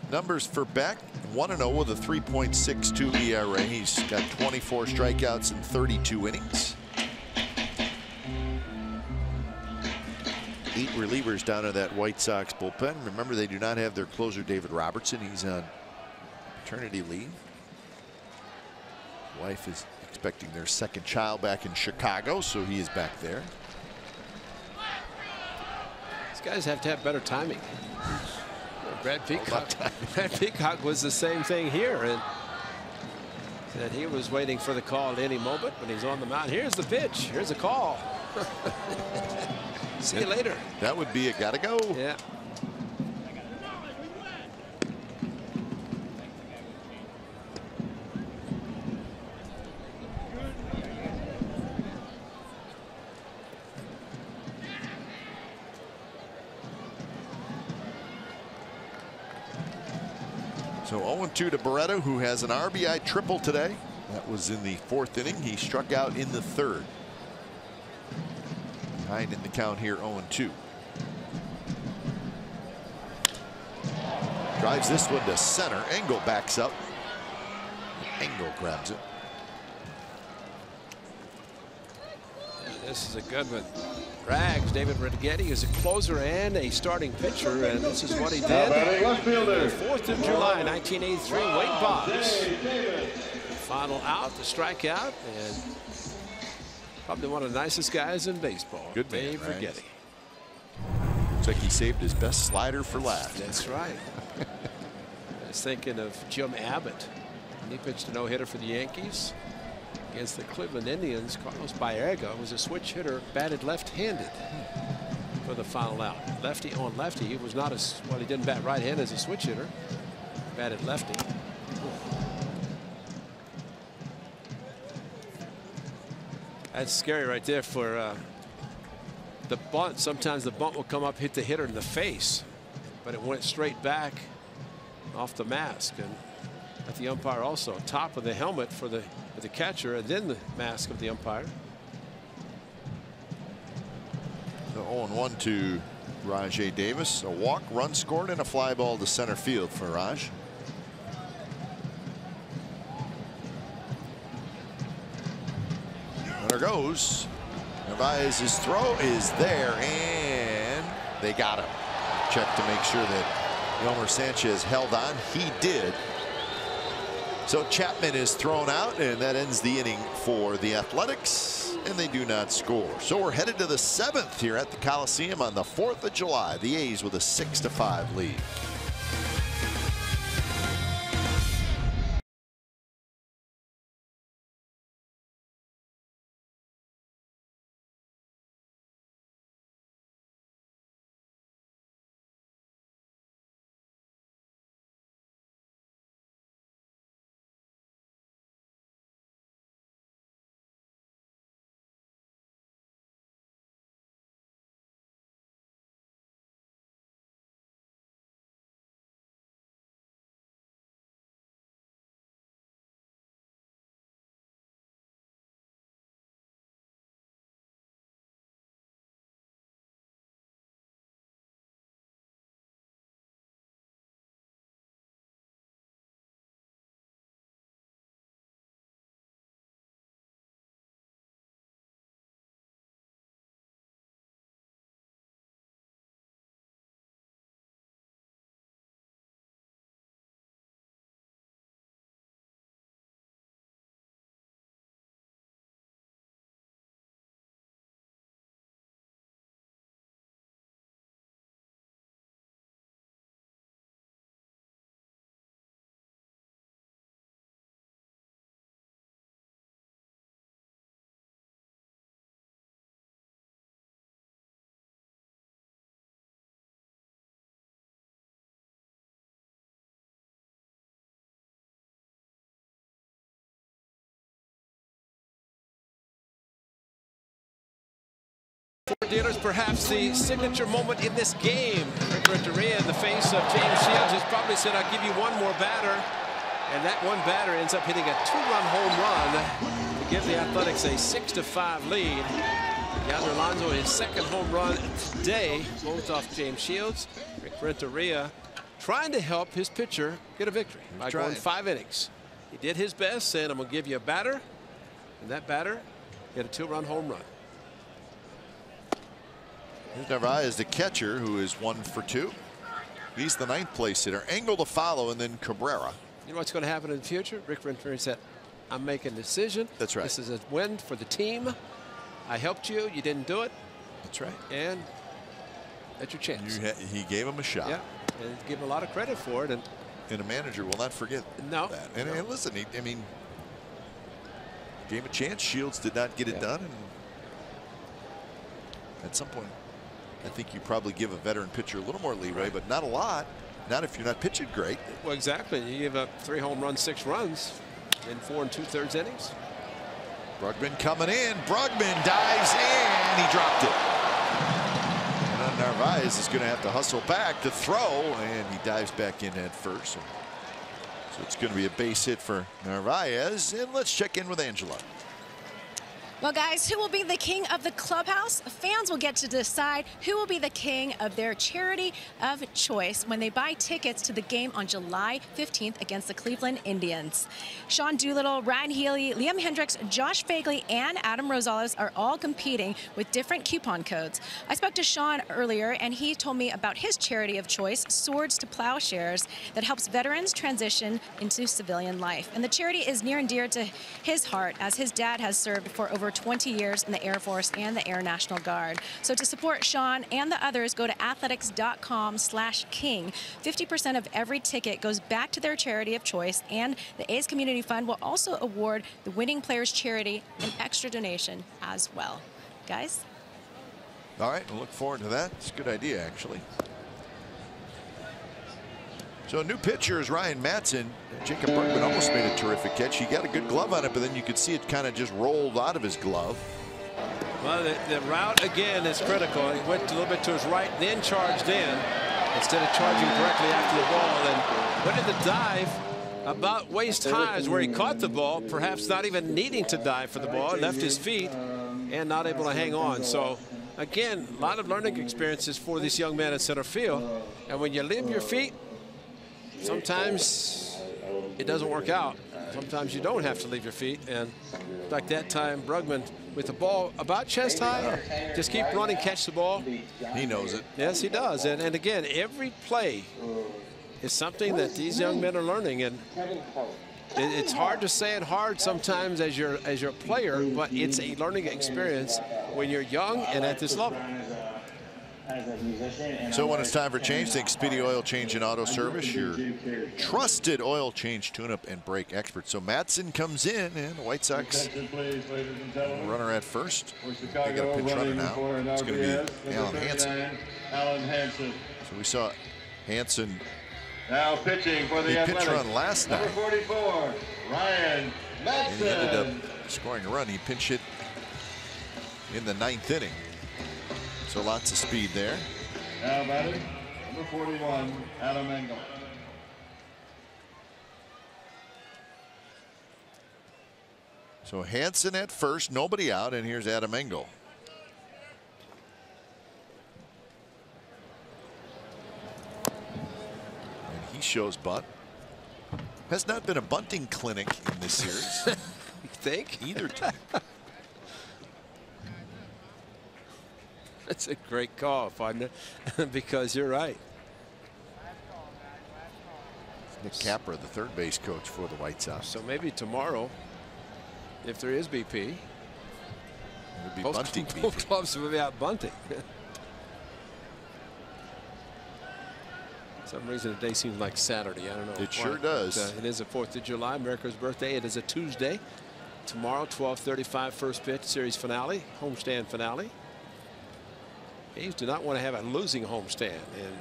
Numbers for Beck: 1-0 with a 3.62 ERA. He's got 24 strikeouts in 32 innings. 8 relievers down in that White Sox bullpen. Remember, they do not have their closer David Robertson. He's on paternity leave. Wife is expecting their second child back in Chicago, so he is back there. These guys have to have better timing. Brad Peacock was the same thing here, and said he was waiting for the call at any moment when he's on the mound. Here's the pitch. Here's the call. See you later. That would be a gotta go. Yeah. So 0-2 to Barreto, who has an RBI triple today. That was in the 4th inning. He struck out in the 3rd. Behind in the count here, 0-2. Drives this one to center. Engel backs up. Engel grabs it. This is a good one. Rags, David Rigetti, is a closer and a starting pitcher, and this is what he did. Left fielder. 4th of July, 1983, Wade Boggs. Final out, the strikeout, and probably one of the nicest guys in baseball. Good man, Dave right? Rigetti. Looks like he saved his best slider for last. That's right. I was thinking of Jim Abbott. He pitched a no-hitter for the Yankees against the Cleveland Indians. Carlos Baerga was a switch hitter, batted left-handed for the final out. Lefty on lefty. He was not as well. He didn't bat right-handed as a switch hitter. Batted lefty. That's scary right there for the bunt. Sometimes the bunt will come up, hit the hitter in the face, but it went straight back off the mask, and at the umpire also. Top of the helmet for the catcher, and then the mask of the umpire. So 0-1 to Rajai Davis. A walk, run scored, and a fly ball to center field for Raj. Runner goes. Narvaez's throw is there, and they got him. Check to make sure that Yolmer Sanchez held on. He did. So Chapman is thrown out, and that ends the inning for the Athletics, and they do not score. So we're headed to the 7th here at the Coliseum on the 4th of July. The A's with a 6-5 lead. For dealers, perhaps the signature moment in this game. Rick Renteria in the face of James Shields has probably said, I'll give you one more batter. And that one batter ends up hitting a 2-run home run to give the Athletics a 6-5 lead. Yonder Alonso, his second home run today, closed off James Shields. Rick Renteria trying to help his pitcher get a victory by going 5 innings. He did his best, saying, I'm going to give you a batter. And that batter hit a 2-run home run. Narvaez, the catcher, who is 1 for 2. He's the 9th place hitter. Engel to follow, and then Cabrera. You know what's going to happen in the future? Rick Renteria said, I'm making a decision. That's right. This is a win for the team. I helped you. You didn't do it. That's right. And that's your chance. He gave him a shot. Yeah, and give him a lot of credit for it. And a manager will not forget that. And listen, I mean, gave him a chance. Shields did not get it done. And at some point, I think you probably give a veteran pitcher a little more leeway, but not a lot. Not if you're not pitching great. Well, exactly. You give up 3 home runs, 6 runs in 4 2/3 innings. Brugman coming in. Brugman dives in. He dropped it. And Narvaez is going to have to hustle back to throw, and he dives back in at first. So it's going to be a base hit for Narvaez. And let's check in with Angela. Well, guys, who will be the king of the clubhouse? Fans will get to decide who will be the king of their charity of choice when they buy tickets to the game on July 15th against the Cleveland Indians. Sean Doolittle, Ryan Healy, Liam Hendricks, Josh Fagley, and Adam Rosales are all competing with different coupon codes. I spoke to Sean earlier, and he told me about his charity of choice, Swords to Plowshares, that helps veterans transition into civilian life. And the charity is near and dear to his heart, as his dad has served for over 20 years in the Air Force and the Air National Guard. So to support Sean and the others, go to athletics.com/king. 50% of every ticket goes back to their charity of choice, and the A's Community Fund will also award the winning players charity an extra donation as well. Guys? All right, we'll look forward to that. It's a good idea, actually. So a new pitcher is Ryan Madson. Jacob Bergman almost made a terrific catch. He got a good glove on it, but then you could see it kind of just rolled out of his glove. Well, the route again is critical. He went a little bit to his right, then charged in instead of charging directly after the ball. And went in the dive about waist high is where he caught the ball, perhaps not even needing to dive for the ball, left his feet and not able to hang on. So again, a lot of learning experiences for this young man in center field. And when you leave your feet, sometimes it doesn't work out. Sometimes you don't have to leave your feet. And like that time, Brugman with the ball about chest high, just keep running, catch the ball. He knows it. Yes, he does. And again, every play is something that these young men are learning. And it's hard to say it hard sometimes as your player, but it's a learning experience when you're young and at this level. So when it's time for change, think Speedy Oil Change and Auto Service, your trusted oil change, tune-up, and brake expert. So Madsen comes in, and the White Sox runner at first. They got a pinch runner now. It's going to be Alan Hansen. So we saw Hansen now pitching for the pitch run last night. Number 44, Ryan Madsen. And he ended up scoring a run. He pinch hit in the 9th inning. So lots of speed there. Now batting, number 41, Adam Engel. So Hansen at first, nobody out, and here's Adam Engel. And he shows bunt. Has not been a bunting clinic in this series. You think? Either team. That's a great call, partner, because you're right. Nick Capra, the third base coach for the White Sox. So maybe tomorrow, if there is BP, it would be bunting BP. Both clubs will be out bunting. For some reason the day seems like Saturday. I don't know. It sure does. It is the 4th of July, America's birthday. It is a Tuesday. Tomorrow, 12:35, first pitch, series finale, homestand finale. A's do not want to have a losing homestand. And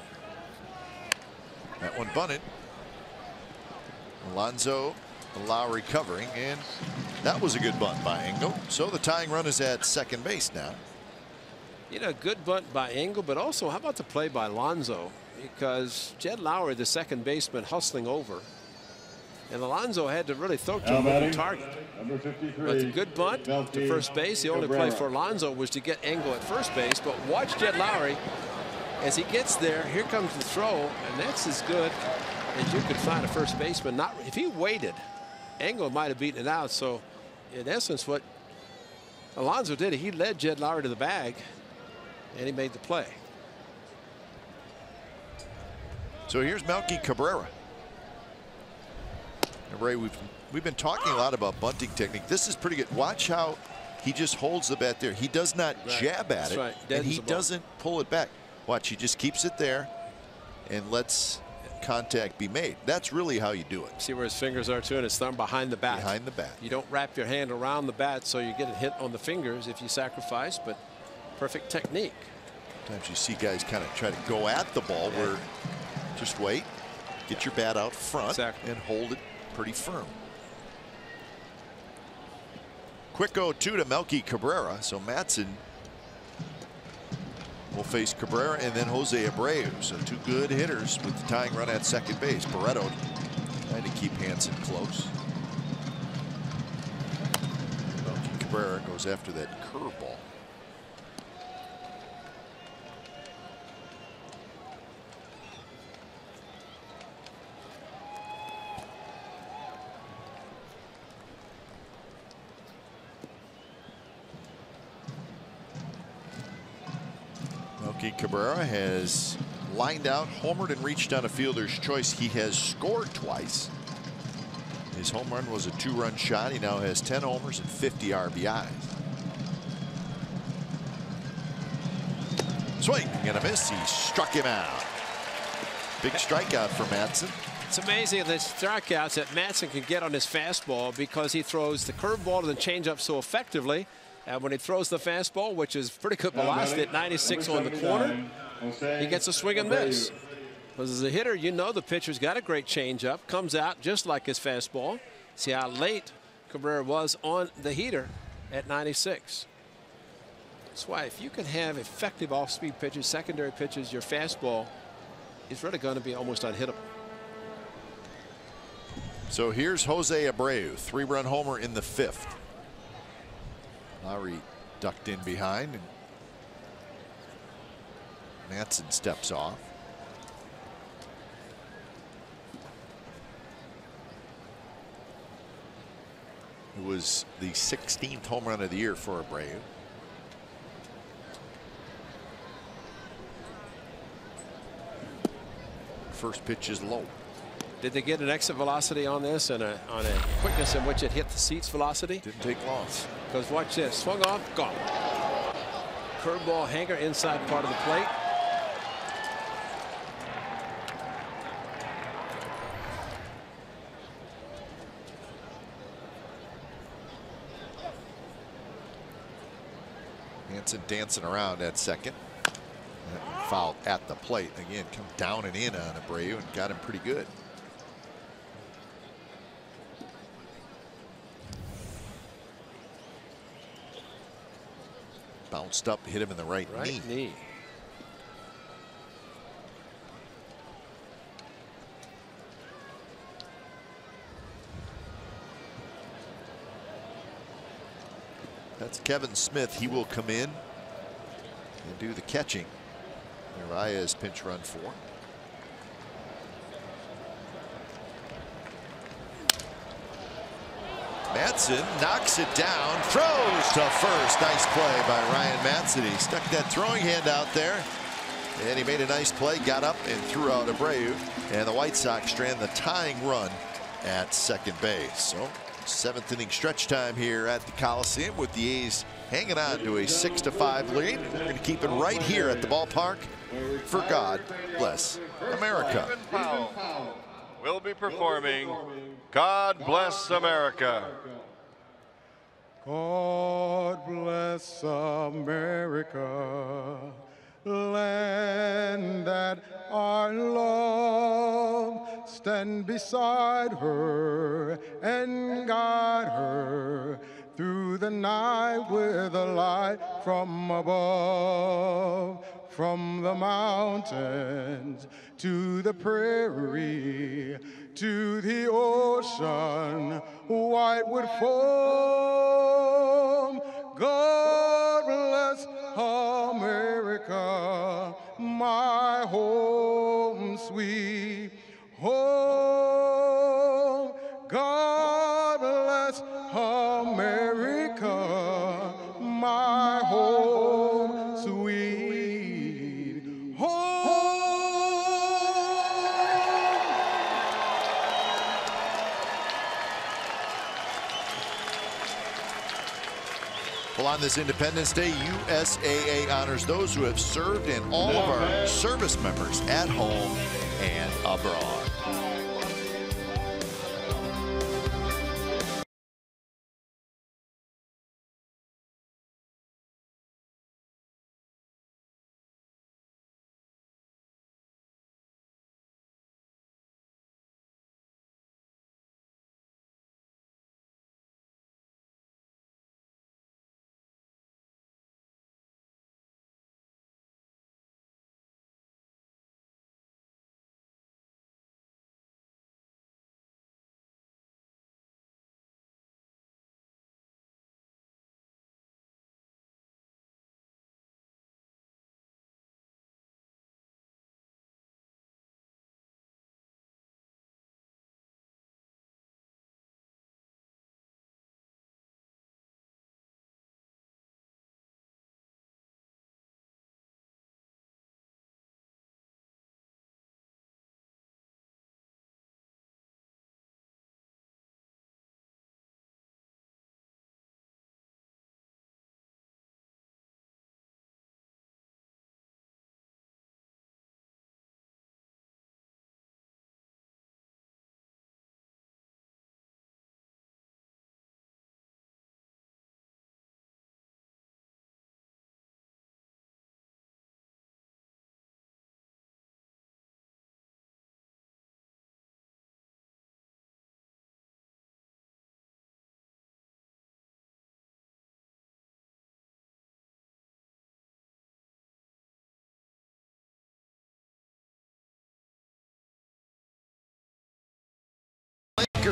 that one bunted. Alonso, Lowry covering, and that was a good bunt by Engel. So the tying run is at second base now. You know, good bunt by Engel, but also how about the play by Alonso? Because Jed Lowry, the second baseman, hustling over. And Alonso had to really throw to a moving target. Number 53. But the good bunt to first base. The only play for Alonso was to get Engel at first base. But watch Jed Lowry as he gets there. Here comes the throw, and that's as good as you could find a first baseman. Not if he waited, Engel might have beaten it out. So, in essence, what Alonso did, he led Jed Lowry to the bag, and he made the play. So here's Melky Cabrera. Ray, we've been talking a lot about bunting technique. This is pretty good. Watch how he just holds the bat there. He does not jab at it, and he doesn't pull it back. Watch, he just keeps it there and lets contact be made. That's really how you do it. See where his fingers are too, and his thumb behind the bat. Behind the bat. You don't wrap your hand around the bat so you get a hit on the fingers if you sacrifice, but perfect technique. Sometimes you see guys kind of try to go at the ball where just wait, get your bat out front and hold it pretty firm. Quick 0-2 to Melky Cabrera. So Matson will face Cabrera and then Jose Abreu. So two good hitters with the tying run at second base. Barreto trying to keep Hansen close. Melky Cabrera goes after that curveball. Melky Cabrera has lined out, homered, and reached on a fielder's choice. He has scored twice. His home run was a 2-run shot. He now has 10 homers and 50 RBIs. Swing and a miss. He struck him out. Big strikeout for Matson. It's amazing the strikeouts that Matson can get on his fastball because he throws the curveball and the changeup so effectively. And when he throws the fastball, which is pretty good velocity at 96 on the corner, he gets a swing and miss. Because as a hitter, you know the pitcher's got a great changeup, comes out just like his fastball. See how late Cabrera was on the heater at 96. That's why if you can have effective off-speed pitches, secondary pitches, your fastball is really going to be almost unhittable. So here's Jose Abreu, 3-run homer in the 5th. Lowry ducked in behind, and Matson steps off. It was the 16th home run of the year for Abreu. First pitch is low. Did they get an exit velocity on this and on a quickness in which it hit the seats velocity? Didn't take long. Because watch this. Swung off, gone. Curveball hanger inside part of the plate. Hansen dancing around at second. Foul at the plate. Again, come down and in on Abreu and got him pretty good. Bounced up, hit him in the right knee. That's Kevin Smith. He will come in and do the catching. Urias pinch run 4. Matson knocks it down, throws to first. Nice play by Ryan Matson. He stuck that throwing hand out there, and he made a nice play, got up and threw out Abreu, and the White Sox strand the tying run at second base. So 7th inning stretch time here at the Coliseum with the A's hanging on to a 6-5 lead. We're going to keep it right here at the ballpark for God Bless America. Will be performing God Bless America. God bless America, land that I love. Stand beside her and guide her through the night with a light from above, from the mountains to the prairie, to the ocean, white would foam. God bless America, my home, sweet home. God bless America, my home, sweet home. Well, on this Independence Day, USAA honors those who have served and all of our service members at home and abroad.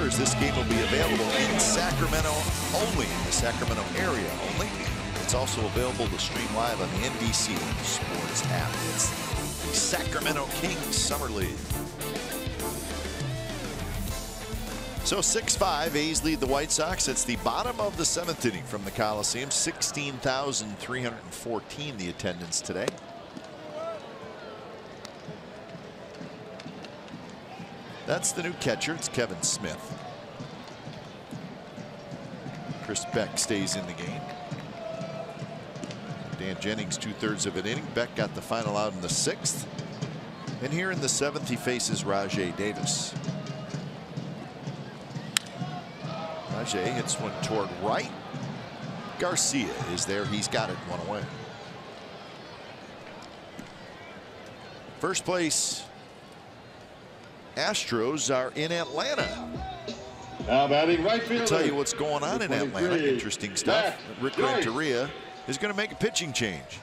This game will be available in Sacramento only, in the Sacramento area only. It's also available to stream live on the NBC Sports app. It's the Sacramento Kings Summer League. So 6-5, A's lead the White Sox. It's the bottom of the 7th inning from the Coliseum. 16,314 the attendance today. That's the new catcher. It's Kevin Smith. Chris Beck stays in the game. Dan Jennings 2/3 of an inning. Beck got the final out in the 6th. And here in the 7th, he faces Rajay Davis. Rajay hits one toward right. Garcia is there. He's got it, one away. First place Astros are in Atlanta. Now batting right fielder. I'll tell you what's going on in Atlanta. Interesting stuff. Rick Renteria is going to make a pitching change.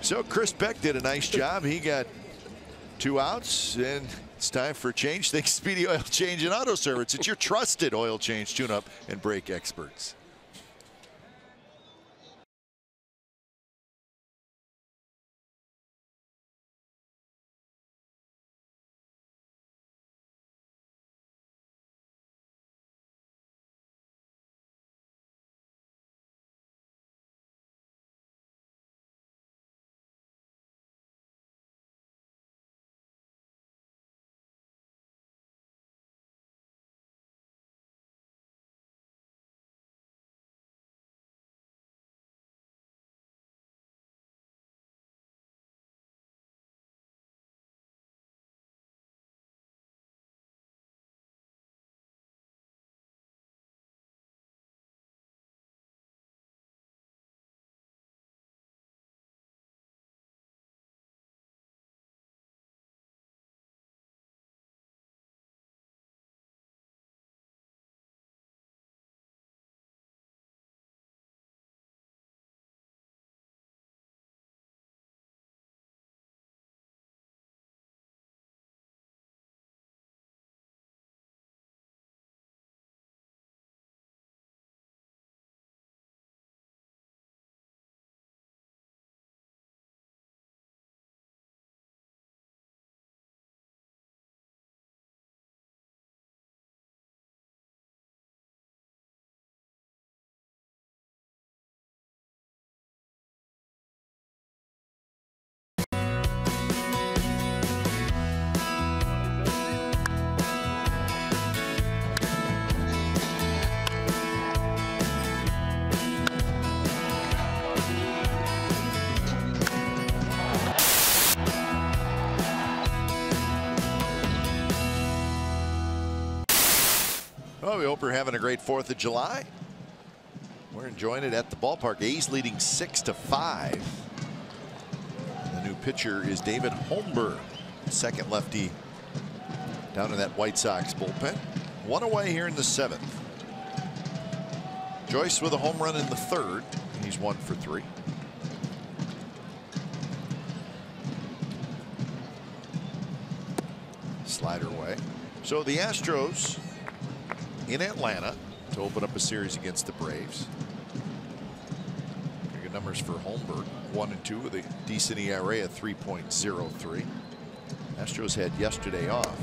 So Chris Beck did a nice job. He got 2 outs, and it's time for a change. Thanks Speedy Oil Change and Auto Service. It's your trusted oil change, tune-up, and brake experts. Well, we hope you're having a great 4th of July. We're enjoying it at the ballpark. A's leading 6-5. The new pitcher is David Holmberg, second lefty down in that White Sox bullpen. One away here in the 7th. Joyce with a home run in the 3rd. He's 1 for 3. Slider away. So the Astros in Atlanta to open up a series against the Braves. Pretty good numbers for Holmberg. 1 and 2 with a decent ERA at 3.03. Astros had yesterday off.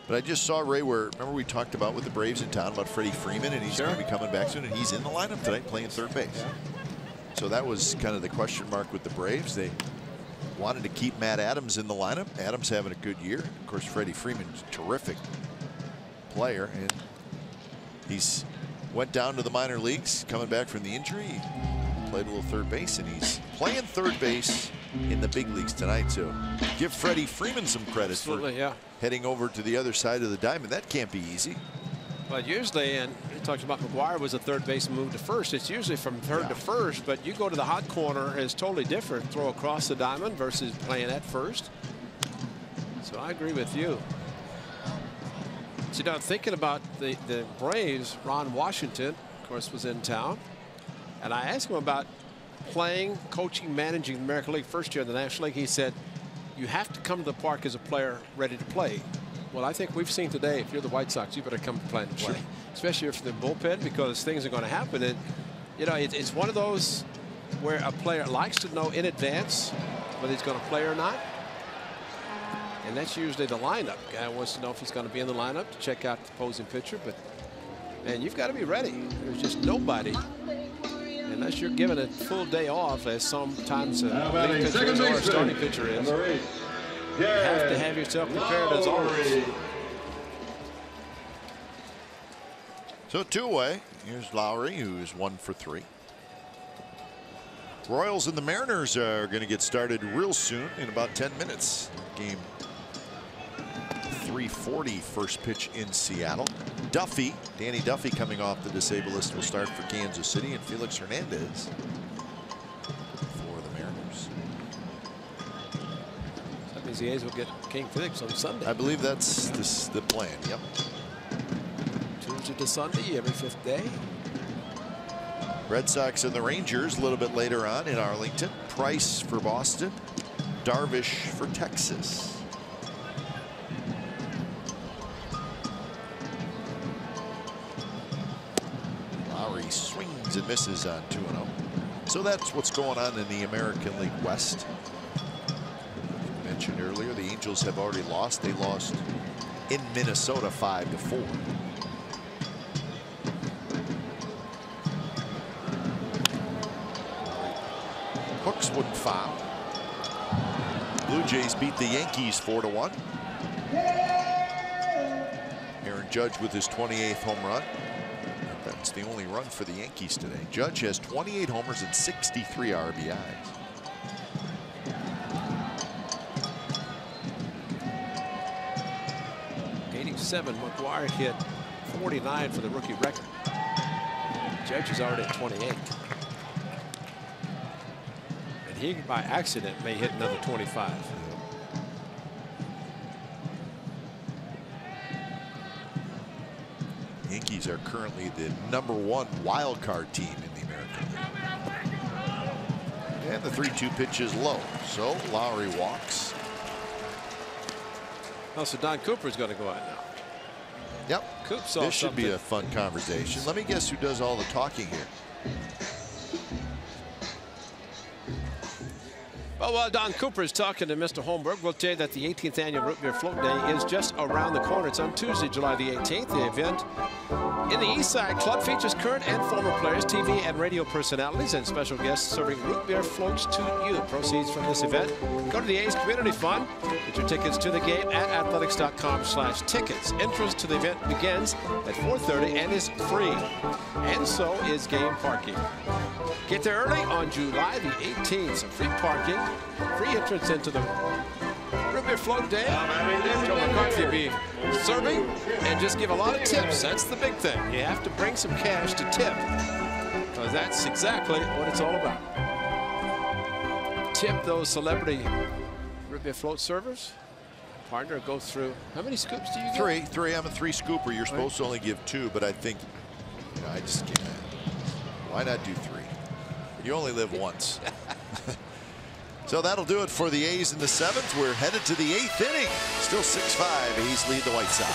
But I just saw, Ray, where remember we talked about with the Braves in town about Freddie Freeman, and he's going to be coming back soon, and he's in the lineup tonight playing third base. Yeah. So that was kind of the question mark with the Braves. They wanted to keep Matt Adams in the lineup. Adams having a good year. Of course, Freddie Freeman's a terrific player, and he's went down to the minor leagues coming back from the injury. He played a little third base, and he's playing third base in the big leagues tonight. So give Freddie Freeman some credit for heading over to the other side of the diamond. That can't be easy. But usually, and he talks about McGuire was a third baseman moved to first. It's usually from third to first, but you go to the hot corner is totally different. Throw across the diamond versus playing at first. So I agree with you. So now thinking about the Braves, Ron Washington, of course, was in town, and I asked him about playing, coaching, managing the American League first year in the National League. He said, you have to come to the park as a player ready to play. Well, I think we've seen today, if you're the White Sox, you better come to play, especially if you're the bullpen, because things are going to happen. And, you know, it's one of those where a player likes to know in advance whether he's going to play or not. And that's usually the lineup. Guy wants to know if he's going to be in the lineup to check out the opposing pitcher. But, man, you've got to be ready. There's just nobody, unless you're given a full day off, as sometimes a lead pitcher is or a starting pitcher is. You have to have yourself prepared as always. So 2 away. Here's Lowry, who is 1 for 3. Royals and the Mariners are going to get started real soon in about 10 minutes. Game 3:40, first pitch in Seattle. Duffy, Danny Duffy, coming off the disabled list, will start for Kansas City, and Felix Hernandez for the Mariners. That means the A's will get King Felix on Sunday. I believe that's the plan. Yep. Tuesday to Sunday, every 5th day. Red Sox and the Rangers a little bit later on in Arlington. Price for Boston. Darvish for Texas. Lowry swings and misses on 2-0. So that's what's going on in the American League West. Mentioned earlier, the Angels have already lost. They lost in Minnesota 5-4. Hooks wouldn't foul. Blue Jays beat the Yankees 4-1. Aaron Judge with his 28th home run. That's the only run for the Yankees today. Judge has 28 homers and 63 RBIs. '87, McGuire hit 49 for the rookie record. Judge is already at 28. And he, by accident, may hit another 25. Yankees are currently the #1 wild card team in the American League. And the 3-2 pitch is low, so Lowry walks. Oh, so Don Cooper's going to go out now. Yep. Coop saw this should be a fun conversation. Let me guess who does all the talking here. Well, while Don Cooper is talking to Mr. Holmberg, we'll tell you that the 18th annual Root Beer Float Day is just around the corner. It's on Tuesday, July the 18th. The event in the East Side Club features current and former players, TV and radio personalities, and special guests serving root beer floats to you. Proceeds from this event go to the A's Community Fund. Get your tickets to the game at athletics.com/tickets. Entrance to the event begins at 4:30 and is free. And so is game parking. Get there early on July the 18th. Some free parking, free entrance into the Root Rugby float day. Joe McCarthy be serving and just give a lot of tips. That's the big thing. You have to bring some cash to tip, because that's exactly what it's all about. Tip those celebrity rugby float servers. Partner, go through. How many scoops do you get? Three. I'm a 3 scooper. You're supposed to only give 2, but I think I just can't. Why not do 3? You only live once. So that'll do it for the A's in the 7th. We're headed to the 8th inning. Still 6-5. A's lead the White Sox.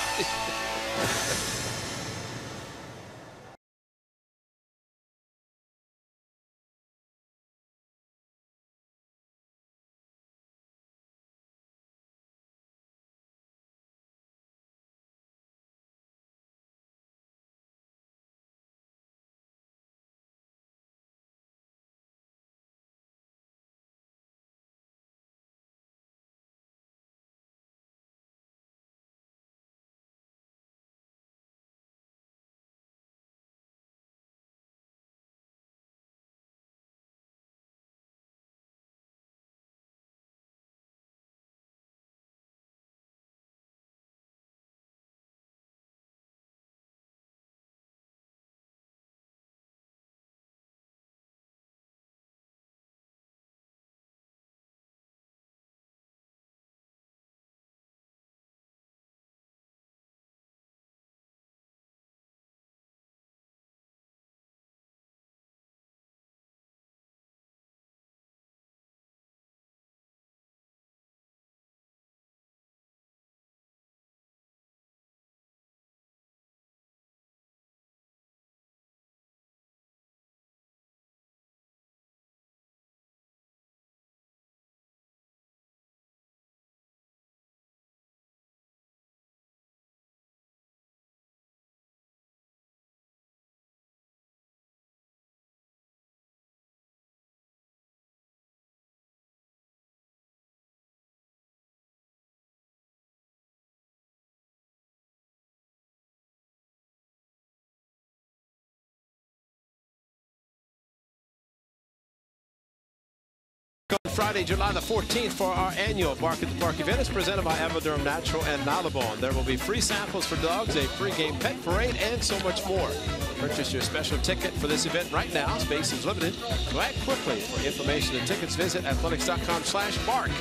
On Friday, July the 14th, for our annual Bark at the Park event is presented by Avoderm Natural and Nalabone. There will be free samples for dogs, a pregame pet parade, and so much more. Purchase your special ticket for this event right now. Space is limited. So act quickly. For information and tickets, visit athletics.com/bark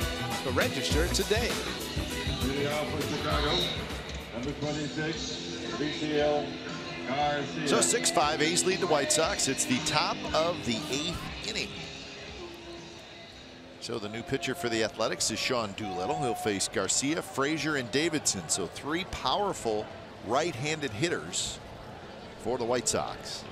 to register today. For Chicago, number 26, BCL Garcia. So 6-5, A's lead the White Sox. It's the top of the 8th inning. So the new pitcher for the Athletics is Sean Doolittle. He'll face Garcia, Frazier, and Davidson. So 3 powerful right-handed hitters for the White Sox.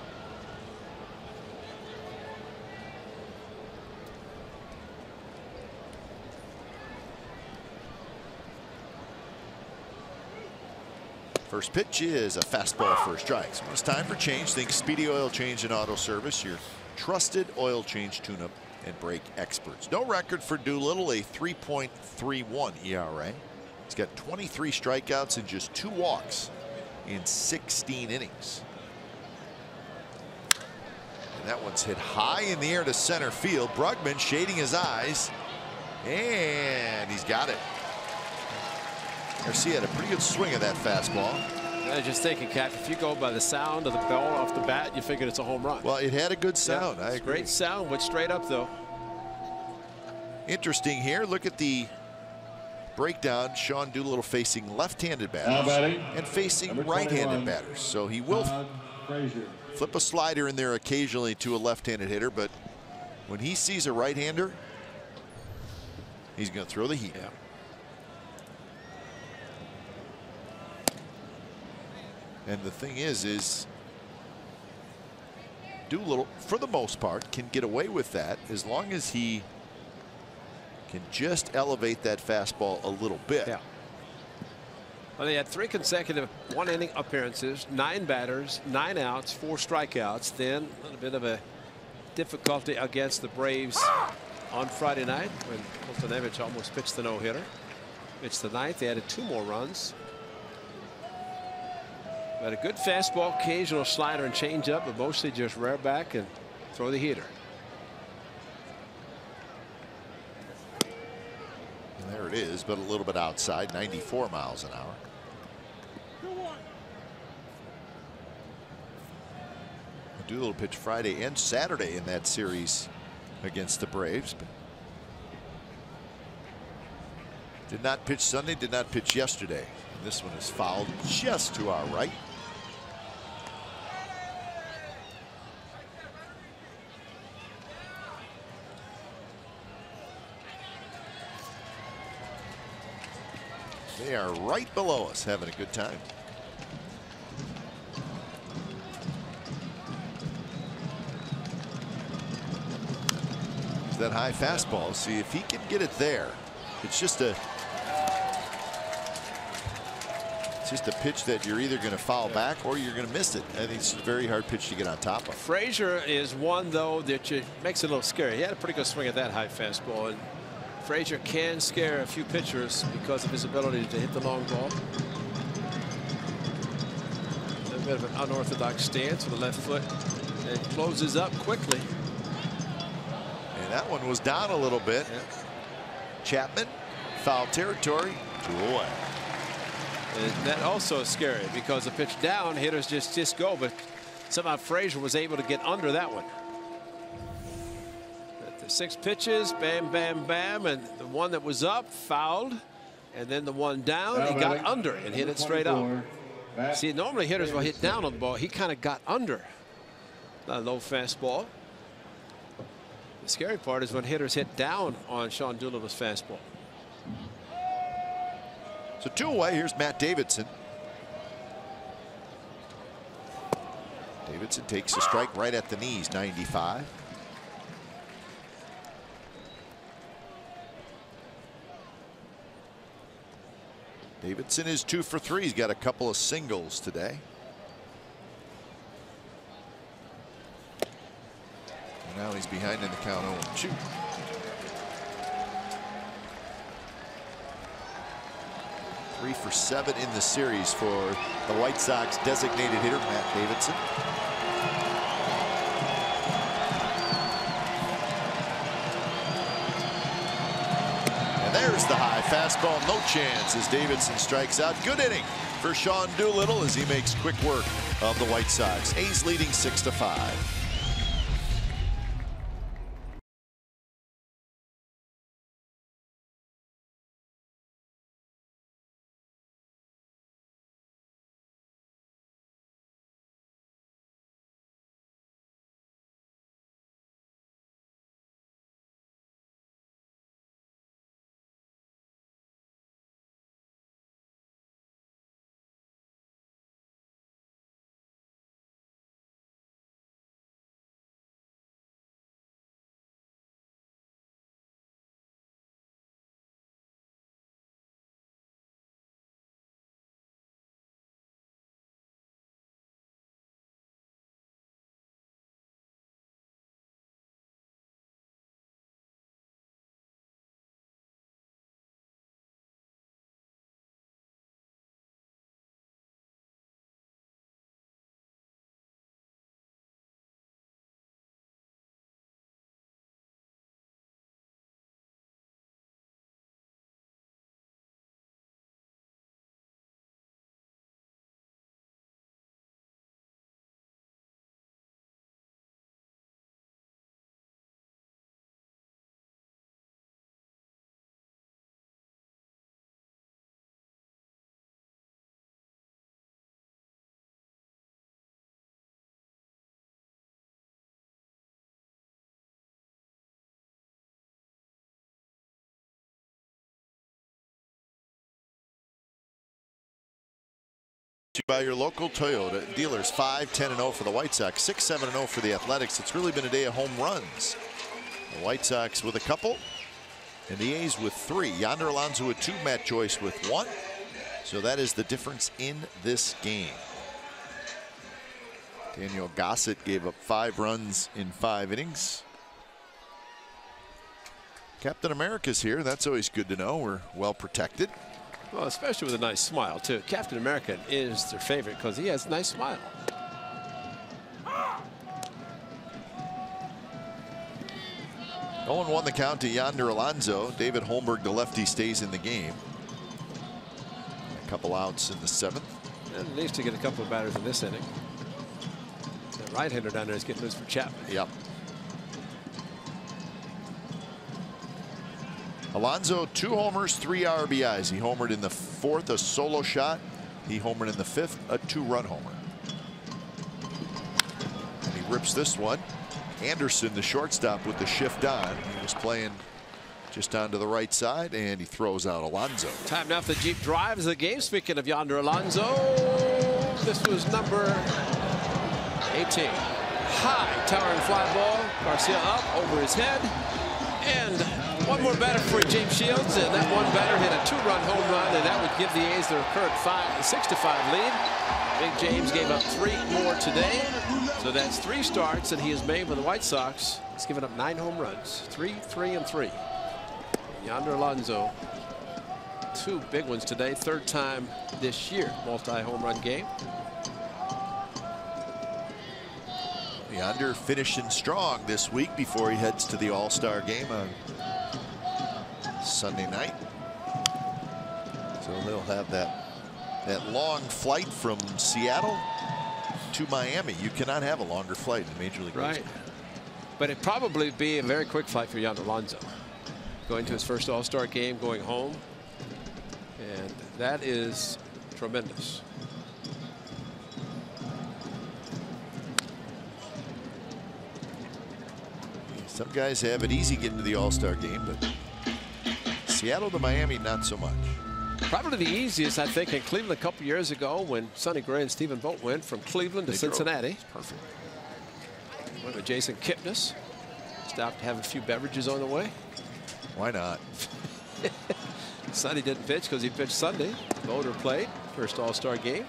First pitch is a fastball for a strike. So it's time for change. Think Speedy Oil Change and Auto Service, your trusted oil change tune-up and brake experts. No record for Doolittle, a 3.31 ERA. He's got 23 strikeouts and just 2 walks in 16 innings. And that one's hit high in the air to center field. Brugman shading his eyes, and he's got it. Garcia had a pretty good swing of that fastball. I was just thinking, Cap, if you go by the sound of the ball off the bat, you figure it's a home run. Well, it had a good sound. Yeah, I agree. Great sound, went straight up, though. Interesting here. Look at the breakdown. Sean Doolittle facing left-handed batters and facing right-handed batters. So he will flip a slider in there occasionally to a left-handed hitter, but when he sees a right-hander, he's going to throw the heat. Yeah. And the thing is Doolittle, for the most part, can get away with that as long as he can just elevate that fastball a little bit. Yeah. Well, they had 3 consecutive 1-inning appearances, 9 batters, 9 outs, 4 strikeouts. Then a little bit of a difficulty against the Braves on Friday night when Koltanevich almost pitched the no-hitter. It's the 9th. They added 2 more runs. But a good fastball, occasional slider and changeup, but mostly just rear back and throw the heater. There it is, but a little bit outside, 94 miles an hour. Doolittle pitched Friday and Saturday in that series against the Braves. But did not pitch Sunday, did not pitch yesterday. And this one is fouled just to our right. They are right below us, having a good time. That high fastball. See if he can get it there. It's just a pitch that you're either going to foul back or you're going to miss it. I think it's a very hard pitch to get on top of. Frazier is one, though, that makes it a little scary. He had a pretty good swing at that high fastball, and Frazier can scare a few pitchers because of his ability to hit the long ball. A bit of an unorthodox stance with the left foot, and closes up quickly. That one was down a little bit. Yeah. Chapman, foul territory, 2 away. And that also is scary because the pitch down, hitters just go, but somehow Frazier was able to get under that one. At the 6 pitches, bam, bam, bam, and the one that was up fouled, and then the one down, he got under and hit it straight up. See, normally hitters will hit down on the ball. He kind of got under. Not a low fastball. The scary part is when hitters hit down on Sean Doolittle's fastball. So 2 away. Here's Matt Davidson. Davidson takes a strike right at the knees, 95. Davidson is 2 for 3. He's got a couple of singles today. Now he's behind in the count 0-2. Three for 7 in the series for the White Sox designated hitter Matt Davidson. And there's the high fastball, no chance as Davidson strikes out. Good inning for Sean Doolittle as he makes quick work of the White Sox. A's leading 6-5. By your local Toyota dealers. 5-10-0 for the White Sox, 6-7-0 for the Athletics. It's really been a day of home runs. The White Sox with a couple and the A's with 3. Yonder Alonso with 2, Matt Joyce with 1. So that is the difference in this game. Daniel Gossett gave up 5 runs in 5 innings. Captain America's here. That's always good to know. We're well protected. Well, especially with a nice smile, too. Captain America is their favorite because he has a nice smile. 0-1 the count to Yonder Alonso. David Holmberg, the lefty, stays in the game. A couple outs in the 7th. And needs to get a couple of batters in this inning. That right-hander down there is getting loose for Chapman. Yep. Alonso, 2 homers, 3 RBIs. He homered in the 4th, a solo shot. He homered in the 5th, a 2-run homer. And he rips this one. Anderson, the shortstop, with the shift on. He was playing just onto the right side, and he throws out Alonso. Time now for the Jeep drives the game. Speaking of Yonder Alonso, this was number 18. High towering fly ball. Garcia up over his head. And one more batter for James Shields, and that one batter hit a 2-run home run, and that would give the A's their current 6-5 lead. Big James gave up 3 more today, so that's 3 starts that he has made with the White Sox. He's given up 9 home runs, 3, 3, and 3. Yonder Alonso, 2 big ones today, 3rd time this year, multi-home run game. Yonder finishing strong this week before he heads to the All-Star game on Sunday night. So he'll have that long flight from Seattle to Miami. You cannot have a longer flight in Major League Baseball. Right. But it'd probably be a very quick flight for Yonder Alonso. Going to his first All-Star game, going home. And that is tremendous. Some guys have it easy getting to the All-Star game, but Seattle to Miami, not so much. Probably the easiest, I think, in Cleveland a couple years ago when Sonny Gray and Stephen Vogt went from Cleveland to Cincinnati. Perfect. Went with Jason Kipnis. Stopped to have a few beverages on the way. Why not? Sonny didn't pitch because he pitched Sunday. Voter played first All-Star game.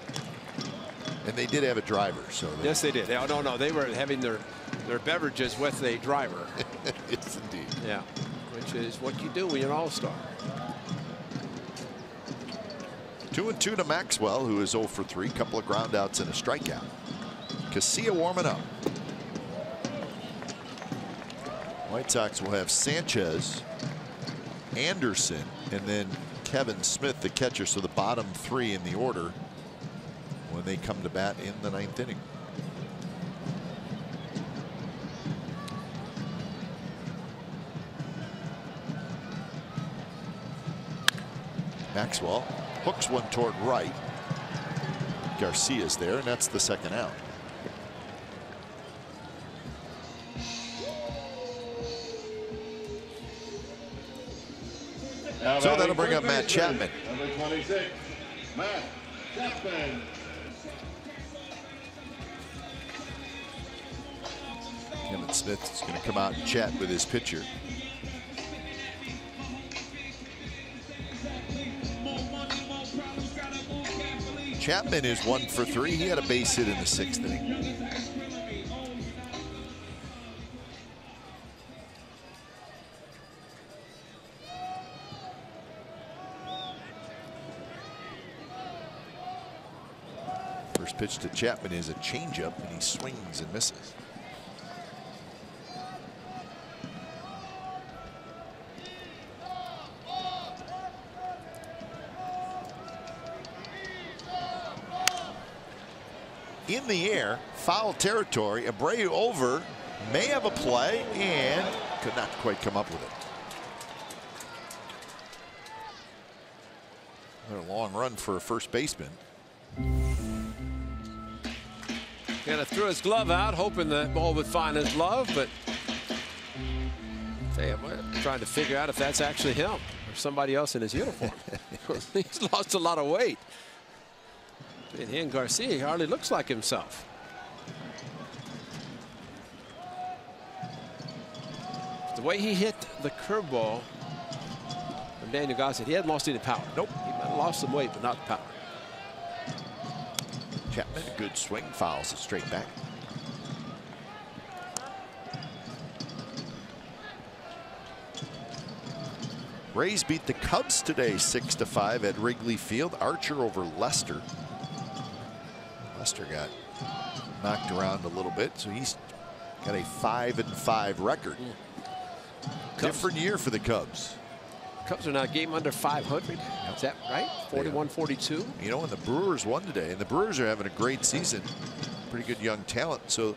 And they did have a driver, so yes, they did. Oh, no, they were having their beverages with a driver. Yes, indeed. Yeah, which is what you do when you're an All-Star. 2-2 to Maxwell, who is 0 for 3, couple of ground outs and a strikeout. Casilla warming up. White Sox will have Sanchez, Anderson, and then Kevin Smith, the catcher. So the bottom 3 in the order when they come to bat in the 9th inning. Maxwell hooks one toward right. Garcia's there, and that's the 2nd out. So that'll bring up Matt Chapman. Number 26, Matt Chapman. Kevin Smith is going to come out and chat with his pitcher. Chapman is 1 for 3. He had a base hit in the 6th inning. First pitch to Chapman is a changeup, and he swings and misses. In the air, foul territory. Abreu over, may have a play, and could not quite come up with it. A long run for a first baseman. Kind of threw his glove out, hoping the ball would find his glove, but I'm trying to figure out if that's actually him or somebody else in his uniform. He's lost a lot of weight. And he and Garcia, he hardly looks like himself. The way he hit the curveball from Daniel Gossett, he hadn't lost any power. Nope. He might have lost some weight, but not power. Chapman, a good swing, fouls it straight back. Rays beat the Cubs today 6-5 at Wrigley Field. Archer over Lester. Lester got knocked around a little bit, so he's got a 5-5 record. different year for the Cubs. Cubs are now a game under 500. Is that right? 41-42. You know, and the Brewers won today, and the Brewers are having a great season. Pretty good young talent. So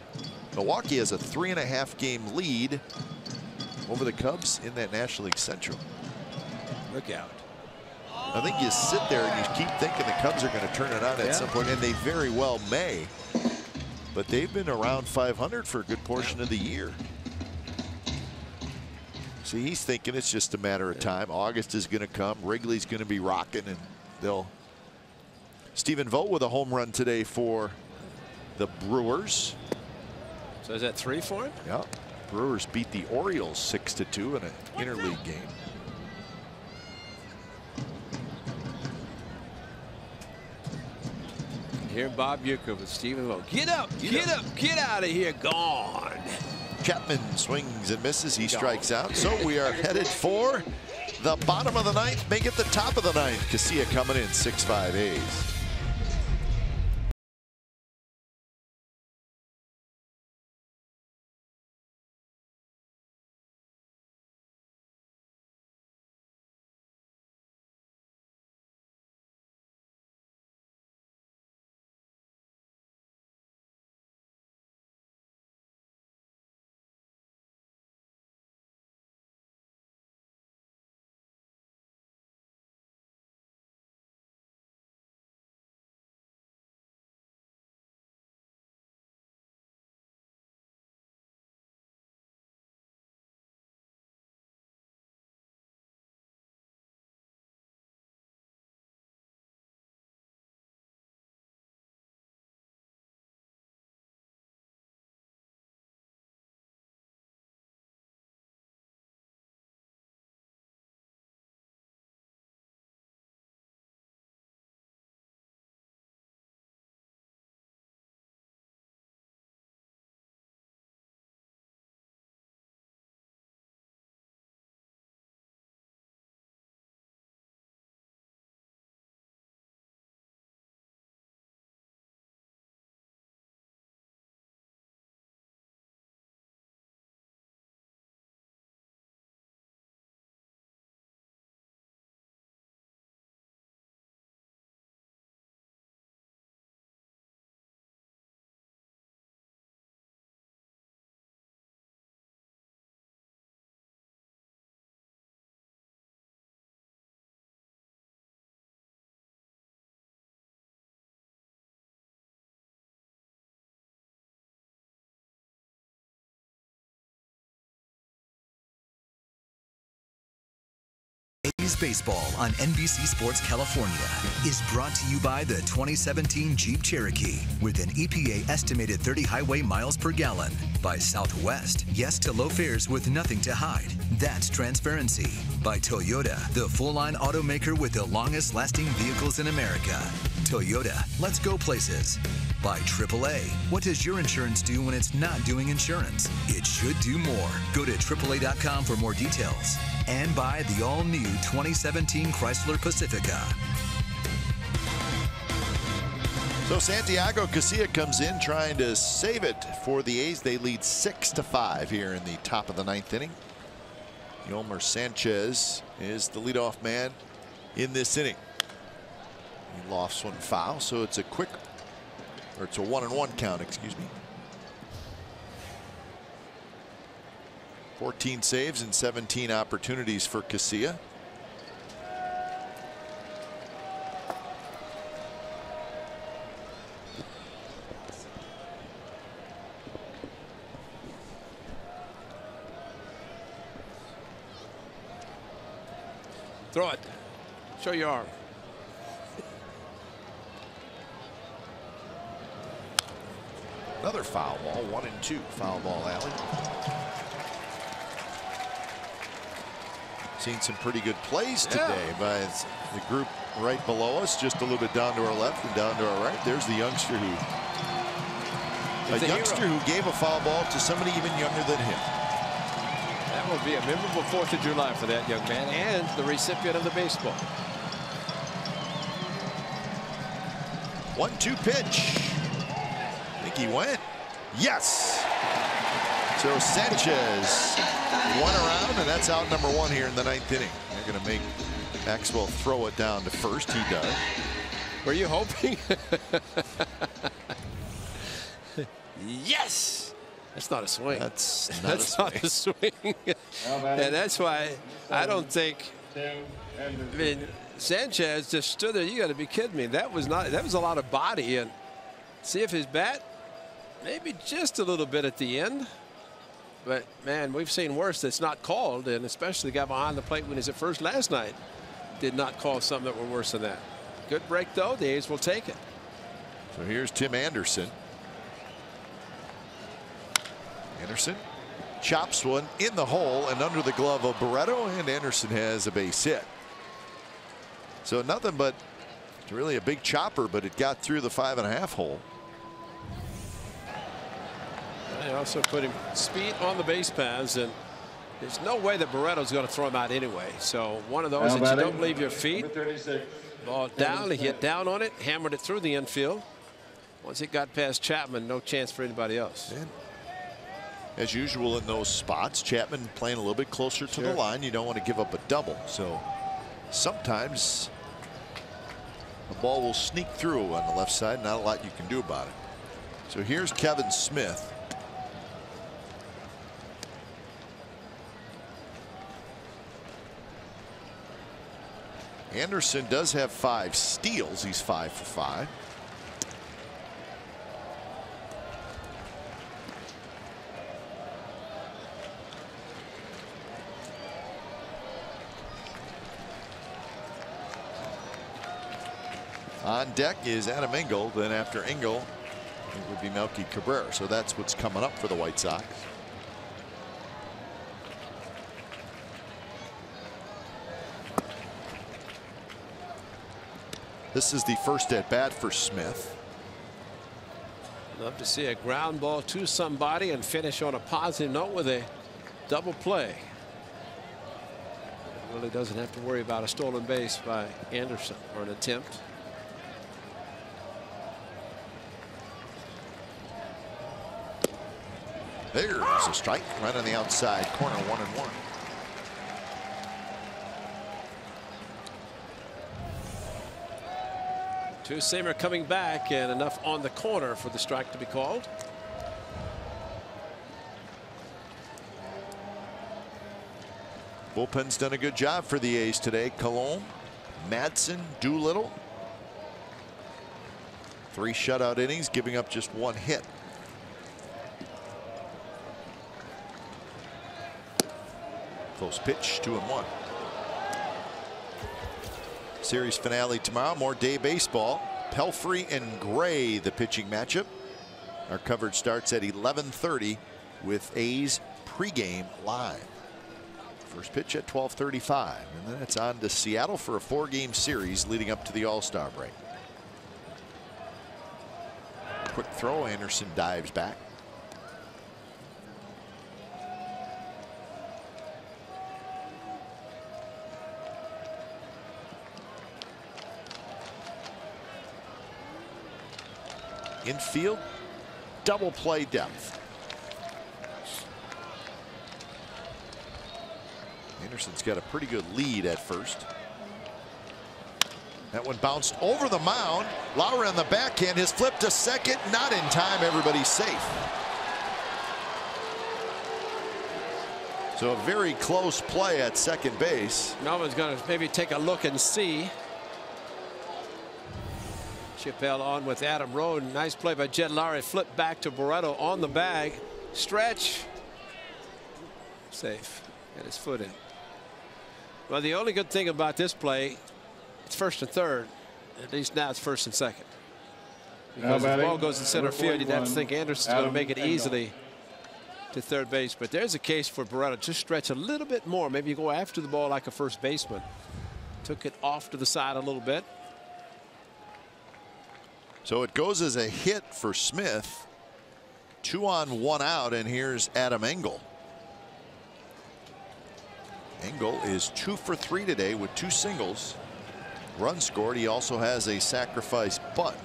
Milwaukee has a 3.5 game lead over the Cubs in that National League Central. Look out. I think you sit there and you keep thinking the Cubs are going to turn it on at some point, and they very well may. But they've been around 500 for a good portion of the year. See, he's thinking it's just a matter of time. August is going to come. Wrigley's going to be rocking, and they'll. Stephen Vogt with a home run today for the Brewers. So is that 3 for him? Yeah. Brewers beat the Orioles 6-2 in an interleague game. Here, Bob Uecker with Stephen Vogt. Get up, get up, get out of here, gone. Chapman swings and misses. He strikes out. So we are headed for the bottom of the ninth. Make it the top of the ninth. Casilla coming in 6-5 A's. A's Baseball on NBC Sports California is brought to you by the 2017 Jeep Cherokee with an EPA estimated 30 highway miles per gallon. By Southwest, yes to low fares with nothing to hide. That's transparency. By Toyota, the full-line automaker with the longest lasting vehicles in America. Toyota, let's go places. By AAA, what does your insurance do when it's not doing insurance? It should do more. Go to AAA.com for more details. And by the all-new 2017 Chrysler Pacifica. So Santiago Casilla comes in trying to save it for the A's. They lead 6-5 here in the top of the ninth inning. Yolmer Sanchez is the leadoff man in this inning. He lofts one foul, so it's a quick, or it's a 1-1 count, excuse me. 14 saves and 17 opportunities for Casilla. Throw it. Show your arm. Another foul ball, 1-2, foul ball alley. Seen some pretty good plays today by the group right below us, just a little bit down to our left and down to our right. There's the youngster who gave a foul ball to somebody even younger than him. That will be a memorable 4th of July for that young man and the recipient of the baseball. 1-2 pitch. I think he went. Yes. So Sanchez went around, and that's out number 1 here in the 9th inning. They're going to make Maxwell throw it down to first. He does. Were you hoping? Yes. That's not a swing. That's not a swing. And that's why I don't think. I mean, Sanchez just stood there. You got to be kidding me. That was a lot of body. And see if his bat, maybe just a little bit at the end. But man, we've seen worse that's not called, and especially the guy behind the plate when he's at first last night did not call something that were worse than that. Good break though. The A's will take it. So here's Tim Anderson. Anderson chops one in the hole and under the glove of Barreto, and Anderson has a base hit. So nothing but really a big chopper, but it got through the 5.5 hole. They also put him speed on the base paths, and there's no way that Barreto's going to throw him out anyway. So one of those that you don't leave your feet. Ball down, he hit down on it, hammered it through the infield. Once it got past Chapman, no chance for anybody else. And as usual in those spots, Chapman playing a little bit closer to the line. You don't want to give up a double. So sometimes the ball will sneak through on the left side. Not a lot you can do about it. So here's Kevin Smith. Anderson does have 5 steals. He's 5 for 5. On deck is Adam Engel. Then after Engel, it would be Melky Cabrera. So that's what's coming up for the White Sox. This is the first at bat for Smith. Love to see a ground ball to somebody and finish on a positive note with a double play. Really doesn't have to worry about a stolen base by Anderson or an attempt. There's a strike right on the outside corner, 1-1. Two-seamer coming back, and enough on the corner for the strike to be called. Bullpen's done a good job for the A's today. Colon, Madsen, Doolittle. 3 shutout innings, giving up just 1 hit. Close pitch, 2-1. Series finale tomorrow. More day baseball. Pelfrey and Gray, the pitching matchup. Our coverage starts at 11:30 with A's pregame live. First pitch at 12:35, and then it's on to Seattle for a 4-game series leading up to the All-Star break. Quick throw. Anderson dives back. Infield, double play depth. Anderson's got a pretty good lead at first. That one bounced over the mound. Lowry on the backhand, his flip to second, not in time. Everybody's safe. So a very close play at second base. Melvin's going to maybe take a look and see. Chappelle on with Adam Roden. Nice play by Jed Lowry. Flip back to Barreto on the bag. Stretch. Safe. Got his foot in. Well, the only good thing about this play, it's first and third. At least now it's first and second. Because if the ball goes in center field, you'd have to think Anderson's going to make it easily to third base. But there's a case for Barreto. Just stretch a little bit more. Maybe you go after the ball like a first baseman. Took it off to the side a little bit. So it goes as a hit for Smith. 2 on 1 out, and here's Adam Engel. Engel is 2 for 3 today with 2 singles. Run scored. He also has a sacrifice bunt.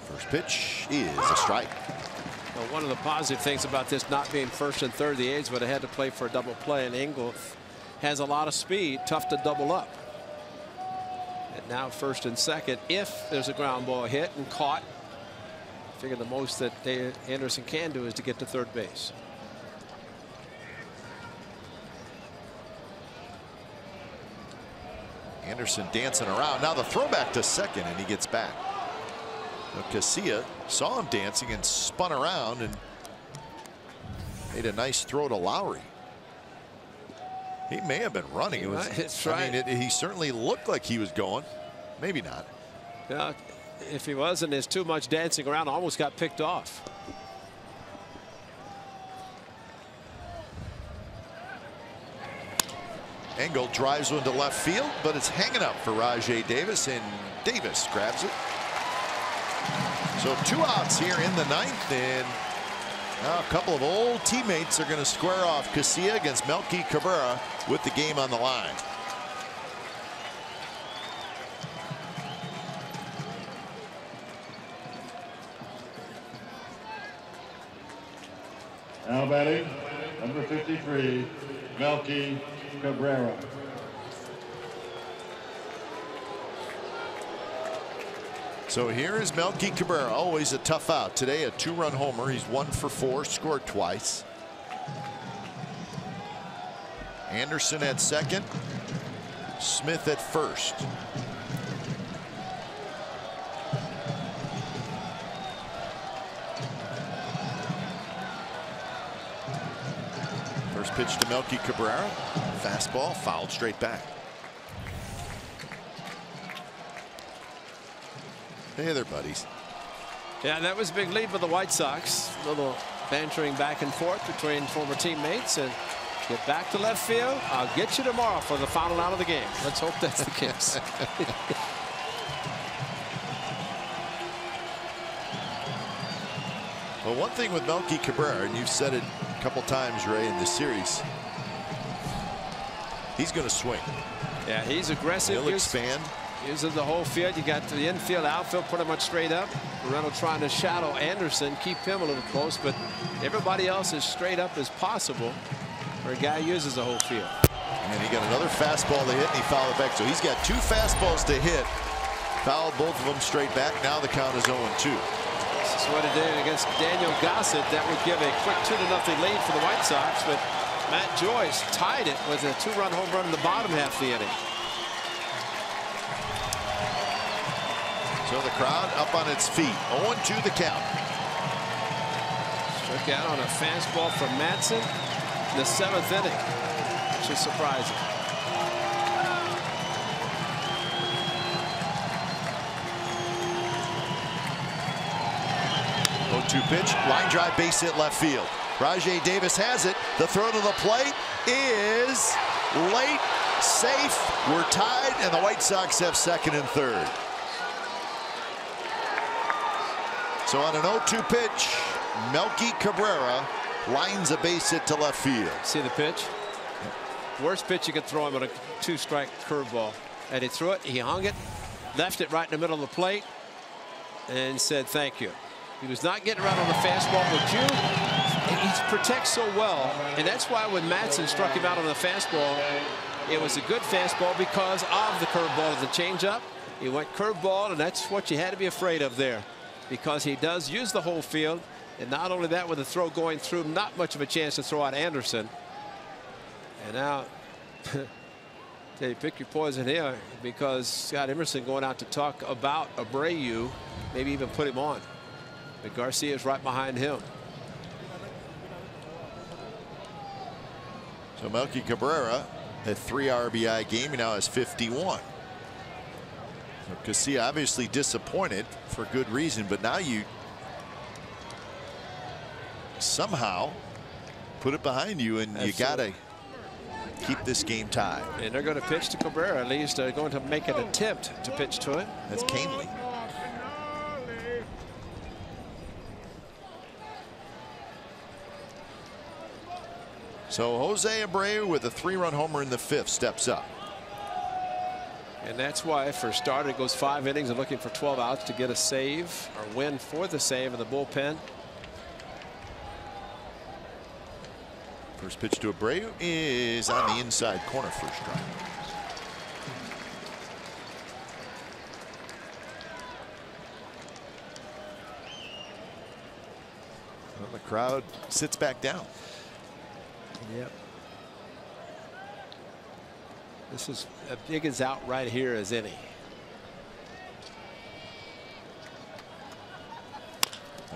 First pitch is a strike. Well, one of the positive things about this not being first and third, the A's would have had to play for a double play, and Engel has a lot of speed, tough to double up. And now first and second, if there's a ground ball hit and caught, I figure the most that Anderson can do is to get to third base. Anderson dancing around. Now the throwback to second, and he gets back. Casilla saw him dancing and spun around and made a nice throw to Lowry. He may have been running. It was, That's I right. mean, he certainly looked like he was going. Maybe not. Yeah, if he wasn't, there's too much dancing around. Almost got picked off. Engel drives one to left field, but it's hanging up for Rajai Davis, and Davis grabs it. So 2 outs here in the 9th, and now a couple of old teammates are going to square off. Casilla against Melky Cabrera with the game on the line. Now batting, number 53, Melky Cabrera. So here is Melky Cabrera, always a tough out. Today a 2-run homer. He's 1 for 4, scored twice. Anderson at second, Smith at first. First pitch to Melky Cabrera, fastball fouled straight back. Hey there, buddies. Yeah, that was a big lead for the White Sox. A little bantering back and forth between former teammates, and get back to left field. I'll get you tomorrow for the final out of the game. Let's hope that's the case. Well, one thing with Melky Cabrera, and you've said it a couple times, Ray, in this series, he's going to swing. Yeah, he's aggressive. He'll expand. Uses the whole field. You got the infield, outfield pretty much straight up. Reynolds trying to shadow Anderson, keep him a little close, but everybody else is straight up as possible, where a guy uses the whole field. And he got another fastball to hit, and he fouled it back. So he's got 2 fastballs to hit. Fouled both of them straight back. Now the count is 0-2. This is what it did against Daniel Gossett. That would give a quick 2-0 lead for the White Sox, but Matt Joyce tied it with a 2-run home run in the bottom half of the inning. So the crowd up on its feet. 0-2 the count. Struck out on a fastball from Madsen in the 7th inning, which is surprising. 0-2 pitch, line drive, base hit left field. Rajai Davis has it. The throw to the plate is late, safe. We're tied, and the White Sox have second and third. So on an 0-2 pitch, Melky Cabrera lines a base hit to left field. See the pitch? Worst pitch you could throw him on a 2-strike curveball. And he threw it, he hung it, left it right in the middle of the plate, and said thank you. He was not getting around on the fastball, but he protects so well. And that's why when Madsen struck him out on the fastball, it was a good fastball because of the curveball and the changeup. He went curveball, and that's what you had to be afraid of there, because he does use the whole field. And not only that, with the throw going through, not much of a chance to throw out Anderson. And now, you pick your poison here, because Scott Emerson going out to talk about Abreu, maybe even put him on. But Garcia's right behind him. So Melky Cabrera, a 3 RBI game. He now has 51. So Casilla obviously disappointed for good reason, but now you somehow put it behind you, and you got to keep this game tied. And they're going to pitch to Cabrera. At least they're going to make an attempt to pitch to it. That's Canely. So Jose Abreu with a 3-run homer in the 5th steps up. And that's why, for a starter, it goes 5 innings and looking for 12 outs to get a save or win for the save of the bullpen. First pitch to Abreu is on the inside corner, first strike. Well, the crowd sits back down. Yep. This is as big as out right here as any.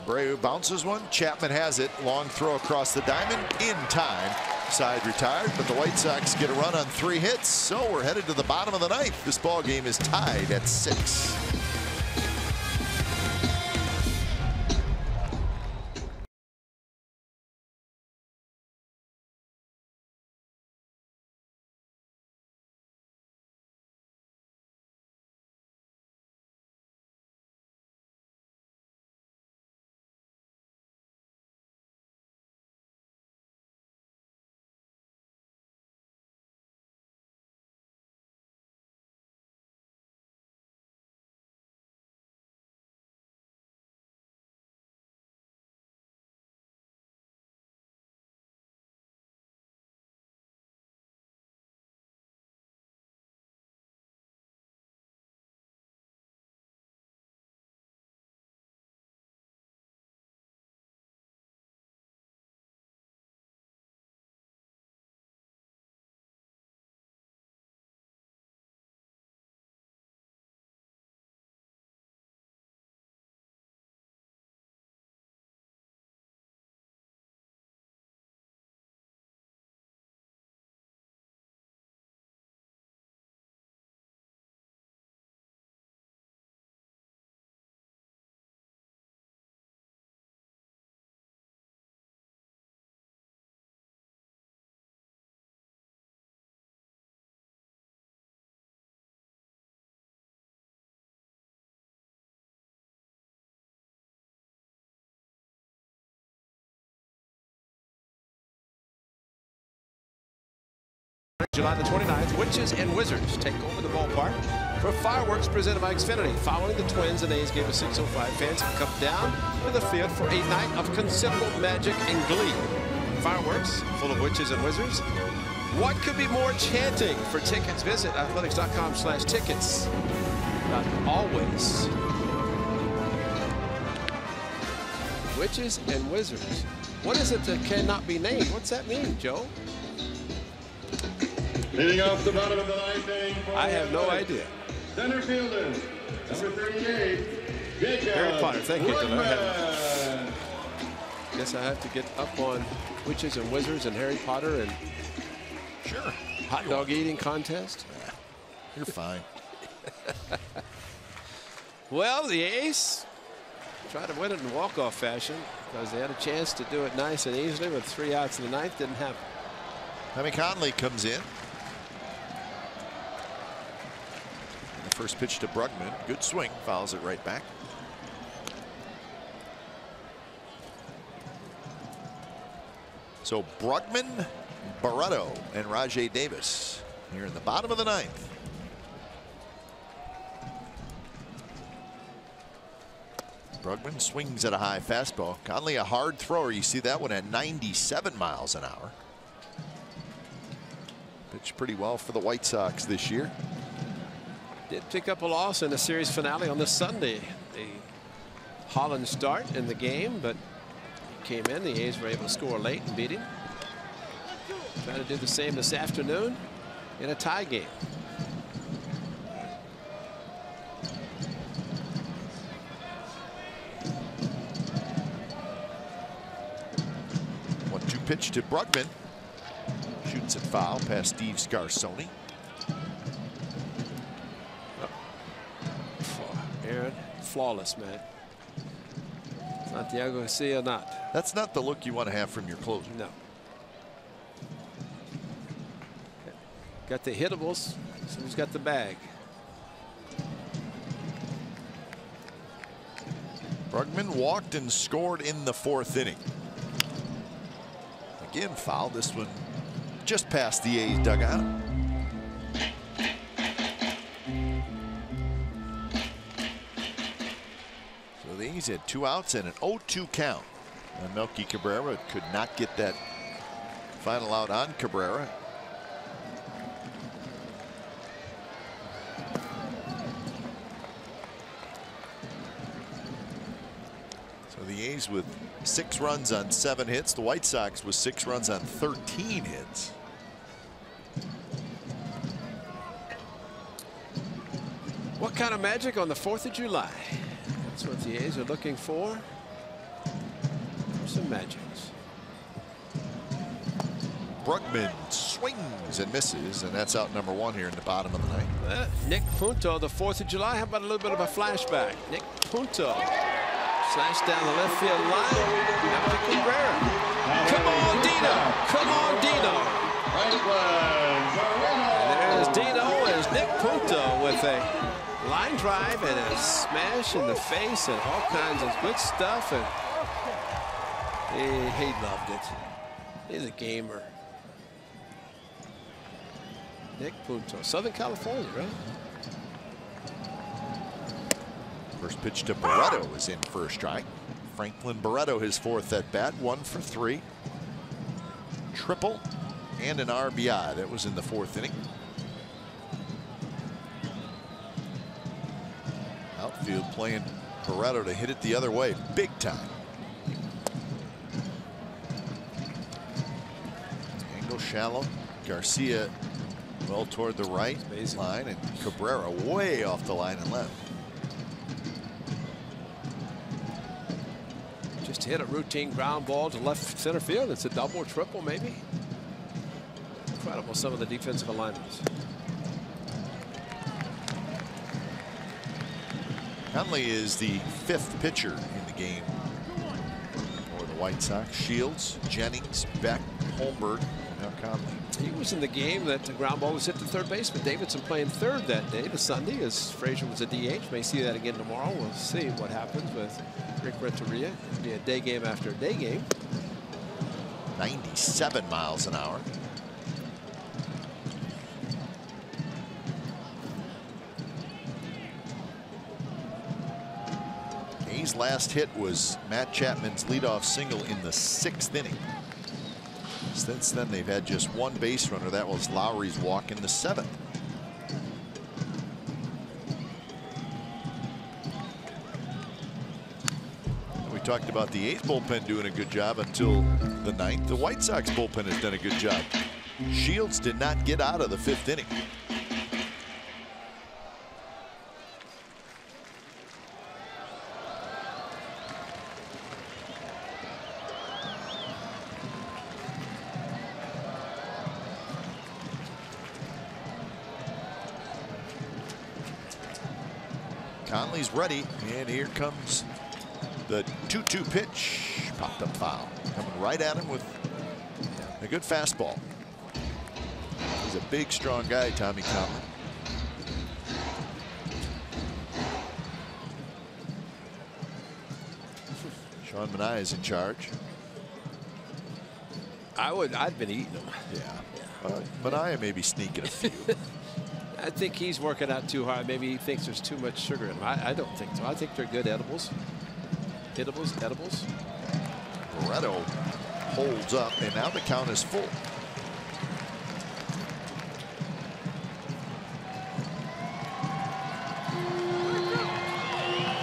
Abreu bounces one. Chapman has it. Long throw across the diamond in time. Side retired, but the White Sox get a run on 3 hits. So we're headed to the bottom of the 9th. This ball game is tied at 6. July the 29th, Witches and Wizards take over the ballpark for fireworks presented by Xfinity. Following the Twins and A's game of 6:05, fans have come down to the field for a night of considerable magic and glee. Fireworks full of witches and wizards. What could be more chanting? For tickets, visit athletics.com/tickets. Not always. Witches and wizards. What is it that cannot be named? What's that mean, Joe? Leading off the bottom of the 9th inning. I have no idea. Center fielder, number 38, Jacob. Harry Potter, thank you. Woodman. Guess I have to get up on witches and wizards and Harry Potter and sure hot dog eating contest. Yeah, you're fine. Well, the A's tried to win it in walk-off fashion because they had a chance to do it nice and easily with 3 outs in the 9th. Didn't happen. Tommy Conley comes in. The first pitch to Brugman. Good swing. Fouls it right back. So Brugman, Barreto, and Rajai Davis here in the bottom of the 9th. Brugman swings at a high fastball. Conley a hard thrower. You see that one at 97 miles an hour. Pitched pretty well for the White Sox this year. Did pick up a loss in the series finale on this Sunday. The Holland start in the game, but he came in. The A's were able to score late and beat him. Trying to do the same this afternoon in a tie game. One-two pitch to Brugman. Shoots it foul past Steve Scarsoni. Aaron, flawless, man. Santiago Garcia not. That's not the look you want to have from your closer. No. Got the hittables, so he's got the bag. Brugman walked and scored in the 4th inning. Again, foul. This one just past the A's dugout. So the A's had 2 outs and an 0-2 count. And Melky Cabrera could not get that Final out on Cabrera. So the A's with 6 runs on 7 hits. The White Sox with 6 runs on 13 hits. What kind of magic on the 4th of July? That's what the A's are looking for. Some magics. Brugman swings and misses, and that's out number 1 here in the bottom of the 9th. Nick Punto, the 4th of July. How about a little bit of a flashback? Nick Punto slashed down the left field line. Now to Cabrera. Come on, Dino. Come on, Dino. And there's Dino as Nick Punto with a line drive and a smash in the face and all kinds of good stuff. And he loved it. He's a gamer. Nick Punto, Southern California, right? First pitch to Barreto is in for a strike. Franklin Barreto, his 4th at bat, 1 for 3. Triple and an RBI. That was in the 4th inning. Outfield playing Barreto to hit it the other way big time. Angle shallow. Garcia well toward the right line, and Cabrera way off the line and left. Just hit a routine ground ball to left center field. It's a double or triple, maybe. Incredible, some of the defensive alignments. Conley is the 5th pitcher in the game for the White Sox. Shields, Jennings, Beck, Holmberg, now Conley. He was in the game that the ground ball was hit to third baseman. Davidson playing 3rd that day, the Sunday, as Frazier was a DH. May see that again tomorrow. We'll see what happens with Rick Renteria. It'll be a day game after a day game. 97 miles an hour. A's last hit was Matt Chapman's leadoff single in the 6th inning. Since then, they've had just 1 base runner. That was Lowry's walk in the 7th. We talked about the A's bullpen doing a good job until the 9th. The White Sox bullpen has done a good job. Shields did not get out of the 5th inning. Conley's ready, and here comes the 2-2 pitch. Popped up foul. Coming right at him with a good fastball. He's a big, strong guy, Tommy Conley. Sean Manaea is in charge. I'd been eating them. Yeah. Manaea may be sneaking a few. I think he's working out too hard. Maybe he thinks there's too much sugar in them. I don't think so. I think they're good edibles. Edibles. Barreto holds up, and now the count is full.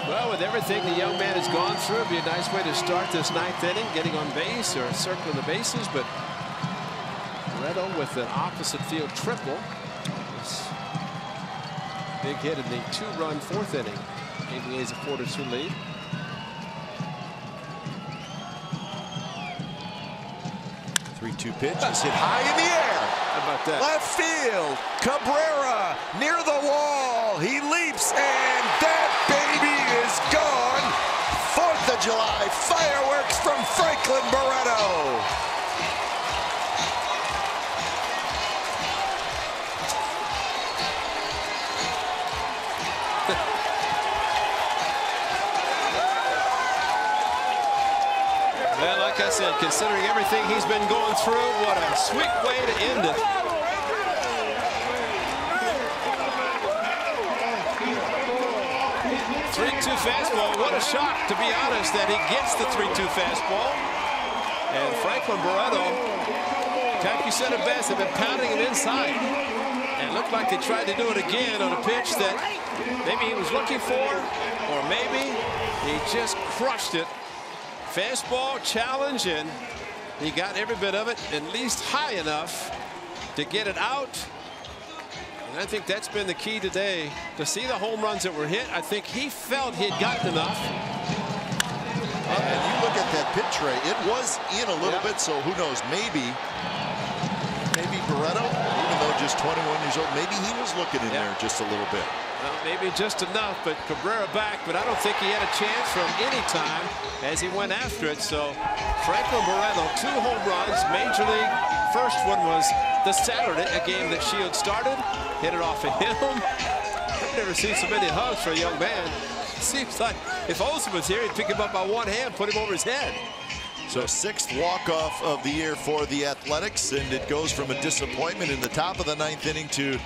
Well, with everything the young man has gone through, it'd be a nice way to start this 9th inning, getting on base or circling the bases. But Barreto with an opposite field triple. Big hit in the 2-run 4th inning. Gave the A's a 4-2 lead. Pitch is hit high in the air. How about that? Left field. Cabrera near the wall. He leaps, and that baby is gone. 4th of July fireworks from Franklin Barreto. Well, like I said, considering everything he's been going through, what a sweet way to end it. Three-two fastball. What a shock, to be honest, that he gets the 3-2 fastball. And Franklin Barreto Like you said it best, they've been pounding him inside. And it looked like they tried to do it again on a pitch that maybe he was looking for, or maybe he just crushed it. Fastball challenge, and he got every bit of it, at least high enough to get it out. And I think that's been the key today, to see the home runs that were hit. I think he felt he'd gotten enough. And you look at that pitch, Ray, it was in a little bit, so who knows, maybe Barreto, even though just 21 years old, maybe he was looking in there just a little bit. Well, maybe just enough, but Cabrera back, but I don't think he had a chance from any time as he went after it. So Franklin Barreto, 2 home runs, Major League. First one was the Saturday, a game that Shields started, hit it off of him. I've never seen so many hugs for a young man. Seems like if Olsen was here, he'd pick him up by one hand, put him over his head. So 6th walk-off of the year for the Athletics, and it goes from a disappointment in the top of the 9th inning to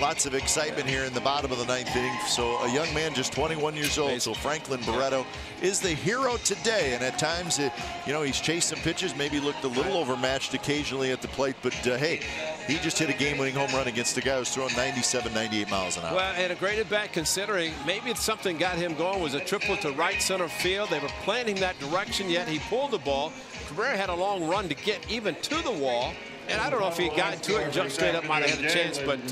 lots of excitement here in the bottom of the 9th inning. So a young man, just 21 years old. So Franklin Barreto is the hero today, and at times, you know, he's chased some pitches, maybe looked a little overmatched occasionally at the plate, but hey, he just hit a game-winning home run against a guy who's throwing 97, 98 miles an hour. Well, and a great at-bat considering maybe something got him going, was a triple to right center field. They were planning that direction, yet he pulled the ball. Cabrera had a long run to get even to the wall. And I don't know if he got to it and jumped straight up, might have had a chance, but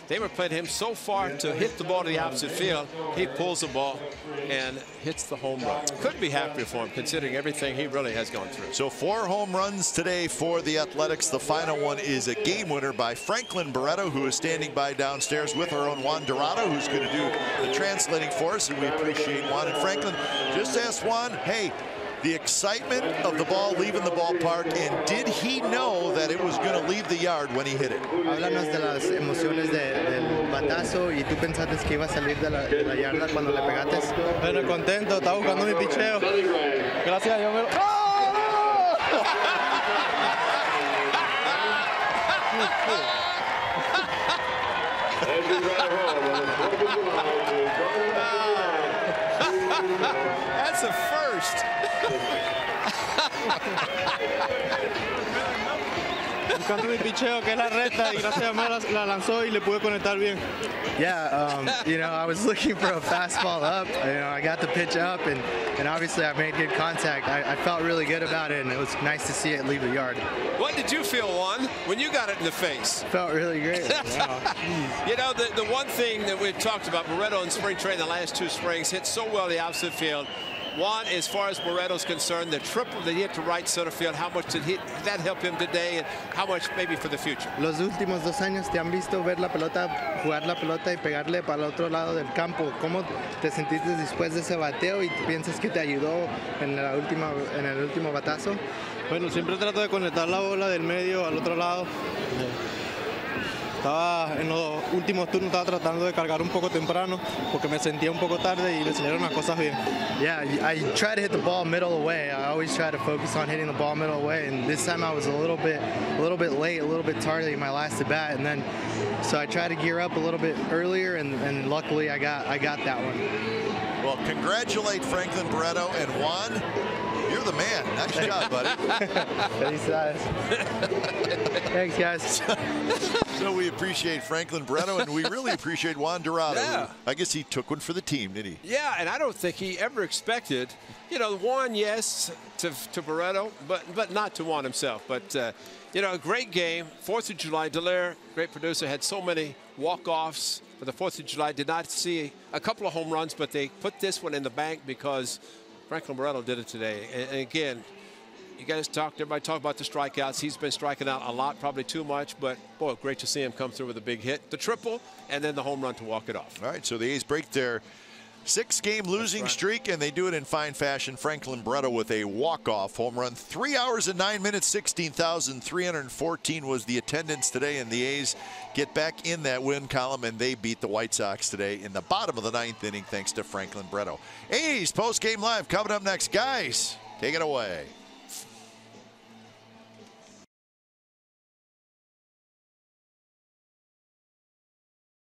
they were playing him so far to hit the ball to the opposite field. He pulls the ball and hits the home run. Couldn't be happier for him considering everything he really has gone through. So 4 home runs today for the Athletics. The final one is a game winner by Franklin Barreto, who is standing by downstairs with our own Juan Dorado, who's going to do the translating for us, and we appreciate Juan. And Franklin, just ask Juan, hey, the excitement of the ball leaving the ballpark, and did he know that it was going to leave the yard when he hit it? Háblanos de las emociones del batazo, y tú pensaste que iba a salir de la yarda cuando le pegaste. Bueno, contento, estaba buscando mi picheo. Gracias a Dios me lo... That's a first. Buscando mi picheo, que es la recta, y gracias a Dios la lanzó y le pude conectar bien. Yeah, you know, I was looking for a fastball up. You know, I got the pitch up, and obviously I made good contact. I felt really good about it, and it was nice to see it leave the yard. What did you feel, Juan, when you got it in the face? Felt really great. You know, the one thing that we've talked about, Barreto in spring training the last 2 springs, hit so well the opposite field. Juan, as far as Barreto's concerned, the triple that he hit to right center field, how much did that help him today, and how much maybe for the future? Los últimos 2 años te han visto ver la pelota, jugar la pelota y pegarle para el otro lado del campo. ¿Cómo te sentiste después de ese bateo y piensas que te ayudó en el último batazo? Bueno, siempre trato de conectar la bola del medio al otro lado. Estaba en los últimos turnos, estaba tratando de cargar un poco temprano porque me sentía un poco tarde y le salieron las cosas bien. Yeah, I try to hit the ball middle away. I always try to focus on hitting the ball middle away, and this time I was a little bit late, a little bit tardy in my last at bat, and then so I tried to gear up a little bit earlier, and luckily I got that one. Well, congratulate Franklin Barreto, and Juan, you're the man. Nice job, buddy. Thanks, guys. So we appreciate Franklin Barreto, and we really appreciate Juan Dorado. Yeah. I guess he took one for the team, didn't he? Yeah, and I don't think he ever expected, you know, Juan, yes, to Barreto, but not to Juan himself. But, you know, a great game. 4th of July, Dallaire, great producer, had so many walk-offs for the 4th of July. Did not see a couple of home runs, but they put this one in the bank because Franklin Barreto did it today. And again, you guys everybody talked about the strikeouts. He's been striking out a lot, probably too much, but boy, great to see him come through with a big hit, the triple, and then the home run to walk it off. All right, so the A's break their 6-game losing streak, and they do it in fine fashion. Franklin Barreto with a walk-off home run. 3 hours and 9 minutes, 16,314 was the attendance today, and the A's get back in that win column, and they beat the White Sox today in the bottom of the 9th inning thanks to Franklin Barreto. A's post-game live coming up next. Guys, take it away.